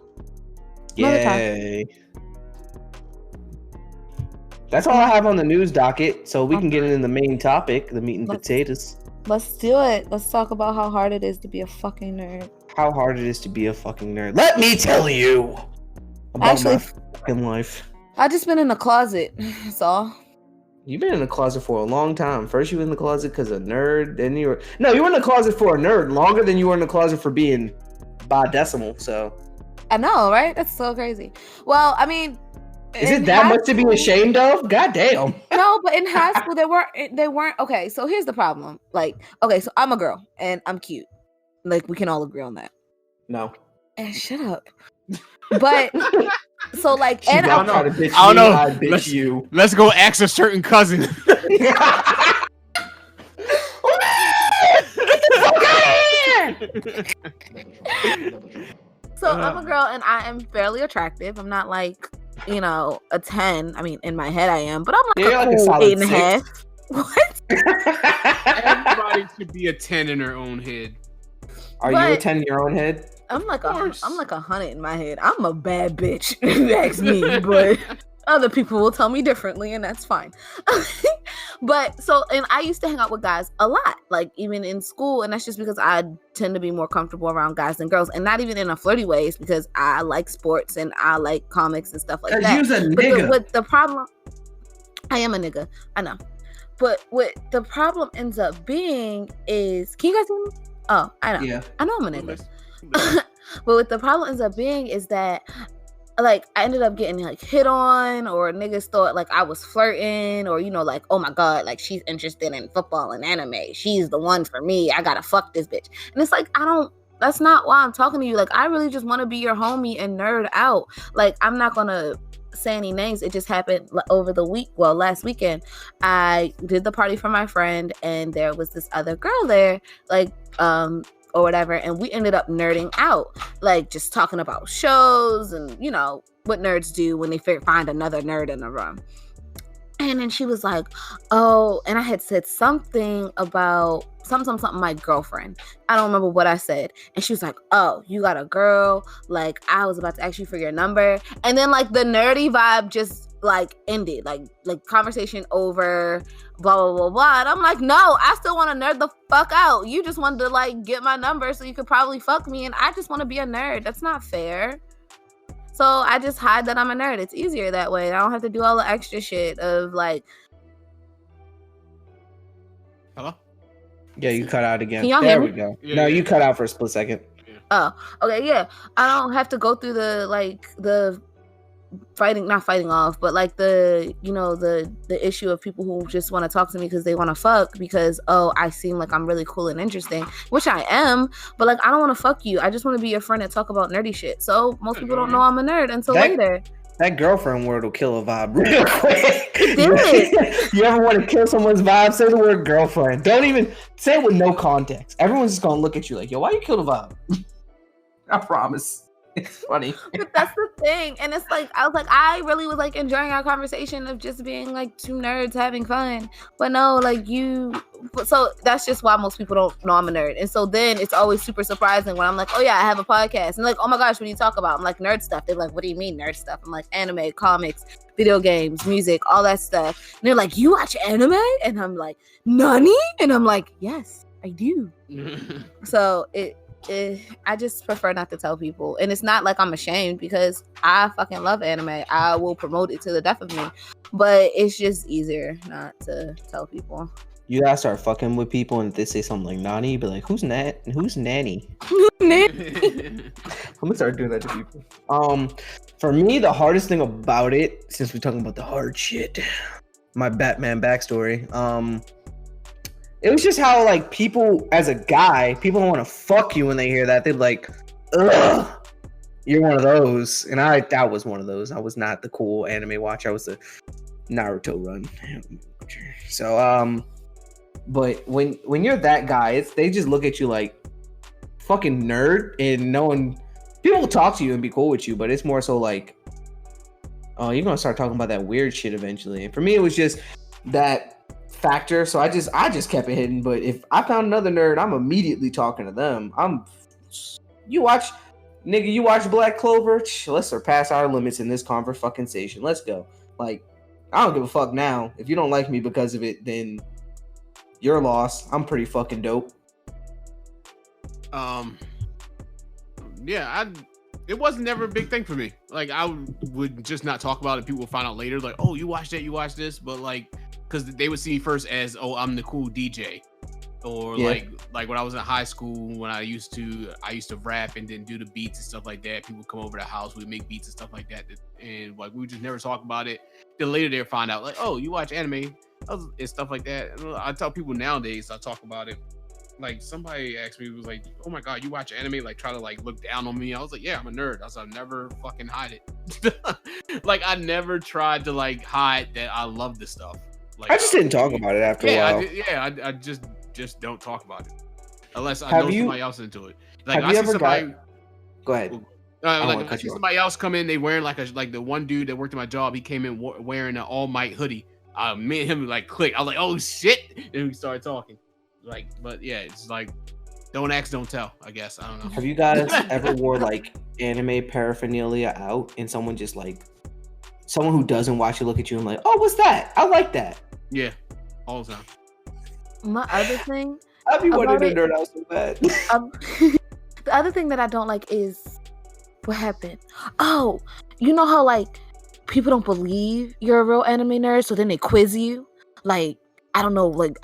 [SPEAKER 1] Yay. That's all I have on the news docket, so we can get into the main topic, the meat and potatoes.
[SPEAKER 2] Let's do it. Let's talk about how hard it is to be a fucking nerd.
[SPEAKER 1] How hard it is to be a fucking nerd. Let me tell you about my fucking life.
[SPEAKER 2] I just been in the closet. That's all.
[SPEAKER 1] You've been in the closet for a long time. First you were in the closet because of nerd, then you were in the closet for a nerd longer than you were in the closet for being bi-decimal, so.
[SPEAKER 2] I know, right? That's so crazy. Well, I mean,
[SPEAKER 1] is it that much to be ashamed of? God damn.
[SPEAKER 2] No, but in high school they weren't okay, so here's the problem. Like, okay, so I'm a girl and I'm cute. Like, we can all agree on that.
[SPEAKER 1] No.
[SPEAKER 2] And shut up. But so like, and
[SPEAKER 3] I don't know. Let's go ask a certain cousin.
[SPEAKER 2] Get the fuck out of here! So I'm a girl and I am fairly attractive. I'm not like, a 10. I mean, in my head I am, but I'm like a cool 8.5. What?
[SPEAKER 3] Everybody should be a 10 in their own head.
[SPEAKER 1] Are you a 10 in your own head?
[SPEAKER 2] I'm like 100 in my head. I'm a bad bitch, if you ask me, but other people will tell me differently, and that's fine. But so, and I used to hang out with guys a lot, like even in school, and that's just because I tend to be more comfortable around guys than girls, and not even in a flirty way. It's because I like sports and I like comics and stuff like that.
[SPEAKER 1] You's a nigga.
[SPEAKER 2] But the problem, I am a nigga, I know. But what the problem ends up being is, can you guys hear me? Oh, I know. Yeah. I know I'm a nigga. But what the problem ends up being is that, like, I ended up getting like hit on, or niggas thought like I was flirting, or like, oh my god, like she's interested in football and anime, she's the one for me, I gotta fuck this bitch. And it's like, that's not why I'm talking to you. Like, I really just want to be your homie and nerd out. Like, I'm not gonna say any names. It just happened over the week. Well, last weekend I did the party for my friend, and there was this other girl there, like or whatever, and we ended up nerding out, like just talking about shows and what nerds do when they find another nerd in the room. And then she was like, oh, and I had said something about something my girlfriend. I don't remember what I said. And she was like, oh, you got a girl? Like, I was about to ask you for your number. And then like the nerdy vibe just like ended, like conversation over, blah blah blah blah. And I'm like, no, I still want to nerd the fuck out. You just wanted to like get my number so you could probably fuck me, and I just want to be a nerd. That's not fair. So I just hide that I'm a nerd. It's easier that way. I don't have to do all the extra shit of like.
[SPEAKER 3] Hello?
[SPEAKER 1] Yeah, you cut out again.
[SPEAKER 2] Can y'all hear me?
[SPEAKER 1] We go. Yeah, no, you cut out for a split second.
[SPEAKER 2] Oh, okay, yeah. I don't have to go through the not fighting off, but like the issue of people who just want to talk to me because they want to fuck because I seem like I'm really cool and interesting, which I am, but like I don't want to fuck you. I just want to be your friend and talk about nerdy shit. So most people don't know I'm a nerd until later.
[SPEAKER 1] That girlfriend word will kill a vibe real quick.
[SPEAKER 2] It did.
[SPEAKER 1] You ever want to kill someone's vibe? Say the word girlfriend. Don't even say it with no context. Everyone's just gonna look at you like, yo, why you kill the vibe? I promise. It's funny.
[SPEAKER 2] But that's the thing. And it's like, I was like, I really was like enjoying our conversation of just being like two nerds having fun. But no, like so that's just why most people don't know I'm a nerd. And so then it's always super surprising when I'm like, oh yeah, I have a podcast. And like, oh my gosh, what do you talk about? I'm like, nerd stuff. They're like, what do you mean nerd stuff? I'm like, anime, comics, video games, music, all that stuff. And they're like, you watch anime? And I'm like, Nani? And I'm like, yes, I do. So I just prefer not to tell people, and it's not like I'm ashamed because I fucking love anime. I will promote it to the death of me, but it's just easier not to tell people.
[SPEAKER 1] You gotta start fucking with people, and if they say something like Nani, be like, who's Nat and who's Nanny? I'm gonna start doing that to people. For me, the hardest thing about it, since we're talking about the hard shit, my Batman backstory, it was just how, like, people, as a guy, people don't want to fuck you when they hear that. They're like, ugh, you're one of those. And that was one of those. I was not the cool anime watcher. I was the Naruto run. So, but when you're that guy, they just look at you like fucking nerd, and people will talk to you and be cool with you, but it's more so like, oh, you're going to start talking about that weird shit eventually. And for me, it was just that factor, so I just kept it hidden. But if I found another nerd, I'm immediately talking to them. You watch Black Clover? Let's surpass our limits in this conversation. Let's go. Like, I don't give a fuck now. If you don't like me because of it, then you're lost. I'm pretty fucking dope.
[SPEAKER 3] Yeah, it wasn't never a big thing for me. Like, I would just not talk about it. People would find out later, like, oh, you watch that, you watch this, but like, because they would see me first as, oh, I'm the cool DJ, or like when I was in high school, when I used to rap and then do the beats and stuff like that. People would come over to the house, we'd make beats and stuff like that, and like we would just never talk about it. Then later they'd find out, like, oh, you watch anime and stuff like that. And I tell people nowadays, I talk about it. Like, somebody asked me, was like, oh my god, you watch anime? Like, try to like look down on me. I was like, yeah, I'm a nerd. I was like, I'll never fucking hide it. Like, I never tried to like hide that I love this stuff. Like,
[SPEAKER 1] I just didn't talk about it after a while.
[SPEAKER 3] I just don't talk about it unless I know somebody else into it. Like, I see somebody.
[SPEAKER 1] Go ahead.
[SPEAKER 3] Like, I see somebody else come in. They wearing like the one dude that worked at my job. He came in wearing an All Might hoodie. Me and him like click. I was like, oh shit, and we started talking. Like, but yeah, it's like, don't ask, don't tell. I guess I don't know.
[SPEAKER 1] Have you guys ever wore like anime paraphernalia out, and someone who doesn't watch it look at you and like, oh, what's that? I like that.
[SPEAKER 3] Yeah, all the time.
[SPEAKER 2] My other thing,
[SPEAKER 1] I'd be wanting to nerd out so bad.
[SPEAKER 2] The other thing that I don't like is what happened. Oh, you know how like people don't believe you're a real anime nerd, so then they quiz you. Like, I don't know what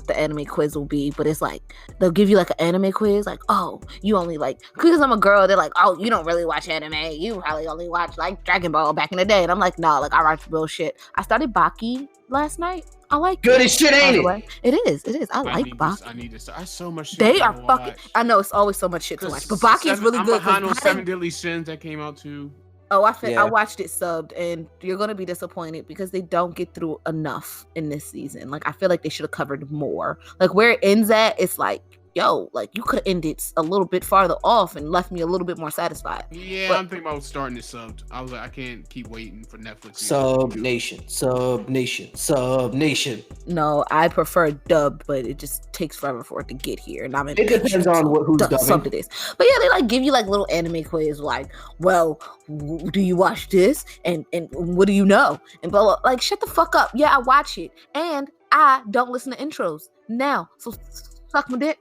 [SPEAKER 2] the anime quiz will be, but it's like they'll give you like an anime quiz, like, oh, you only like, because I'm a girl, they're like, oh, you don't really watch anime, you probably only watch like Dragon Ball back in the day. And I'm like, no, like I watch real shit. I started Baki last night. I like
[SPEAKER 1] good as shit, ain't it?
[SPEAKER 2] It is. I like Baki.
[SPEAKER 3] I need to start. I so much shit.
[SPEAKER 2] They are fucking. I know it's always so much shit to watch, but Baki is really good.
[SPEAKER 3] I'm behind on 7 Deadly Sins that came out too.
[SPEAKER 2] Oh, I watched it subbed, and you're gonna be disappointed because they don't get through enough in this season. Like, I feel like they should have covered more. Like, where it ends at, it's like, yo, like you could have ended a little bit farther off and left me a little bit more satisfied.
[SPEAKER 3] Yeah, I'm thinking about starting it subbed. I was like, I can't keep waiting for Netflix.
[SPEAKER 1] Sub Nation.
[SPEAKER 2] No, I prefer dubbed, but it just takes forever for it to get here. And
[SPEAKER 1] it depends on who's dubbing.
[SPEAKER 2] Something is. But yeah, they like give you like little anime quiz, like, well, do you watch this? And what do you know? And blah, blah. Like, shut the fuck up. Yeah, I watch it, and I don't listen to intros now. So suck my dick.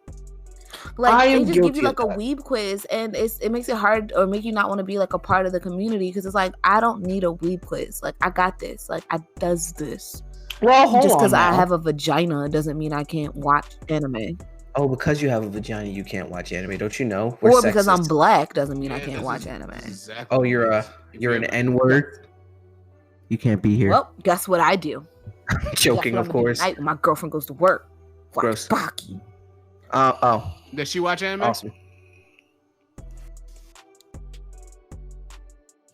[SPEAKER 2] Like, they just give you like a weeb quiz, and it makes it hard, or make you not want to be like a part of the community, because it's like, I don't need a weeb quiz. Like, I got this. Like, I does this.
[SPEAKER 1] Well, hold
[SPEAKER 2] just
[SPEAKER 1] on.
[SPEAKER 2] Because I have a vagina doesn't mean I can't watch anime.
[SPEAKER 1] Oh, because you have a vagina, you can't watch anime. Don't you know? We're
[SPEAKER 2] Or because I'm
[SPEAKER 1] sexist.
[SPEAKER 2] black doesn't mean I
[SPEAKER 3] Yeah,
[SPEAKER 2] can't
[SPEAKER 3] this
[SPEAKER 2] watch
[SPEAKER 3] is-
[SPEAKER 2] anime.
[SPEAKER 3] this is exactly
[SPEAKER 1] Oh,
[SPEAKER 3] what it
[SPEAKER 1] you're
[SPEAKER 3] is. If you
[SPEAKER 1] an
[SPEAKER 3] ever-
[SPEAKER 1] N-word. You can't be here.
[SPEAKER 2] Well, guess what I do?
[SPEAKER 1] Joking,
[SPEAKER 2] Guess what
[SPEAKER 1] of
[SPEAKER 2] I'm gonna do
[SPEAKER 1] course.
[SPEAKER 2] tonight when my girlfriend goes to work. Watch
[SPEAKER 1] Gross.
[SPEAKER 2] Baki.
[SPEAKER 1] Oh,
[SPEAKER 3] Does she watch anime?
[SPEAKER 1] awesome.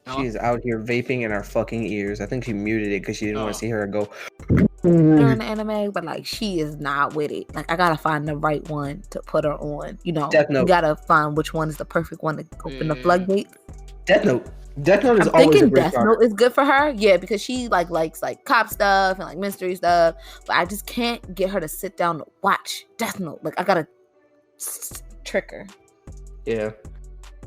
[SPEAKER 3] No?
[SPEAKER 1] She is out here vaping in our fucking ears. I think she muted it because she didn't want
[SPEAKER 3] Oh.
[SPEAKER 1] to see her go.
[SPEAKER 2] Her in the anime, but like she is not with it. Like I gotta find the right one to put her on. You know,
[SPEAKER 1] Death
[SPEAKER 2] you
[SPEAKER 1] Note.
[SPEAKER 2] gotta find which one is the perfect one to open the floodgate.
[SPEAKER 1] Death Note. Death Note is
[SPEAKER 2] I'm
[SPEAKER 1] always a
[SPEAKER 2] thinking
[SPEAKER 1] great
[SPEAKER 2] Death
[SPEAKER 1] start.
[SPEAKER 2] Note is good for her. Yeah, because she likes like cop stuff and like mystery stuff. But I just can't get her to sit down to watch Death Note. Like I gotta trick her.
[SPEAKER 1] Yeah.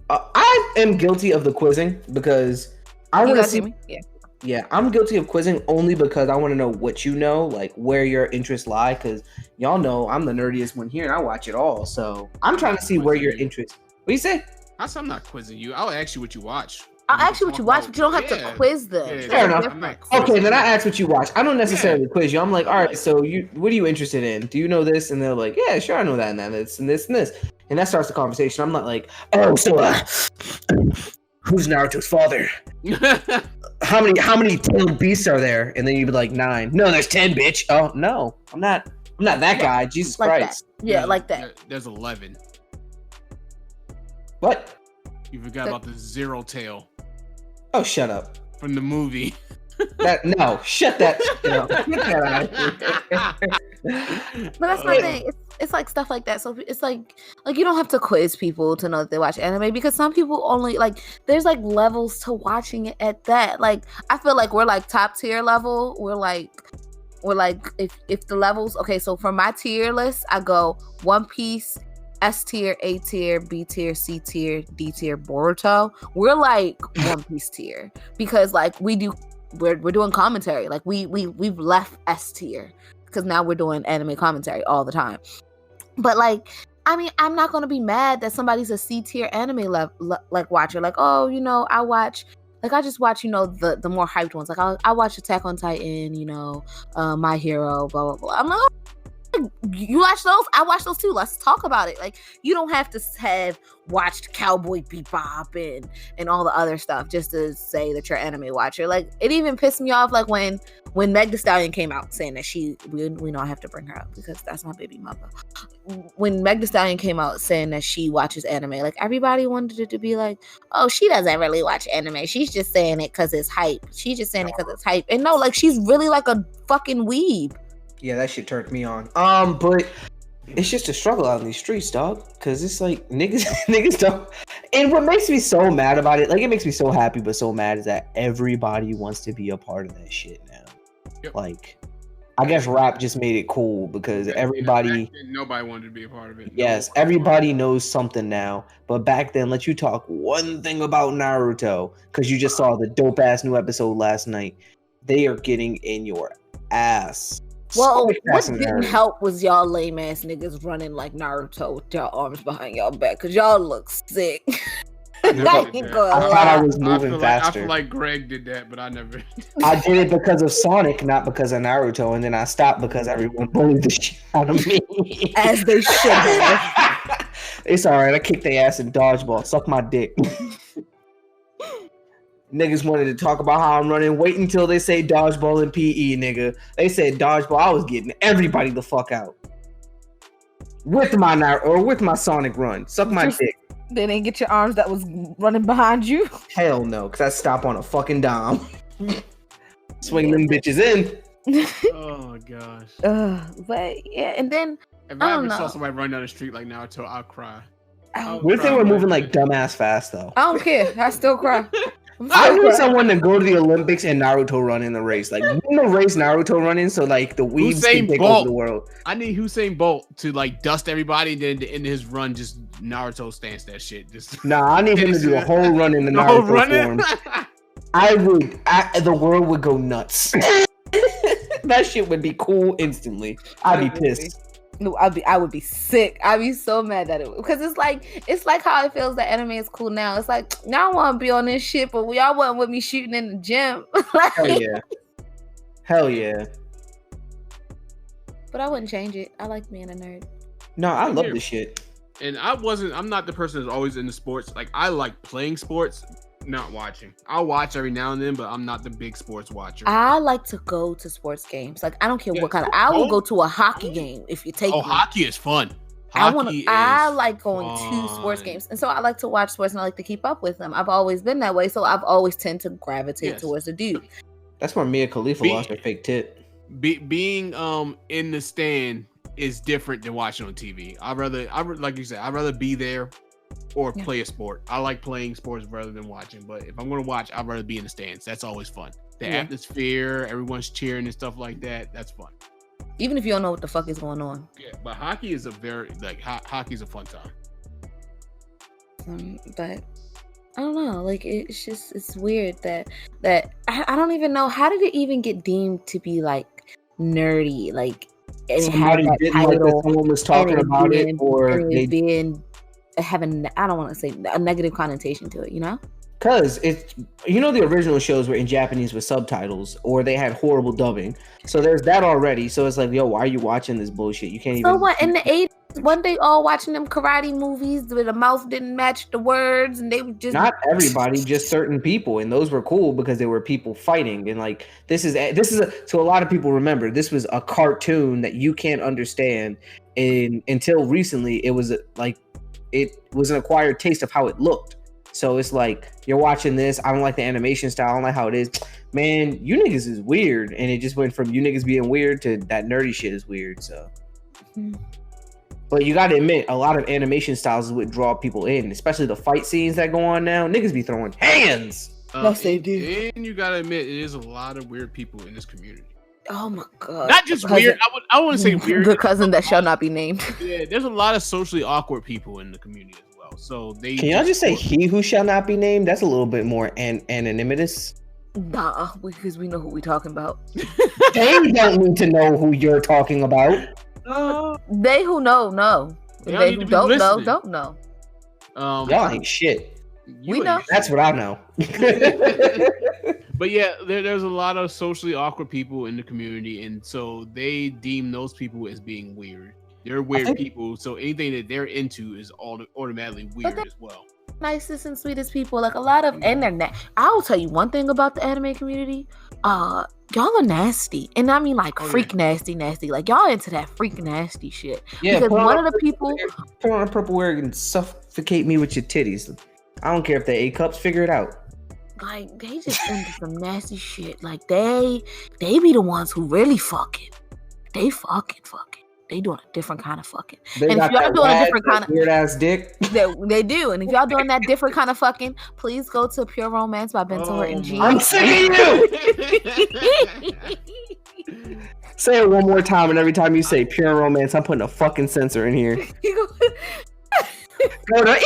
[SPEAKER 1] I am guilty of the quizzing because I
[SPEAKER 2] You
[SPEAKER 1] want to
[SPEAKER 2] guys
[SPEAKER 1] see.
[SPEAKER 2] hear me? Yeah.
[SPEAKER 1] Yeah, I'm guilty of quizzing only because I want to know what you know, like where your interests lie. Because y'all know I'm the nerdiest one here, and I watch it all. So I'm trying to see where your interest. What do you say?
[SPEAKER 3] I'm not quizzing you. I'll ask you what you watch.
[SPEAKER 2] I'll ask you what you watch, but you don't have to quiz them.
[SPEAKER 3] Yeah,
[SPEAKER 1] Fair enough.
[SPEAKER 3] I'm not quizzing
[SPEAKER 1] Okay, then I
[SPEAKER 3] you.
[SPEAKER 1] ask what you watch. I don't necessarily quiz you. I'm like, all right, so what are you interested in? Do you know this? And they're like, yeah, sure, I know that and that, this and this and this. And that starts the conversation. I'm not like, oh, so who's Naruto's father? How many tailed beasts are there? And then you'd be like 9. No, there's 10, bitch. Oh no, I'm not that guy. Jesus
[SPEAKER 2] Like
[SPEAKER 1] Christ.
[SPEAKER 2] that. Yeah, like that.
[SPEAKER 3] There's 11.
[SPEAKER 1] What?
[SPEAKER 3] You forgot about the Zero Tail
[SPEAKER 1] Oh, shut up.
[SPEAKER 3] from the movie.
[SPEAKER 1] Shut that shit up. Get that out of here.
[SPEAKER 2] But that's my thing. It's like stuff like that. So it's like you don't have to quiz people to know that they watch anime because some people only like there's like levels to watching it at that. Like I feel like we're like top tier level. We're like if the levels okay, so for my tier list, I go One Piece, S tier, A tier, B tier, C tier, D tier, Boruto. We're like One Piece tier because like we're doing commentary. Like we've left S tier because now we're doing anime commentary all the time. But like, I mean, I'm not gonna be mad that somebody's a C tier anime like watcher. Like, oh, you know, I just watch, you know, the more hyped ones. Like I watch Attack on Titan, you know, My Hero, blah blah blah. I'm like, oh, you watch those? I watch those too. Let's talk about it. Like, you don't have to have watched Cowboy Bebop and all the other stuff just to say that you're an anime watcher. Like, it even pissed me off. Like when Meg Thee Stallion came out saying that we know I have to bring her up because that's my baby mother. When Meg Thee Stallion came out saying that she watches anime, like everybody wanted it to be like, oh, she doesn't really watch anime. She's just saying it because it's hype. She's just saying it because it's hype. And no, like she's really like a fucking weeb.
[SPEAKER 1] Yeah, that shit turned me on. But it's just a struggle out in these streets, dog. Cause it's like niggas don't. And what makes me so mad about it, like it makes me so happy but so mad, is that everybody wants to be a part of that shit now.
[SPEAKER 3] Yep.
[SPEAKER 1] Like, I guess rap just made it cool because everybody.
[SPEAKER 3] Nobody wanted to be a part of it.
[SPEAKER 1] Yes, everybody knows something now. But back then, let you talk one thing about Naruto because you just saw the dope ass new episode last night. They are getting in your ass.
[SPEAKER 2] Well,
[SPEAKER 1] So
[SPEAKER 2] what
[SPEAKER 1] fast and
[SPEAKER 2] didn't
[SPEAKER 1] hairy.
[SPEAKER 2] help was y'all lame ass niggas running like Naruto with y'all arms behind y'all back because y'all look sick. I ain't gonna
[SPEAKER 1] I thought I
[SPEAKER 2] lie.
[SPEAKER 1] was moving
[SPEAKER 3] I
[SPEAKER 1] faster.
[SPEAKER 3] feel like Greg did that, but I never.
[SPEAKER 1] I did it because of Sonic, not because of Naruto, and then I stopped because everyone bullied the shit out of me.
[SPEAKER 2] As they should have.
[SPEAKER 1] It's alright, I kicked their ass in dodgeball. Suck my dick. Niggas wanted to talk about how I'm running. Wait until they say dodgeball and PE, nigga. They said dodgeball. I was getting everybody the fuck out. With my Sonic run. Suck my dick.
[SPEAKER 2] They didn't get your arms that was running behind you.
[SPEAKER 1] Hell no, because I stop on a fucking dime. Swing them bitches in.
[SPEAKER 3] Oh gosh.
[SPEAKER 2] But yeah, and then
[SPEAKER 3] If
[SPEAKER 2] I
[SPEAKER 3] I
[SPEAKER 2] don't
[SPEAKER 3] ever saw
[SPEAKER 2] know.
[SPEAKER 3] somebody run down the street like Naruto, I'll cry.
[SPEAKER 1] What if they were moving like dumbass fast though?
[SPEAKER 2] I don't care. I still cry.
[SPEAKER 1] I need someone to go to the Olympics and Naruto run in the race. Like, in the race Naruto running, so like the weebs can
[SPEAKER 3] Usain
[SPEAKER 1] take
[SPEAKER 3] Bolt.
[SPEAKER 1] over the world.
[SPEAKER 3] I need Usain Bolt to like dust everybody, and then at the end of his run, just Naruto stance that shit. Just
[SPEAKER 1] Nah, I need him to do a whole run in the
[SPEAKER 3] no
[SPEAKER 1] Naruto
[SPEAKER 3] running.
[SPEAKER 1] form. The world would go nuts. That shit would be cool instantly. I'd be pissed.
[SPEAKER 2] No, I would be sick. I'd be so mad that because it's like how it feels that anime is cool now. It's like y'all want to be on this shit, but y'all wasn't with me shooting in the gym.
[SPEAKER 1] Hell yeah. Hell yeah.
[SPEAKER 2] But I wouldn't change it. I like being a nerd.
[SPEAKER 1] No, I
[SPEAKER 3] Same
[SPEAKER 1] love
[SPEAKER 3] here.
[SPEAKER 1] this shit.
[SPEAKER 3] And I'm not the person that's always into sports. Like, I like playing sports, not watching. I'll watch every now and then, but I'm not the big sports watcher.
[SPEAKER 2] I like to go to sports games. Like, I don't care
[SPEAKER 3] Yeah,
[SPEAKER 2] what kind of.
[SPEAKER 3] go-
[SPEAKER 2] I will
[SPEAKER 3] go-
[SPEAKER 2] go to a hockey game if you take
[SPEAKER 3] Oh,
[SPEAKER 2] me.
[SPEAKER 3] hockey is fun.
[SPEAKER 2] I like going to sports
[SPEAKER 3] fun.
[SPEAKER 2] games, and so I like to watch sports and I like to keep up with them. I've always been that way, so I've always tend to gravitate
[SPEAKER 3] Yes.
[SPEAKER 2] towards the dude.
[SPEAKER 1] That's where Mia Khalifa lost her fake tit.
[SPEAKER 3] Being in the stand is different than watching on TV. Like you said, I'd rather be there or play a sport. I like playing sports rather than watching. But if I'm going to watch, I'd rather be in the stands. That's always fun. The atmosphere, everyone's cheering and stuff like that. That's fun.
[SPEAKER 2] Even if you don't know what the fuck is going on.
[SPEAKER 3] Yeah, but hockey is hockey's a fun time.
[SPEAKER 2] But I don't know. Like, it's weird that I don't even know, how did it even get deemed to be like nerdy? Like, and
[SPEAKER 1] Somebody
[SPEAKER 2] it had that
[SPEAKER 1] didn't like that
[SPEAKER 2] title,
[SPEAKER 1] someone was talking about it, or
[SPEAKER 2] and
[SPEAKER 1] they
[SPEAKER 2] it being having, I don't want to say a negative connotation to it, you know?
[SPEAKER 1] Because it's, the original shows were in Japanese with subtitles, or they had horrible dubbing. So there's that already. So it's like, yo, why are you watching this bullshit? You can't even.
[SPEAKER 2] So what, in the 80s, one day all watching them karate movies where the mouth didn't match the words, and they were just
[SPEAKER 1] Not everybody, just certain people, and those were cool because they were people fighting. And like this is so a lot of people remember this was a cartoon that you can't understand, and until recently it was an acquired taste of how it looked. So it's like, you're watching this, I don't like the animation style, I don't like how it is. Man, you niggas is weird. And it just went from you niggas being weird to that nerdy shit is weird. So, but you gotta admit, a lot of animation styles is what draw people in, especially the fight scenes that go on now. Niggas be throwing hands.
[SPEAKER 2] Yes, they do.
[SPEAKER 3] And you gotta admit, it is a lot of weird people in this community.
[SPEAKER 2] Oh my god!
[SPEAKER 3] Not just weird. I want to say weird.
[SPEAKER 2] The cousin that shall not be named.
[SPEAKER 3] Yeah, there's a lot of socially awkward people in the community as well. So
[SPEAKER 1] Can y'all just say "he who shall not be named"? That's a little bit more anonymous.
[SPEAKER 2] Nah, because we know who we talking about.
[SPEAKER 1] They don't need to know who you're talking about.
[SPEAKER 2] They who know. They who don't know, don't know.
[SPEAKER 1] Y'all ain't shit.
[SPEAKER 2] We know.
[SPEAKER 1] That's what I know.
[SPEAKER 3] But yeah, there's a lot of socially awkward people in the community, and so they deem those people as being weird. They're weird people, so anything that they're into is automatically weird as well.
[SPEAKER 2] Nicest and sweetest people, like a lot of, and they're I'll tell you one thing about the anime community. Y'all are nasty, and I mean like freak nasty. Like, y'all into that freak nasty shit.
[SPEAKER 1] Yeah,
[SPEAKER 2] because one of the people
[SPEAKER 1] put on a purple wig and suffocate me with your titties. I don't care if they're A-cups. Figure it out.
[SPEAKER 2] Like, they just into some nasty shit. Like, they be the ones who really fucking. They fucking. They doing a different kind of fucking.
[SPEAKER 1] They
[SPEAKER 2] and if y'all doing a different kind of
[SPEAKER 1] weird ass dick,
[SPEAKER 2] they do. And if y'all doing that different kind of fucking, please go to Pure Romance by Benson Horton G.
[SPEAKER 1] I'm sick of you. Say it one more time, and every time you say Pure Romance, I'm putting a fucking censor in here. Go to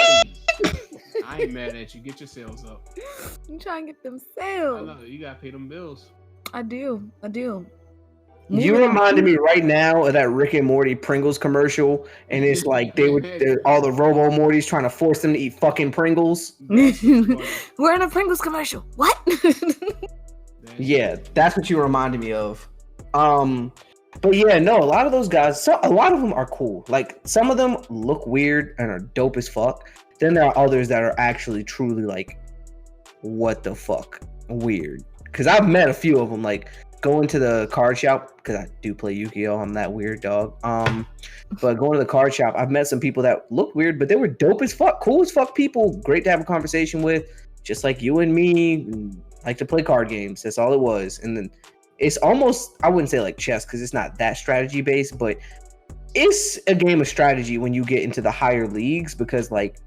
[SPEAKER 3] I ain't mad at you. Get your sales up.
[SPEAKER 2] I'm trying to get them
[SPEAKER 3] I
[SPEAKER 2] sales.
[SPEAKER 3] know you gotta pay them bills.
[SPEAKER 2] I do.
[SPEAKER 1] You reminded me right now of that Rick and Morty Pringles commercial, and it's like all the Robo Mortys trying to force them to eat fucking Pringles.
[SPEAKER 2] We're in a Pringles commercial. What?
[SPEAKER 1] Yeah, that's what you reminded me of. But yeah, no, a lot of those guys, a lot of them are cool. Like, some of them look weird and are dope as fuck. Then there are others that are actually truly like, what the fuck, weird. Because I've met a few of them, like going to the card shop, because I do play Yu-Gi-Oh! I'm that weird dog. But going to the card shop, I've met some people that look weird, but they were dope as fuck, cool as fuck people, great to have a conversation with, just like you and me, like to play card games. That's all it was. And then it's almost, I wouldn't say like chess, because it's not that strategy based, but it's a game of strategy when you get into the higher leagues, because like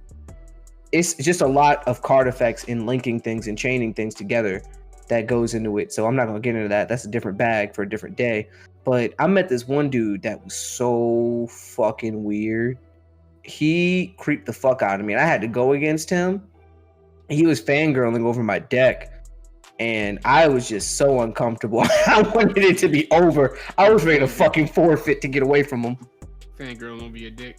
[SPEAKER 1] it's just a lot of card effects in linking things and chaining things together that goes into it. So I'm not going to get into that. That's a different bag for a different day. But I met this one dude that was so fucking weird. He creeped the fuck out of me, and I had to go against him. He was fangirling over my deck, and I was just so uncomfortable. I wanted it to be over. I was ready to fucking forfeit to get away from him.
[SPEAKER 3] Fangirl gonna be a dick.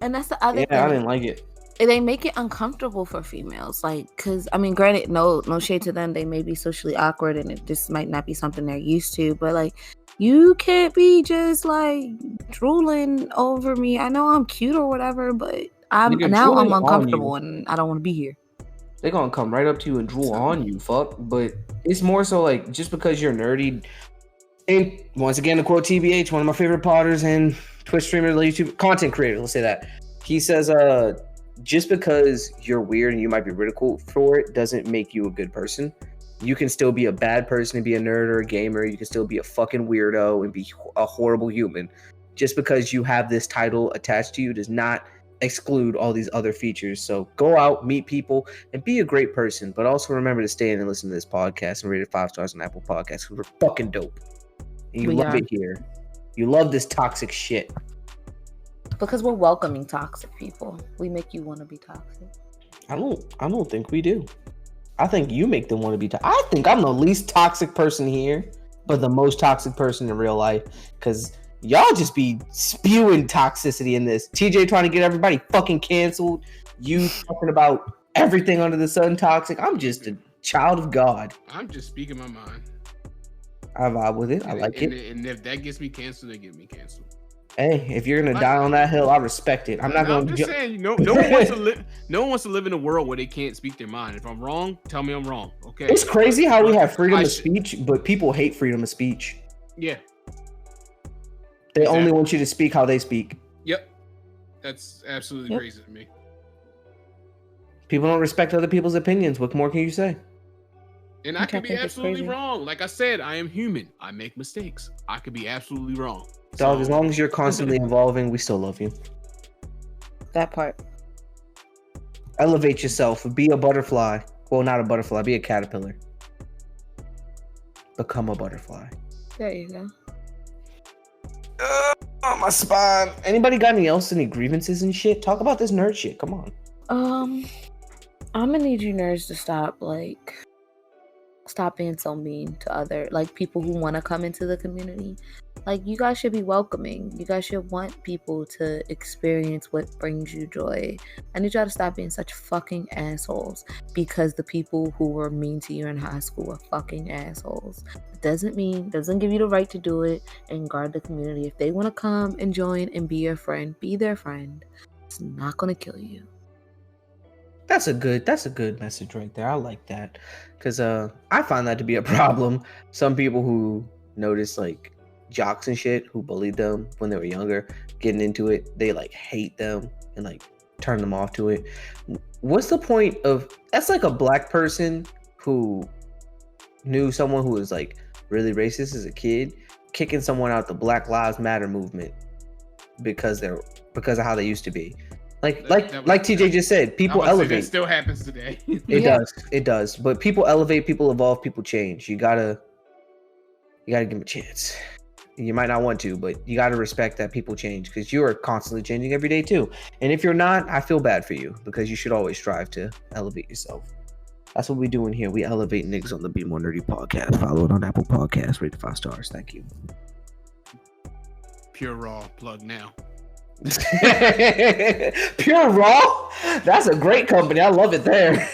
[SPEAKER 2] And that's the other thing.
[SPEAKER 1] I didn't like it.
[SPEAKER 2] They make it uncomfortable for females, like, because I mean, granted, no shade to them, they may be socially awkward and it just might not be something they're used to, but like, You can't be just like drooling over me. I know I'm cute or whatever, but I'm
[SPEAKER 1] drooling on
[SPEAKER 2] uncomfortable
[SPEAKER 1] you.
[SPEAKER 2] and I don't want to be here.
[SPEAKER 1] They're gonna come right up to you and drool on you, fuck. But it's more so like just because you're nerdy. And once again, to quote TBH, one of my favorite potters and Twitch streamer, YouTube content creator, let's say that. He says, just because you're weird and you might be ridiculed for it doesn't make you a good person. You can still be a bad person and be a nerd or a gamer. You can still be a fucking weirdo and be a horrible human. Just because you have this title attached to you does not exclude all these other features. So go out, meet people, and be a great person. But also remember to stay in and listen to this podcast and rate it 5 stars on Apple Podcasts because we're fucking dope. And you love it here. You love this toxic shit.
[SPEAKER 2] Because we're welcoming toxic people. We make you want to be toxic.
[SPEAKER 1] I don't think we do. I think you make them want to be toxic. I think I'm the least toxic person here, but the most toxic person in real life. Because y'all just be spewing toxicity in this. TJ trying to get everybody fucking canceled. You talking about everything under the sun toxic. I'm just a child of God.
[SPEAKER 3] I'm just speaking my mind.
[SPEAKER 1] I vibe with it. I like it.
[SPEAKER 3] And if that gets me canceled, they get me canceled.
[SPEAKER 1] Hey, if you're gonna die on that hill, I respect it. I'm not gonna.
[SPEAKER 3] I'm just saying, no one wants to live. No one wants to live in a world where they can't speak their mind. If I'm wrong, tell me I'm wrong. Okay.
[SPEAKER 1] It's crazy how we have freedom of speech, but people hate freedom of speech.
[SPEAKER 3] Yeah.
[SPEAKER 1] They only want you to speak how they speak.
[SPEAKER 3] Yep. That's absolutely crazy to me.
[SPEAKER 1] People don't respect other people's opinions. What more can you say?
[SPEAKER 3] And I could be absolutely wrong. Like I said, I am human. I make mistakes. I could be absolutely wrong.
[SPEAKER 1] Dog, as long as you're constantly evolving, we still love you.
[SPEAKER 2] That part.
[SPEAKER 1] Elevate yourself. Be a butterfly. Well, not a butterfly. Be a caterpillar. Become a butterfly.
[SPEAKER 2] There you go.
[SPEAKER 1] My spine. Anybody got any grievances and shit? Talk about this nerd shit. Come on.
[SPEAKER 2] I'm gonna need you nerds to stop being so mean to other people who want to come into the community. Like, you guys should be welcoming. You guys should want people to experience what brings you joy. I need y'all to stop being such fucking assholes because the people who were mean to you in high school were fucking assholes. It doesn't give you the right to do it and guard the community. If they want to come and join and be your friend, be their friend. It's not gonna kill you.
[SPEAKER 1] That's a good message right there. I like that. Because I find that to be a problem. Some people who notice jocks and shit who bullied them when they were younger, getting into it, they hate them and turn them off to it. What's the point of that's like a black person who knew someone who was really racist as a kid, kicking someone out the Black Lives Matter movement because of how they used to be. Like TJ just said, people elevate.
[SPEAKER 3] That still happens today.
[SPEAKER 1] It does. But people elevate, people evolve, people change. You gotta give them a chance. You might not want to, but you gotta respect that people change because you are constantly changing every day too. And if you're not, I feel bad for you because you should always strive to elevate yourself. That's what we do in here. We elevate niggas on the Be More Nerdy podcast. Follow it on Apple Podcasts. Rate it 5 stars. Thank you.
[SPEAKER 3] Pure Raw plug now.
[SPEAKER 1] Pure Raw? That's a great company. I love it there.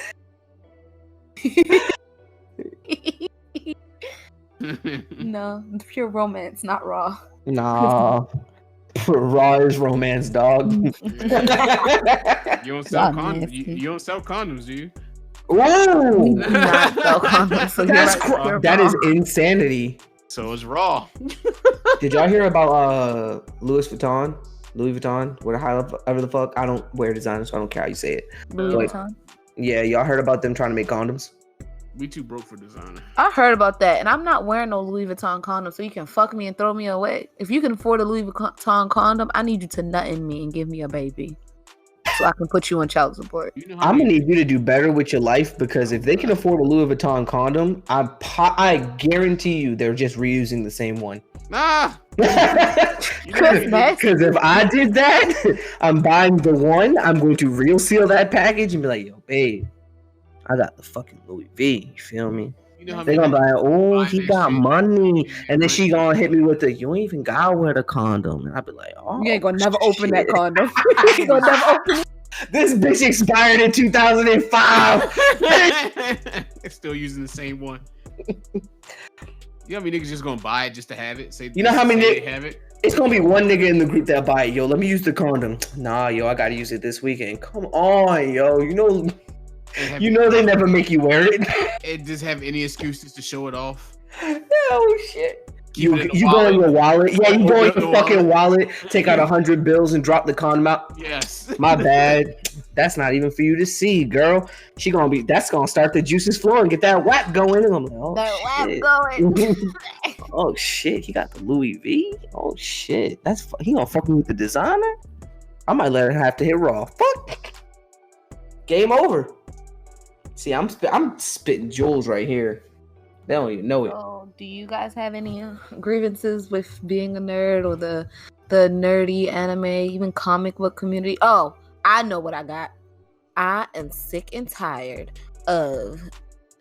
[SPEAKER 2] No, pure romance, not raw.
[SPEAKER 1] Nah. Raw is romance, dog.
[SPEAKER 3] You don't sell condoms. You don't sell condoms, do you?
[SPEAKER 1] Ooh.
[SPEAKER 2] We do not sell condoms, so
[SPEAKER 1] that is insanity.
[SPEAKER 3] So it's Raw.
[SPEAKER 1] Did y'all hear about Louis Vuitton, whatever the fuck? I don't wear designer, so I don't care how you say it.
[SPEAKER 2] Louis Vuitton?
[SPEAKER 1] Yeah, y'all heard about them trying to make condoms?
[SPEAKER 3] We too broke for designer.
[SPEAKER 2] I heard about that, and I'm not wearing no Louis Vuitton condom, so you can fuck me and throw me away. If you can afford a Louis Vuitton condom, I need you to nut in me and give me a baby, so I can put you on child support.
[SPEAKER 1] I'm gonna need you to do better with your life because if they can afford a Louis Vuitton condom, I guarantee you they're just reusing the same one. Because if I did that, I'm buying the one. I'm going to real seal that package and be like, yo, babe, I got the fucking Louis V. You feel me? They're gonna be like, oh, he got money. And then she gonna hit me with the, you ain't even gotta wear the condom. And I'll be like, oh,
[SPEAKER 2] you ain't gonna never open that condom. You gonna never open it.
[SPEAKER 1] This bitch expired in 2005.
[SPEAKER 3] It's still using the same one. You know how many niggas just gonna buy it just to have it? Say,
[SPEAKER 1] You know how many
[SPEAKER 3] they have it?
[SPEAKER 1] It's gonna be one nigga in the group that buy it. Yo, let me use the condom. Nah, yo, I gotta use it this weekend. Come on, yo. You know they never make you wear it.
[SPEAKER 3] And just have any excuses to show it off.
[SPEAKER 1] Oh shit. You
[SPEAKER 3] Keep it in the
[SPEAKER 1] go in your wallet. Yeah, you go in
[SPEAKER 3] the
[SPEAKER 1] your fucking wallet, take out 100 bills and drop the condom out.
[SPEAKER 3] Yes.
[SPEAKER 1] My bad. That's not even for you to see, girl. That's gonna start the juices flowing and get that whack going. And I'm like, oh
[SPEAKER 2] That
[SPEAKER 1] shit.
[SPEAKER 2] whap going.
[SPEAKER 1] Oh shit, he got the Louis V. Oh shit, he gonna fuck me with the designer. I might let her have to hit raw. Fuck. Game over. See, I'm spitting jewels right here. They don't even know it.
[SPEAKER 2] Oh, do you guys have any grievances with being a nerd or the nerdy anime, even comic book community? Oh, I know what I got. I am sick and tired of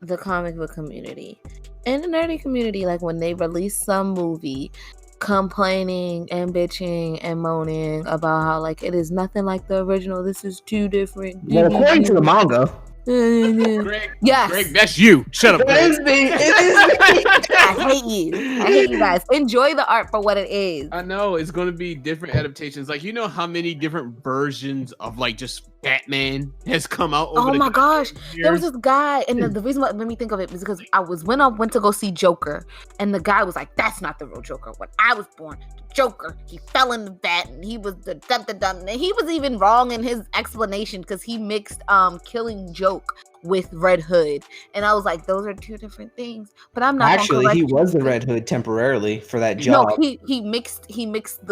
[SPEAKER 2] the comic book community and the nerdy community. Like when they release some movie, complaining and bitching and moaning about how like it is nothing like the original. This is too different.
[SPEAKER 1] Well, according to the manga.
[SPEAKER 3] Greg,
[SPEAKER 2] yes.
[SPEAKER 3] Greg, that's you. Shut up, Greg.
[SPEAKER 1] It is me.
[SPEAKER 2] I hate you. I hate you guys. Enjoy the art for what it is.
[SPEAKER 3] I know it's going to be different adaptations. Like, you know how many different versions of like just Batman has come out over
[SPEAKER 2] Oh my gosh.
[SPEAKER 3] years?
[SPEAKER 2] There was this guy, and the reason why it made me think of it was because when I went to go see Joker, and the guy was like, that's not the real Joker. When I was born, the Joker, he fell in the bat, and he was the dum. And he was even wrong in his explanation because he mixed Killing Joke with Red Hood. And I was like, those are two different things. But I'm not
[SPEAKER 1] Actually, he was the Red Hood temporarily for that job.
[SPEAKER 2] No, he mixed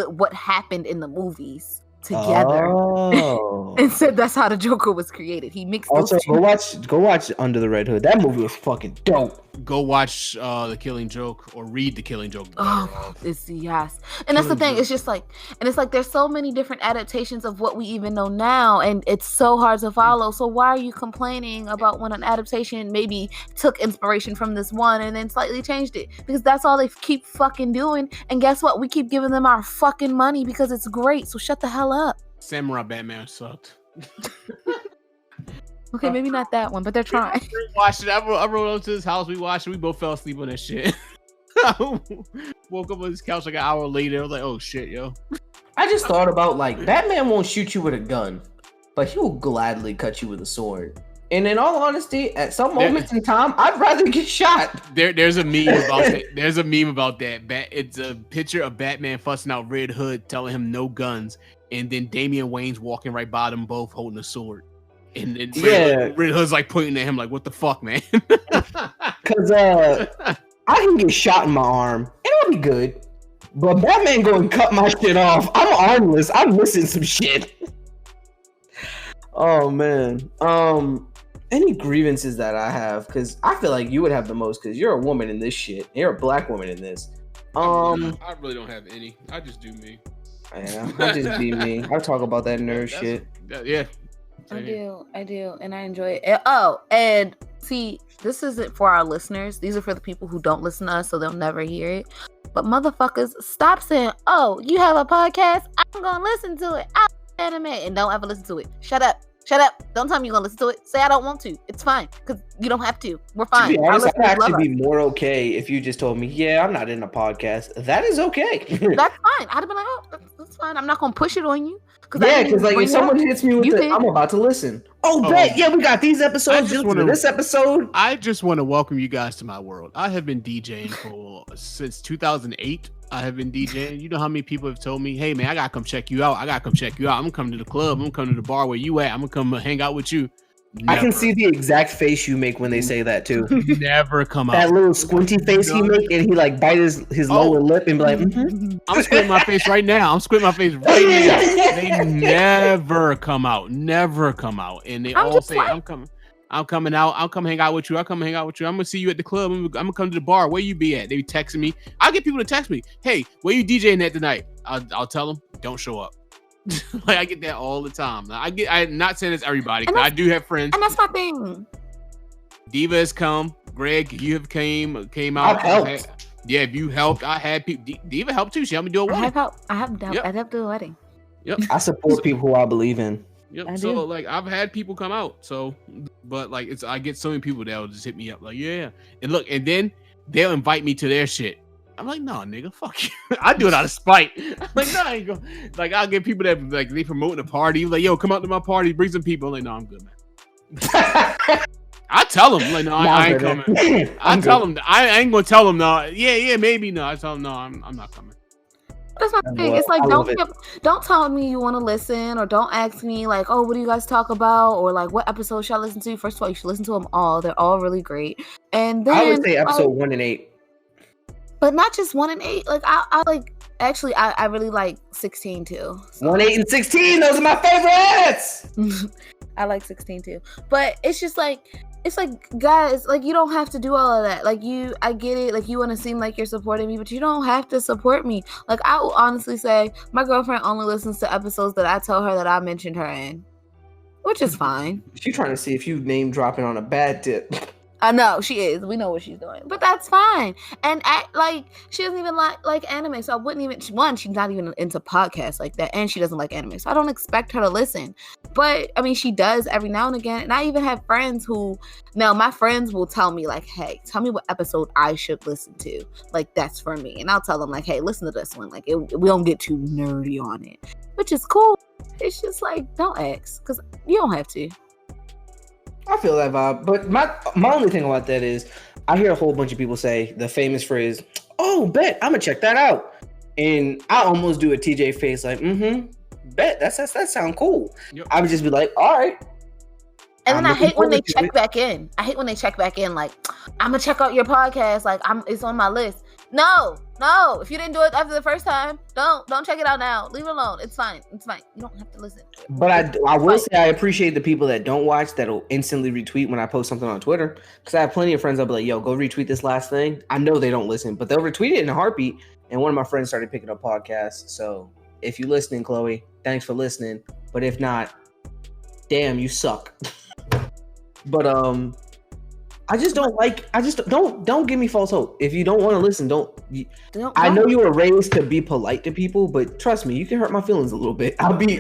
[SPEAKER 2] what happened in the movies together.
[SPEAKER 1] Oh.
[SPEAKER 2] And said that's how the Joker was created. He mixed
[SPEAKER 1] Also,
[SPEAKER 2] those two.
[SPEAKER 1] go watch Under the Red Hood. That movie was fucking dope.
[SPEAKER 3] Go watch The Killing Joke or read The Killing Joke.
[SPEAKER 2] Oh, it's yes. And that's the thing. It's just like, and it's like there's so many different adaptations of what we even know now, and it's so hard to follow. So why are you complaining about when an adaptation maybe took inspiration from this one and then slightly changed it? Because that's all they keep fucking doing. And guess what? We keep giving them our fucking money because it's great. So shut the hell up.
[SPEAKER 3] Samurai Batman sucked.
[SPEAKER 2] Okay, maybe not that one, but they're trying.
[SPEAKER 3] We watched it. I rode up to his house. We watched it. We both fell asleep on that shit. Woke up on his couch like an hour later. I was like, oh shit, yo.
[SPEAKER 1] I just thought about like Batman won't shoot you with a gun, but he will gladly cut you with a sword. And in all honesty, at some moments in time, I'd rather get shot.
[SPEAKER 3] There's a meme about that. There's a meme about that. It's a picture of Batman fussing out Red Hood, telling him no guns, and then Damian Wayne's walking right by them both holding a sword. And then Red Hood's like pointing at him like, what the fuck, man?
[SPEAKER 1] Because I can get shot in my arm, and it'll be good. But Batman go and cut my shit off. I'm armless. I'm missing some shit. Oh, man. Any grievances that I have? Because I feel like you would have the most because you're a woman in this shit. You're a black woman in this.
[SPEAKER 3] I really don't have any. I just do me.
[SPEAKER 1] Yeah, I just be me. I talk about that nerd shit.
[SPEAKER 3] Yeah.
[SPEAKER 2] I do, and I enjoy it. Oh, and see, this isn't for our listeners. These are for the people who don't listen to us, so they'll never hear it. But motherfuckers, stop saying, "Oh, you have a podcast? I'm gonna listen to it. I like anime," and don't ever listen to it. Shut up. Don't tell me you're gonna listen to it. Say I don't want to. It's fine, because you don't have to. We're fine.
[SPEAKER 1] To be honest, I'd actually be more okay if you just told me, yeah, I'm not in a podcast. That is okay.
[SPEAKER 2] That's fine. I'd have been like, oh, that's fine. I'm not gonna push it on you.
[SPEAKER 1] Yeah, because like if someone hits me with I'm about to listen. Oh, bet. Yeah, we got these episodes. This episode.
[SPEAKER 3] I just want to welcome you guys to my world. I have been DJing since 2008. I have been DJing. You know how many people have told me, hey, man, I got to come check you out. I'm going to come to the club. I'm going to come to the bar where you at. I'm going to come hang out with you.
[SPEAKER 1] Never. I can see the exact face you make when they say that too.
[SPEAKER 3] Never come out.
[SPEAKER 1] That little squinty face he make, and he like bite his lower lip and be like,
[SPEAKER 3] I'm squinting my face right now. They never come out. And they all say, I'm coming out. I'll come hang out with you. I'm gonna see you at the club. I'm gonna come to the bar. Where you be at? They be texting me. I get people to text me, hey, where you DJing at tonight? I'll tell them, don't show up. Like I get that all the time. I'm not saying it's everybody, because I do have friends.
[SPEAKER 2] And that's my thing.
[SPEAKER 3] Diva has come. Greg, you have came out.
[SPEAKER 1] I've helped.
[SPEAKER 3] If you helped, I had people. Diva helped too. She helped me do a wedding.
[SPEAKER 2] I have helped do a wedding.
[SPEAKER 3] Yep.
[SPEAKER 1] I support people who I believe in.
[SPEAKER 3] Yep. So like I've had people come out. So, but like I get so many people that will just hit me up like, yeah. And look, and then they'll invite me to their shit. I'm like, no, nigga, fuck you. I do it out of spite. I'm like, no, I ain't go. Like, I'll get people that like they promoting a party. Like, yo, come out to my party, bring some people. I'm like, no, I'm good, man. I tell them, like, no, I ain't coming. I tell them, I ain't gonna tell them, no. Yeah, maybe no. I tell them, no, I'm not coming.
[SPEAKER 2] That's my thing. It's like don't tell me you want to listen, or don't ask me like, oh, what do you guys talk about, or like what episode should I listen to? First of all, you should listen to them all. They're all really great. And then
[SPEAKER 1] I would say episode 1 and 8.
[SPEAKER 2] But not just 1 and 8. Like I like actually I really like 16 too. So.
[SPEAKER 1] 1, 8, and 16. Those are my favorites.
[SPEAKER 2] I like 16 too. But it's just like guys, like you don't have to do all of that. Like I get it. Like you want to seem like you're supporting me, but you don't have to support me. Like I will honestly say my girlfriend only listens to episodes that I tell her that I mentioned her in, which is fine.
[SPEAKER 1] She's trying to see if you name dropping on a bad tip.
[SPEAKER 2] I know she is. We know what she's doing, but that's fine. And like she doesn't even like anime, so I wouldn't even. One, she's not even into podcasts like that, and she doesn't like anime, so I don't expect her to listen. But I mean, she does every now and again. And I even have friends who now my friends will tell me like, "Hey, tell me what episode I should listen to. Like that's for me." And I'll tell them like, "Hey, listen to this one. Like we don't get too nerdy on it," which is cool. It's just like don't ask because you don't have to.
[SPEAKER 1] I feel that vibe, but my only thing about that is I hear a whole bunch of people say the famous phrase, "Oh, bet I'm gonna check that out," and I almost do a TJ face like, bet that sound cool. Yep. I would just be like, all right.
[SPEAKER 2] And then I hate when they check back in. I hate when they check back in like, I'm gonna check out your podcast. Like it's on my list. No. If you didn't do it after the first time, don't check it out now. Leave it alone. It's fine. You don't have to listen.
[SPEAKER 1] But I will say I appreciate the people that don't watch that'll instantly retweet when I post something on Twitter. Because I have plenty of friends that'll be like, yo, go retweet this last thing. I know they don't listen, but they'll retweet it in a heartbeat. And one of my friends started picking up podcasts. So if you're listening, Chloe, thanks for listening. But if not, damn, you suck. But don't give me false hope. If you don't want to listen, don't. I know you were raised to be polite to people, but trust me, you can hurt my feelings a little bit. I'll be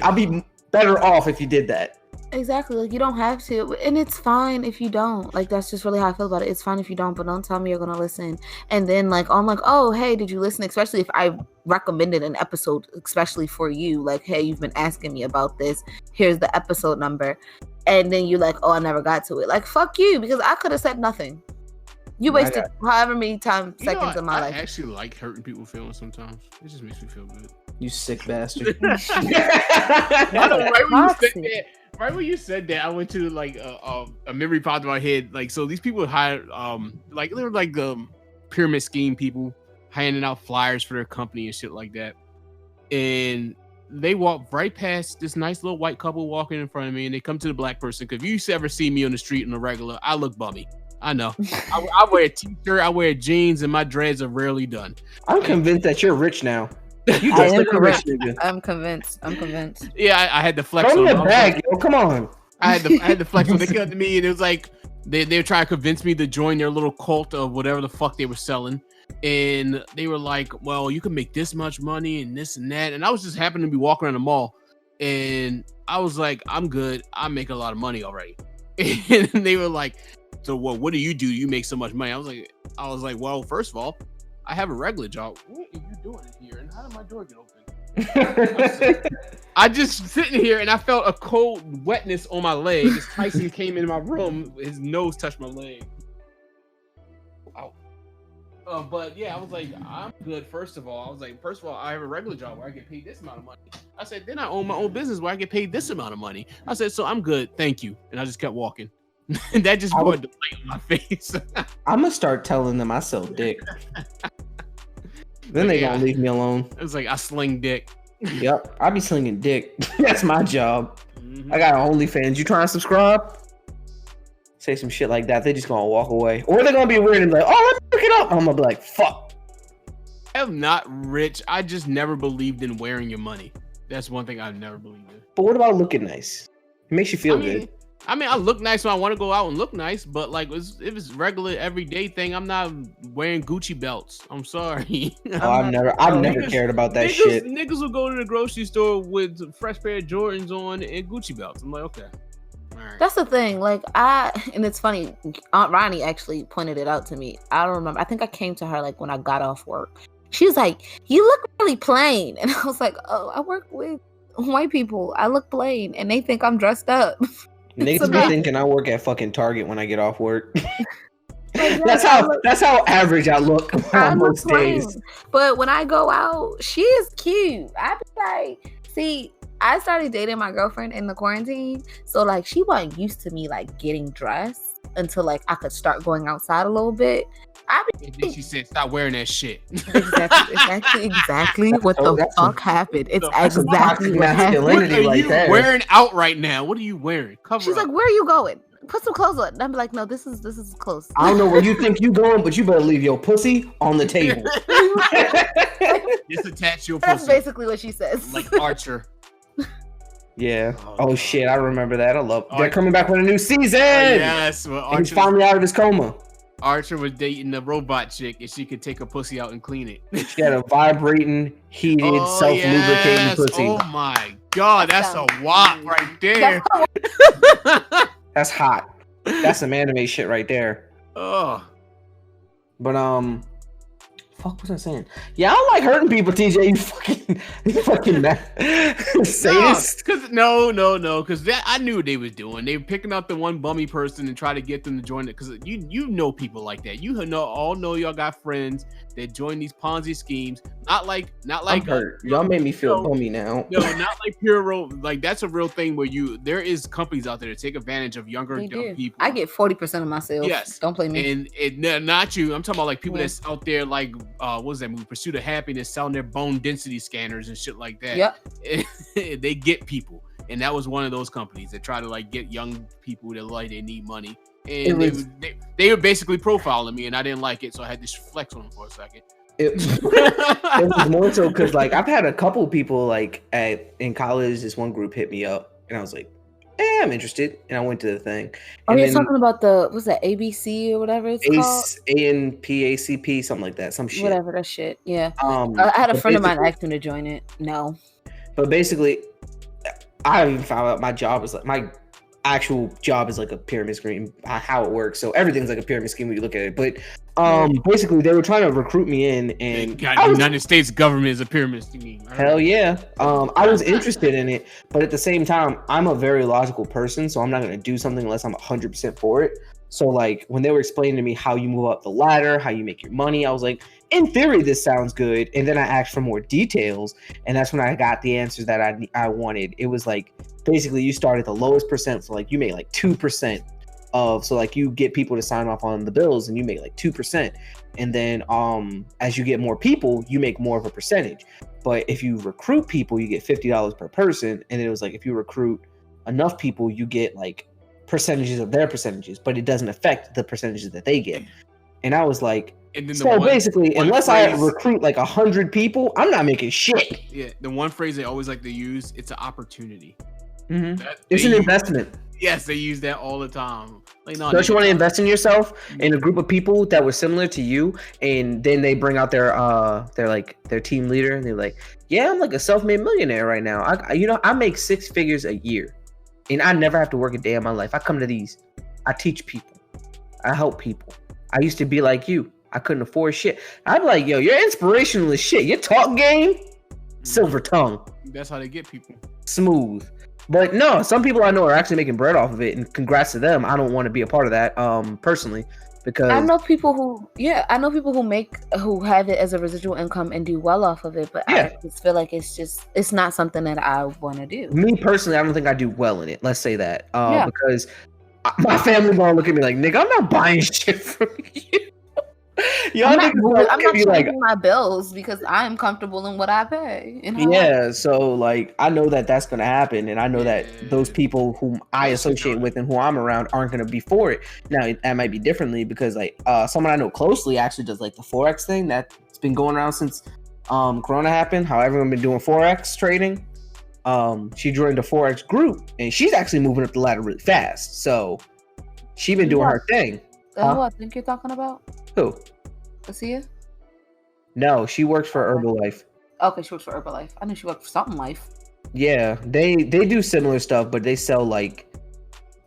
[SPEAKER 1] better off if you did that.
[SPEAKER 2] Exactly. Like you don't have to, and it's fine if you don't. Like that's just really how I feel about it. It's fine if you don't, but don't tell me you're gonna listen. And then like I'm like, oh hey, did you listen? Especially if I recommended an episode, especially for you. Like hey, you've been asking me about this. Here's the episode number. And then you're like, oh, I never got to it. Like, fuck you, because I could have said nothing. You wasted however many seconds of my life.
[SPEAKER 3] I actually like hurting people's feelings sometimes. It just makes me feel good.
[SPEAKER 1] You sick bastard.
[SPEAKER 3] Right when you said that, I went to like a memory popped in my head. Like, so these people hired, like they were like pyramid scheme people handing out flyers for their company and shit like that. And they walk right past this nice little white couple walking in front of me, and they come to the black person. Because if you ever see me on the street in a regular, I look bummy. I know. I wear a t-shirt, I wear jeans, and my dreads are rarely done.
[SPEAKER 1] I'm convinced that you're rich now. You
[SPEAKER 2] just look rich, nigga. I'm convinced.
[SPEAKER 3] Yeah, I had to flex
[SPEAKER 1] on the bag, yo. Come on.
[SPEAKER 3] I had to flex when they came to me, and it was like they were trying to convince me to join their little cult of whatever the fuck they were selling. And they were like, well, you can make this much money and this and that. And I was just happening to be walking around the mall. And I was like, I'm good. I make a lot of money already. And they were like, so what do? You make so much money. I was like, well, first of all, I have a regular job. What are you doing here? And how did my door get open? I just sitting here and I felt a cold wetness on my leg. As Tyson came into my room, his nose touched my leg. But yeah, I was like, I'm good. First of all, I have a regular job where I get paid this amount of money. I said, then I own my own business where I get paid this amount of money. I said, so I'm good. Thank you. And I just kept walking. And that just brought the light on my face.
[SPEAKER 1] I'm going to start telling them I sell dick. Then they gonna leave me alone.
[SPEAKER 3] It was like, I sling dick.
[SPEAKER 1] Yep. I be slinging dick. That's my job. Mm-hmm. I got OnlyFans. You trying to subscribe? Say some shit like that, they just gonna walk away. Or they're gonna be weird and be like, oh, let me look it up. I'm gonna be like, fuck.
[SPEAKER 3] I am not rich. I just never believed in wearing your money. That's one thing I've never believed in.
[SPEAKER 1] But what about looking nice? It makes you feel good.
[SPEAKER 3] I mean, I look nice when I want to go out and look nice, but like if it's regular everyday thing, I'm not wearing Gucci belts. I'm sorry.
[SPEAKER 1] I've never cared about that shit.
[SPEAKER 3] Niggas will go to the grocery store with a fresh pair of Jordans on and Gucci belts. I'm like, okay. Right.
[SPEAKER 2] That's the thing. Like and it's funny. Aunt Ronnie actually pointed it out to me. I don't remember. I think I came to her like when I got off work. She was like, "You look really plain," and I was like, "Oh, I work with white people. I look plain, and they think I'm dressed up."
[SPEAKER 1] Niggas be thinking I work at fucking Target when I get off work.
[SPEAKER 2] Like,
[SPEAKER 1] that's how average I look on most days.
[SPEAKER 2] But when I go out, she is cute. I be like, see, I started dating my girlfriend in the quarantine, so like she wasn't used to me like getting dressed until like I could start going outside a little bit.
[SPEAKER 3] And then she said, "Stop wearing that shit."
[SPEAKER 2] Exactly what the fuck happened. It's exactly what happened.
[SPEAKER 3] What are you wearing out right now? What are you wearing?
[SPEAKER 2] She's like, "Where are you going? Put some clothes on." And I'm like, "No, this is close."
[SPEAKER 1] I don't know where you think you going, but you better leave your pussy on the table.
[SPEAKER 3] Just attach your
[SPEAKER 2] pussy. That's basically what she says.
[SPEAKER 3] Like Archer.
[SPEAKER 1] Yeah. Oh shit, I remember that. I love. They're coming back with a new season.
[SPEAKER 3] Yes. Well,
[SPEAKER 1] he's finally out of his coma.
[SPEAKER 3] Archer was dating the robot chick, and she could take her pussy out and clean it.
[SPEAKER 1] She had a vibrating, heated, self-lubricating pussy.
[SPEAKER 3] Oh my god, that's a wop right there.
[SPEAKER 1] That's hot. That's some anime shit right there.
[SPEAKER 3] Oh.
[SPEAKER 1] But fuck was I saying? Yeah, I don't like hurting people, TJ. You fucking sadist.
[SPEAKER 3] No, because I knew what they was doing. They were picking out the one bummy person and try to get them to join it. Because you know people like that. You all know y'all got friends that join these Ponzi schemes. Not like.
[SPEAKER 1] I'm hurt. Y'all made me feel bummy now.
[SPEAKER 3] No, not like pure. Like that's a real thing where there is companies out there that take advantage of younger people.
[SPEAKER 2] I get 40% of my sales.
[SPEAKER 3] Yes,
[SPEAKER 2] don't play me.
[SPEAKER 3] And not you. I'm talking about like people that's out there like what was that movie? Pursuit of Happiness, selling their bone density scanners and shit like that.
[SPEAKER 2] Yep.
[SPEAKER 3] They get people, and that was one of those companies that try to like get young people that like they need money, and they were basically profiling me, and I didn't like it, so I had to flex on them for a second.
[SPEAKER 1] It was more so because like I've had a couple people like in college. This one group hit me up, and I was like, I'm interested, and I went to the thing.
[SPEAKER 2] Oh, you're talking about what's that, ABC or whatever it's called?
[SPEAKER 1] ANPACP, something like that, some shit.
[SPEAKER 2] Whatever that shit, yeah. I had a friend of mine ask me to join it. No. But
[SPEAKER 1] basically, I even found out my job is like my actual job is like a pyramid scheme, how it works. So everything's like a pyramid scheme when you look at it. But basically, they were trying to recruit me in, and
[SPEAKER 3] the United States government is a pyramid scheme.
[SPEAKER 1] Hell yeah. I was interested in it, but at the same time, I'm a very logical person, so I'm not going to do something unless I'm 100% for it. So like when they were explaining to me how you move up the ladder, how you make your money, I was like, in theory, this sounds good. And then I asked for more details, and that's when I got the answers that I wanted. It was like basically you start at the lowest percent, so like you make like 2% of, so like you get people to sign off on the bills, and you make like 2%, and then as you get more people, you make more of a percentage. But if you recruit people, you get $50 per person, and it was like if you recruit enough people, you get like percentages of their percentages, but it doesn't affect the percentages that they get. And I was like, so basically, unless I recruit like 100 people, I'm not making shit.
[SPEAKER 3] Yeah, the one phrase they always like to use, it's an opportunity.
[SPEAKER 1] Mm-hmm. It's an investment.
[SPEAKER 3] Yes, they use that all the time. Like, no,
[SPEAKER 1] don't you want to invest in yourself in a group of people that were similar to you, and then they bring out their team leader, and they're like, yeah, I'm like a self-made millionaire right now. I make 6 figures a year, and I never have to work a day in my life. I come to these, I teach people, I help people. I used to be like you. I couldn't afford shit. I'd be like, yo, you're inspirational as shit. Your talk game, silver tongue.
[SPEAKER 3] That's how they get people.
[SPEAKER 1] Smooth. But no, some people I know are actually making bread off of it, and congrats to them. I don't want to be a part of that, personally, because
[SPEAKER 2] I know people who who have it as a residual income and do well off of it. But I just feel like it's not something that I want to do.
[SPEAKER 1] Me personally, I don't think I do well in it. Let's say that, because my family gonna look at me like, nigga, I'm not buying shit from you.
[SPEAKER 2] I'm not changing my bills because I'm comfortable in what I pay.
[SPEAKER 1] So like I know that's gonna happen, and I know that those people whom I associate with and who I'm around aren't gonna be for it. Now that might be differently because like someone I know closely actually does like the Forex thing that's been going around since Corona happened. How everyone been doing Forex trading. She joined the Forex group, and she's actually moving up the ladder really fast. So she been doing her thing.
[SPEAKER 2] Who I think you're talking about?
[SPEAKER 1] Who?
[SPEAKER 2] Asia?
[SPEAKER 1] No, she works for Herbalife.
[SPEAKER 2] Okay, she works for Herbalife. I knew she worked for something life.
[SPEAKER 1] Yeah, they do similar stuff, but they sell like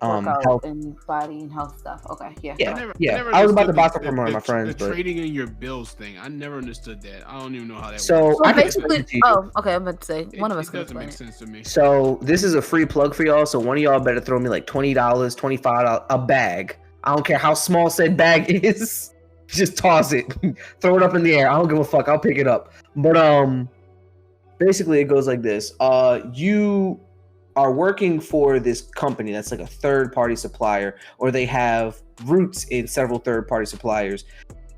[SPEAKER 2] workout
[SPEAKER 1] health.
[SPEAKER 2] and body and health stuff. Okay, yeah.
[SPEAKER 1] Yeah,
[SPEAKER 3] never
[SPEAKER 1] I was about to
[SPEAKER 3] understood
[SPEAKER 1] buy some from one of my friends,
[SPEAKER 3] the
[SPEAKER 1] but
[SPEAKER 3] trading in your bills thing. I never understood that. I don't even know how that
[SPEAKER 1] so
[SPEAKER 3] works.
[SPEAKER 1] I can
[SPEAKER 2] Basically,
[SPEAKER 1] explain it to you.
[SPEAKER 2] okay, I'm about to say one of us
[SPEAKER 3] It
[SPEAKER 2] can
[SPEAKER 3] doesn't
[SPEAKER 2] explain
[SPEAKER 3] make
[SPEAKER 2] it.
[SPEAKER 3] sense to me.
[SPEAKER 1] So this is a free plug for y'all. So one of y'all better throw me like $20, $25 a bag. I don't care how small said bag is. Just toss it. Throw it up in the air. I don't give a fuck. I'll pick it up. But basically it goes like this. You are working for this company that's like a third party supplier, or they have roots in several third party suppliers,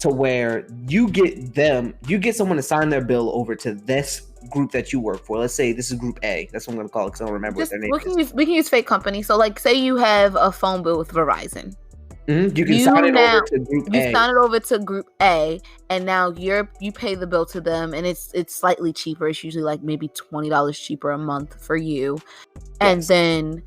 [SPEAKER 1] to where you get someone to sign their bill over to this group that you work for. Let's say this is group A. That's what I'm going to call it because I don't remember what their name is.
[SPEAKER 2] We can use fake company. So like say you have a phone bill with Verizon.
[SPEAKER 1] Mm-hmm. You can sign it over to group A.
[SPEAKER 2] You sign it over to group A, and now you pay the bill to them, and it's slightly cheaper. It's usually like maybe $20 cheaper a month for you. And then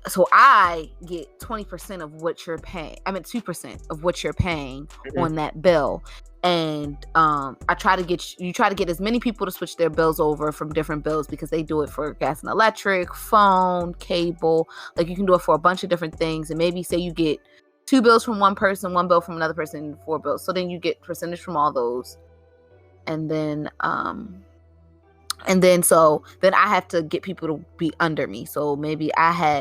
[SPEAKER 2] so I get 20% of what you're paying. I mean 2% of what you're paying on that bill. And I try to get as many people to switch their bills over from different bills, because they do it for gas and electric, phone, cable. Like you can do it for a bunch of different things. And maybe say you get 2 bills from one person, 1 bill from another person, 4 bills. So then you get percentage from all those. And then so I have to get people to be under me. So maybe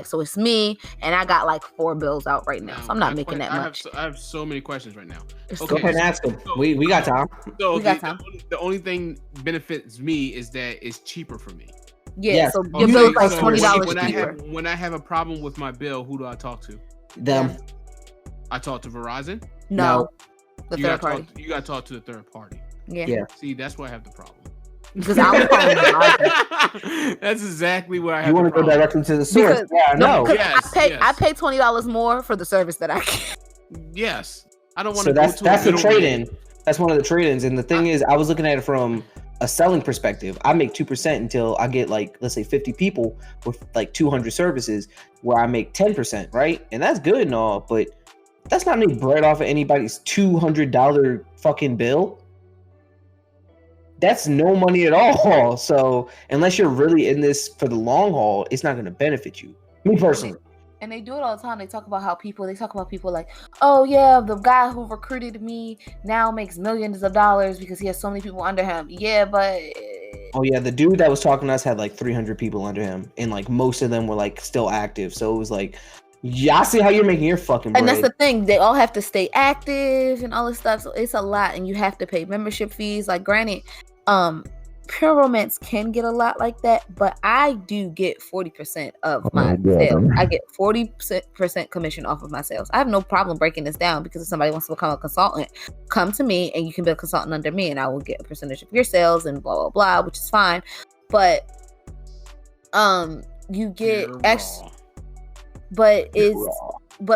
[SPEAKER 2] so it's me, and I got like 4 bills out right now. So I'm not making that much.
[SPEAKER 3] I have so many questions right now.
[SPEAKER 1] Okay, go ahead and ask them. We got time.
[SPEAKER 3] So the only thing benefits me is that it's cheaper for me.
[SPEAKER 2] Yeah. So your bill's like $20 cheaper.
[SPEAKER 3] When I have a problem with my bill, who do I talk to?
[SPEAKER 1] Them.
[SPEAKER 3] I talk to Verizon?
[SPEAKER 2] No. The third party.
[SPEAKER 3] You got to talk to the third party.
[SPEAKER 2] Yeah.
[SPEAKER 3] See, that's where I have the problem.
[SPEAKER 2] Because I was calling Verizon.
[SPEAKER 3] That's exactly where I have.
[SPEAKER 1] You want to go directly to the source?
[SPEAKER 2] I pay $20 more for the service that I get.
[SPEAKER 3] Yes, I don't want to.
[SPEAKER 1] So that's the trade-in. That's one of the trade-ins. And the thing is, I was looking at it from a selling perspective. I make 2% until I get like, let's say 50 people with like 200 services, where I make 10%, right? And that's good and all, but that's not any bread off of anybody's $200 fucking bill. That's no money at all. So unless you're really in this for the long haul, it's not going to benefit you. Me personally.
[SPEAKER 2] And they do it all the time. They talk about people like, oh yeah, the guy who recruited me now makes millions of dollars because he has so many people under him. Yeah, but
[SPEAKER 1] oh yeah, the dude that was talking to us had like 300 people under him, and like most of them were like still active. So it was like, yeah, I see how you're making your fucking bread.
[SPEAKER 2] And that's the thing. They all have to stay active and all this stuff. So it's a lot, and you have to pay membership fees. Like, granted, Pure Romance can get a lot like that, but I do get 40% of my sales. I get 40% commission off of my sales. I have no problem breaking this down, because if somebody wants to become a consultant, come to me and you can be a consultant under me, and I will get a percentage of your sales and blah blah blah, which is fine. But you get extra. But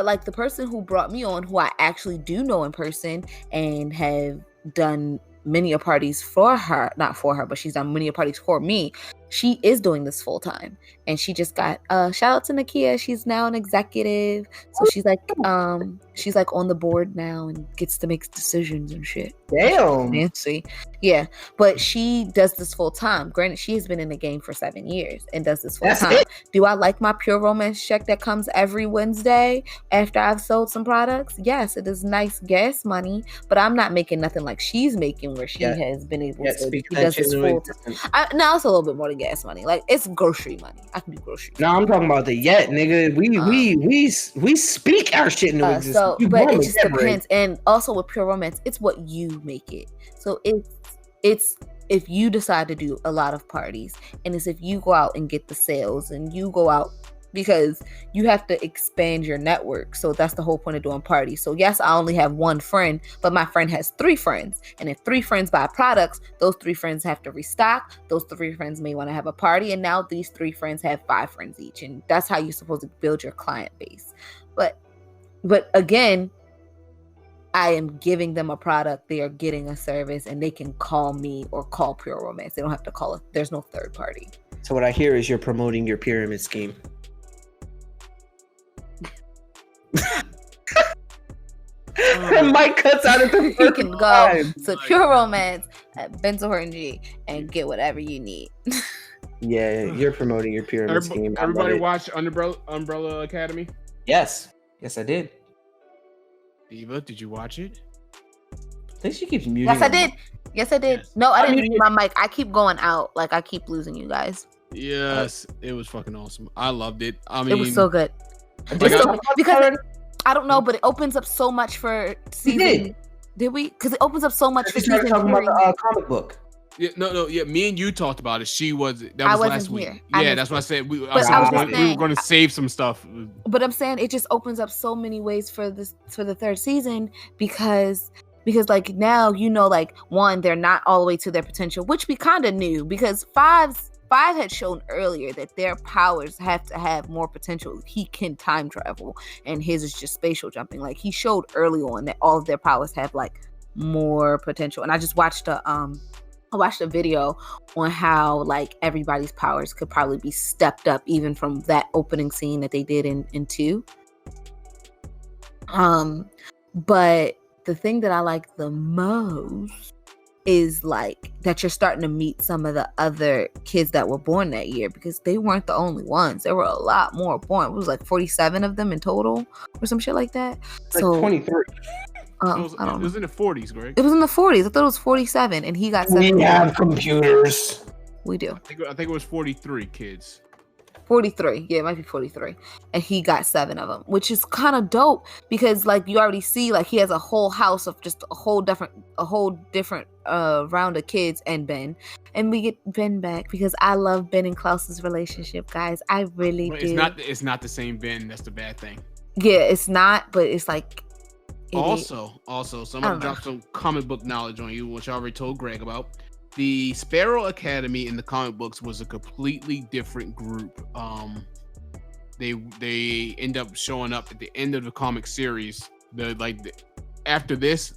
[SPEAKER 2] like the person who brought me on, who I actually do know in person and have done many parties for her, not for her, but she's done many parties for me. She is doing this full time, and she just got shout out to Nakia. She's now an executive, so she's like on the board now and gets to make decisions and shit.
[SPEAKER 1] Damn,
[SPEAKER 2] Nancy. Yeah, but she does this full time. Granted, she has been in the game for 7 years and does this full time. Do I like my Pure Romance check that comes every Wednesday after I've sold some products? Yes, it is nice gas money, but I'm not making nothing like she's making, where she has been able to. She does this full time. Now it's a little bit more than gas money. Like, it's grocery money. I can do grocery.
[SPEAKER 1] No, I'm talking about the nigga. We speak our shit into existence.
[SPEAKER 2] So, but it just depends. And also with Pure Romance, it's what you make it. So it's if you decide to do a lot of parties, and it's if you go out and get the sales, and you go out, because you have to expand your network. So that's the whole point of doing parties. So yes, I only have 1 friend, but my friend has 3 friends. And if 3 friends buy products, those 3 friends have to restock. Those 3 friends may want to have a party. And now these 3 friends have 5 friends each. And that's how you're supposed to build your client base. But again, I am giving them a product. They are getting a service, and they can call me or call Pure Romance. They don't have to call it. There's no third party.
[SPEAKER 1] So what I hear is you're promoting your pyramid scheme. Mike cuts out at the
[SPEAKER 2] You can go to Pure Romance at Benzo G and get whatever you need.
[SPEAKER 1] Yeah, you're promoting your pyramid scheme.
[SPEAKER 3] Everybody watch Umbrella Academy?
[SPEAKER 1] Yes, I did.
[SPEAKER 3] Diva, did you watch it?
[SPEAKER 1] I think she keeps muting.
[SPEAKER 2] Yes, I did. Yes, I did.
[SPEAKER 3] Yes.
[SPEAKER 2] No, I didn't mute my mic. I keep going out. Like I keep losing you guys.
[SPEAKER 3] Yes, it was fucking awesome. I loved it. I mean,
[SPEAKER 2] it was so good. Because I don't know, but it opens up so much for season. Did we? Because it opens up so much for season 3.
[SPEAKER 1] Talking about the comic book.
[SPEAKER 3] Yeah, no. Me and you talked about it. That was last week.
[SPEAKER 2] Here.
[SPEAKER 3] Yeah, that's why I said we were going to save some stuff.
[SPEAKER 2] But I'm saying it just opens up so many ways for the 3rd season because like now like 1, they're not all the way to their potential, which we kind of knew because 5 had shown earlier that their powers have to have more potential. He can time travel and his is just spatial jumping. Like he showed early on that all of their powers have like more potential. And I just watched a video on how like everybody's powers could probably be stepped up even from that opening scene that they did in 2. But the thing that I like the most is like that you're starting to meet some of the other kids that were born that year because they weren't the only ones. There were a lot more born. It was like 47 of them in total or some shit like that.
[SPEAKER 1] Like so 23.
[SPEAKER 3] I don't know. It was in the 40s, Greg.
[SPEAKER 2] It was in the 40s. I thought it was 47 and he got 7.
[SPEAKER 1] We have computers.
[SPEAKER 2] We do.
[SPEAKER 3] I think it was 43 kids.
[SPEAKER 2] 43. Yeah, it might be 43. And he got 7 of them, which is kind of dope because like you already see like he has a whole house of just a whole different round of kids and Ben. And we get Ben back because I love Ben and Klaus's relationship, guys. I really do.
[SPEAKER 3] It's not the same Ben. That's the bad thing.
[SPEAKER 2] Yeah, it's not, but it's like
[SPEAKER 3] also, so I'm gonna drop some comic book knowledge on you, which I already told Greg about. The Sparrow Academy in the comic books was a completely different group. They end up showing up at the end of the comic series. After this,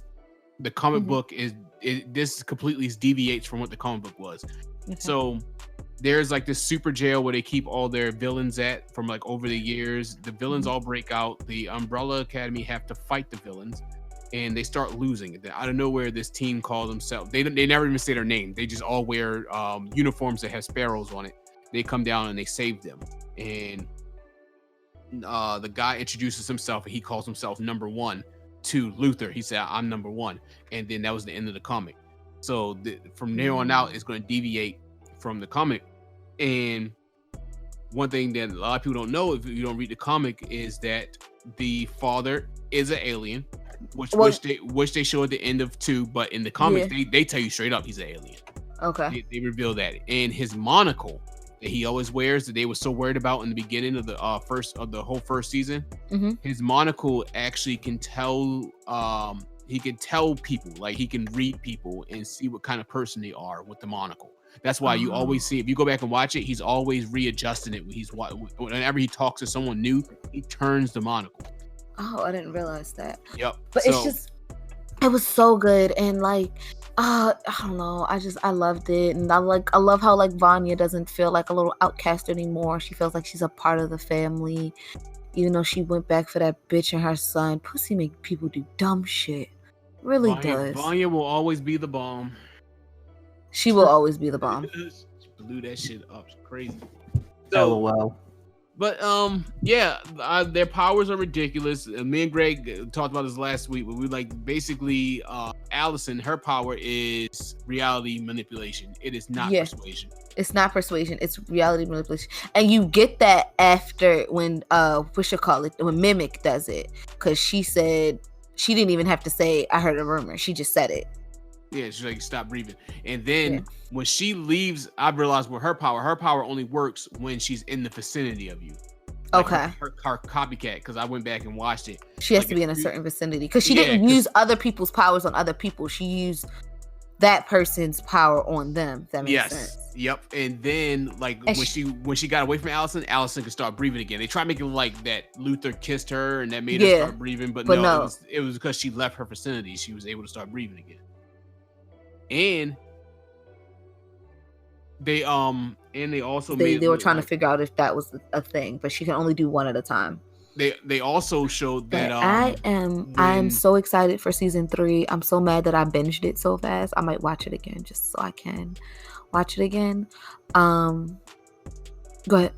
[SPEAKER 3] the comic book this completely deviates from what the comic book was. Okay. So there's like this super jail where they keep all their villains at from like over the years. The villains all break out. The Umbrella Academy have to fight the villains. And they start losing. Out of nowhere, this team calls themselves. They never even say their name. They just all wear uniforms that have sparrows on it. They come down and they save them. And the guy introduces himself and he calls himself number 1 to Luther. He said, "I'm number 1," and then that was the end of the comic. So from there on out, it's going to deviate from the comic. And one thing that a lot of people don't know if you don't read the comic is that the father is an alien. Which they show at the end of 2, but in the comics they tell you straight up he's an alien. Okay. They reveal that. And his monocle that he always wears that they were so worried about in the beginning of the whole first season, his monocle actually can tell people, like he can read people and see what kind of person they are with the monocle. That's why you always see, if you go back and watch it, he's always readjusting it. Whenever he talks to someone new, he turns the monocle.
[SPEAKER 2] Oh, I didn't realize that.
[SPEAKER 3] Yep.
[SPEAKER 2] But it was so good. And like, I don't know. I loved it. And I love how like Vanya doesn't feel like a little outcast anymore. She feels like she's a part of the family. Even though she went back for that bitch and her son. Pussy make people do dumb shit. Really does.
[SPEAKER 3] Vanya will always be the bomb.
[SPEAKER 2] She will always be the bomb.
[SPEAKER 3] She blew that shit up. It's crazy.
[SPEAKER 1] So well.
[SPEAKER 3] But their powers are ridiculous. Me and Greg talked about this last week, but we like basically Allison, her power is reality manipulation. It is not persuasion.
[SPEAKER 2] It's not persuasion. It's reality manipulation, and you get that after when when Mimic does it, because she said she didn't even have to say I heard a rumor. She just said it.
[SPEAKER 3] Yeah, she's like, stop breathing. And then when she leaves, I realized with her power only works when she's in the vicinity of you. Like
[SPEAKER 2] okay.
[SPEAKER 3] Her copycat, because I went back and watched it.
[SPEAKER 2] She has to be in a certain vicinity. Because she didn't use other people's powers on other people. She used that person's power on them. If that makes sense.
[SPEAKER 3] Yep. And then when she got away from Allison could start breathing again. They tried making like that Luther kissed her and that made her start breathing. But no. It was because she left her vicinity. She was able to start breathing again. And they also
[SPEAKER 2] they were trying to figure out if that was a thing, but she can only do one at a time.
[SPEAKER 3] they also showed that
[SPEAKER 2] I am so excited for season 3. I'm so mad that I binged it so fast. I might watch it again just so I can watch it again. Go ahead.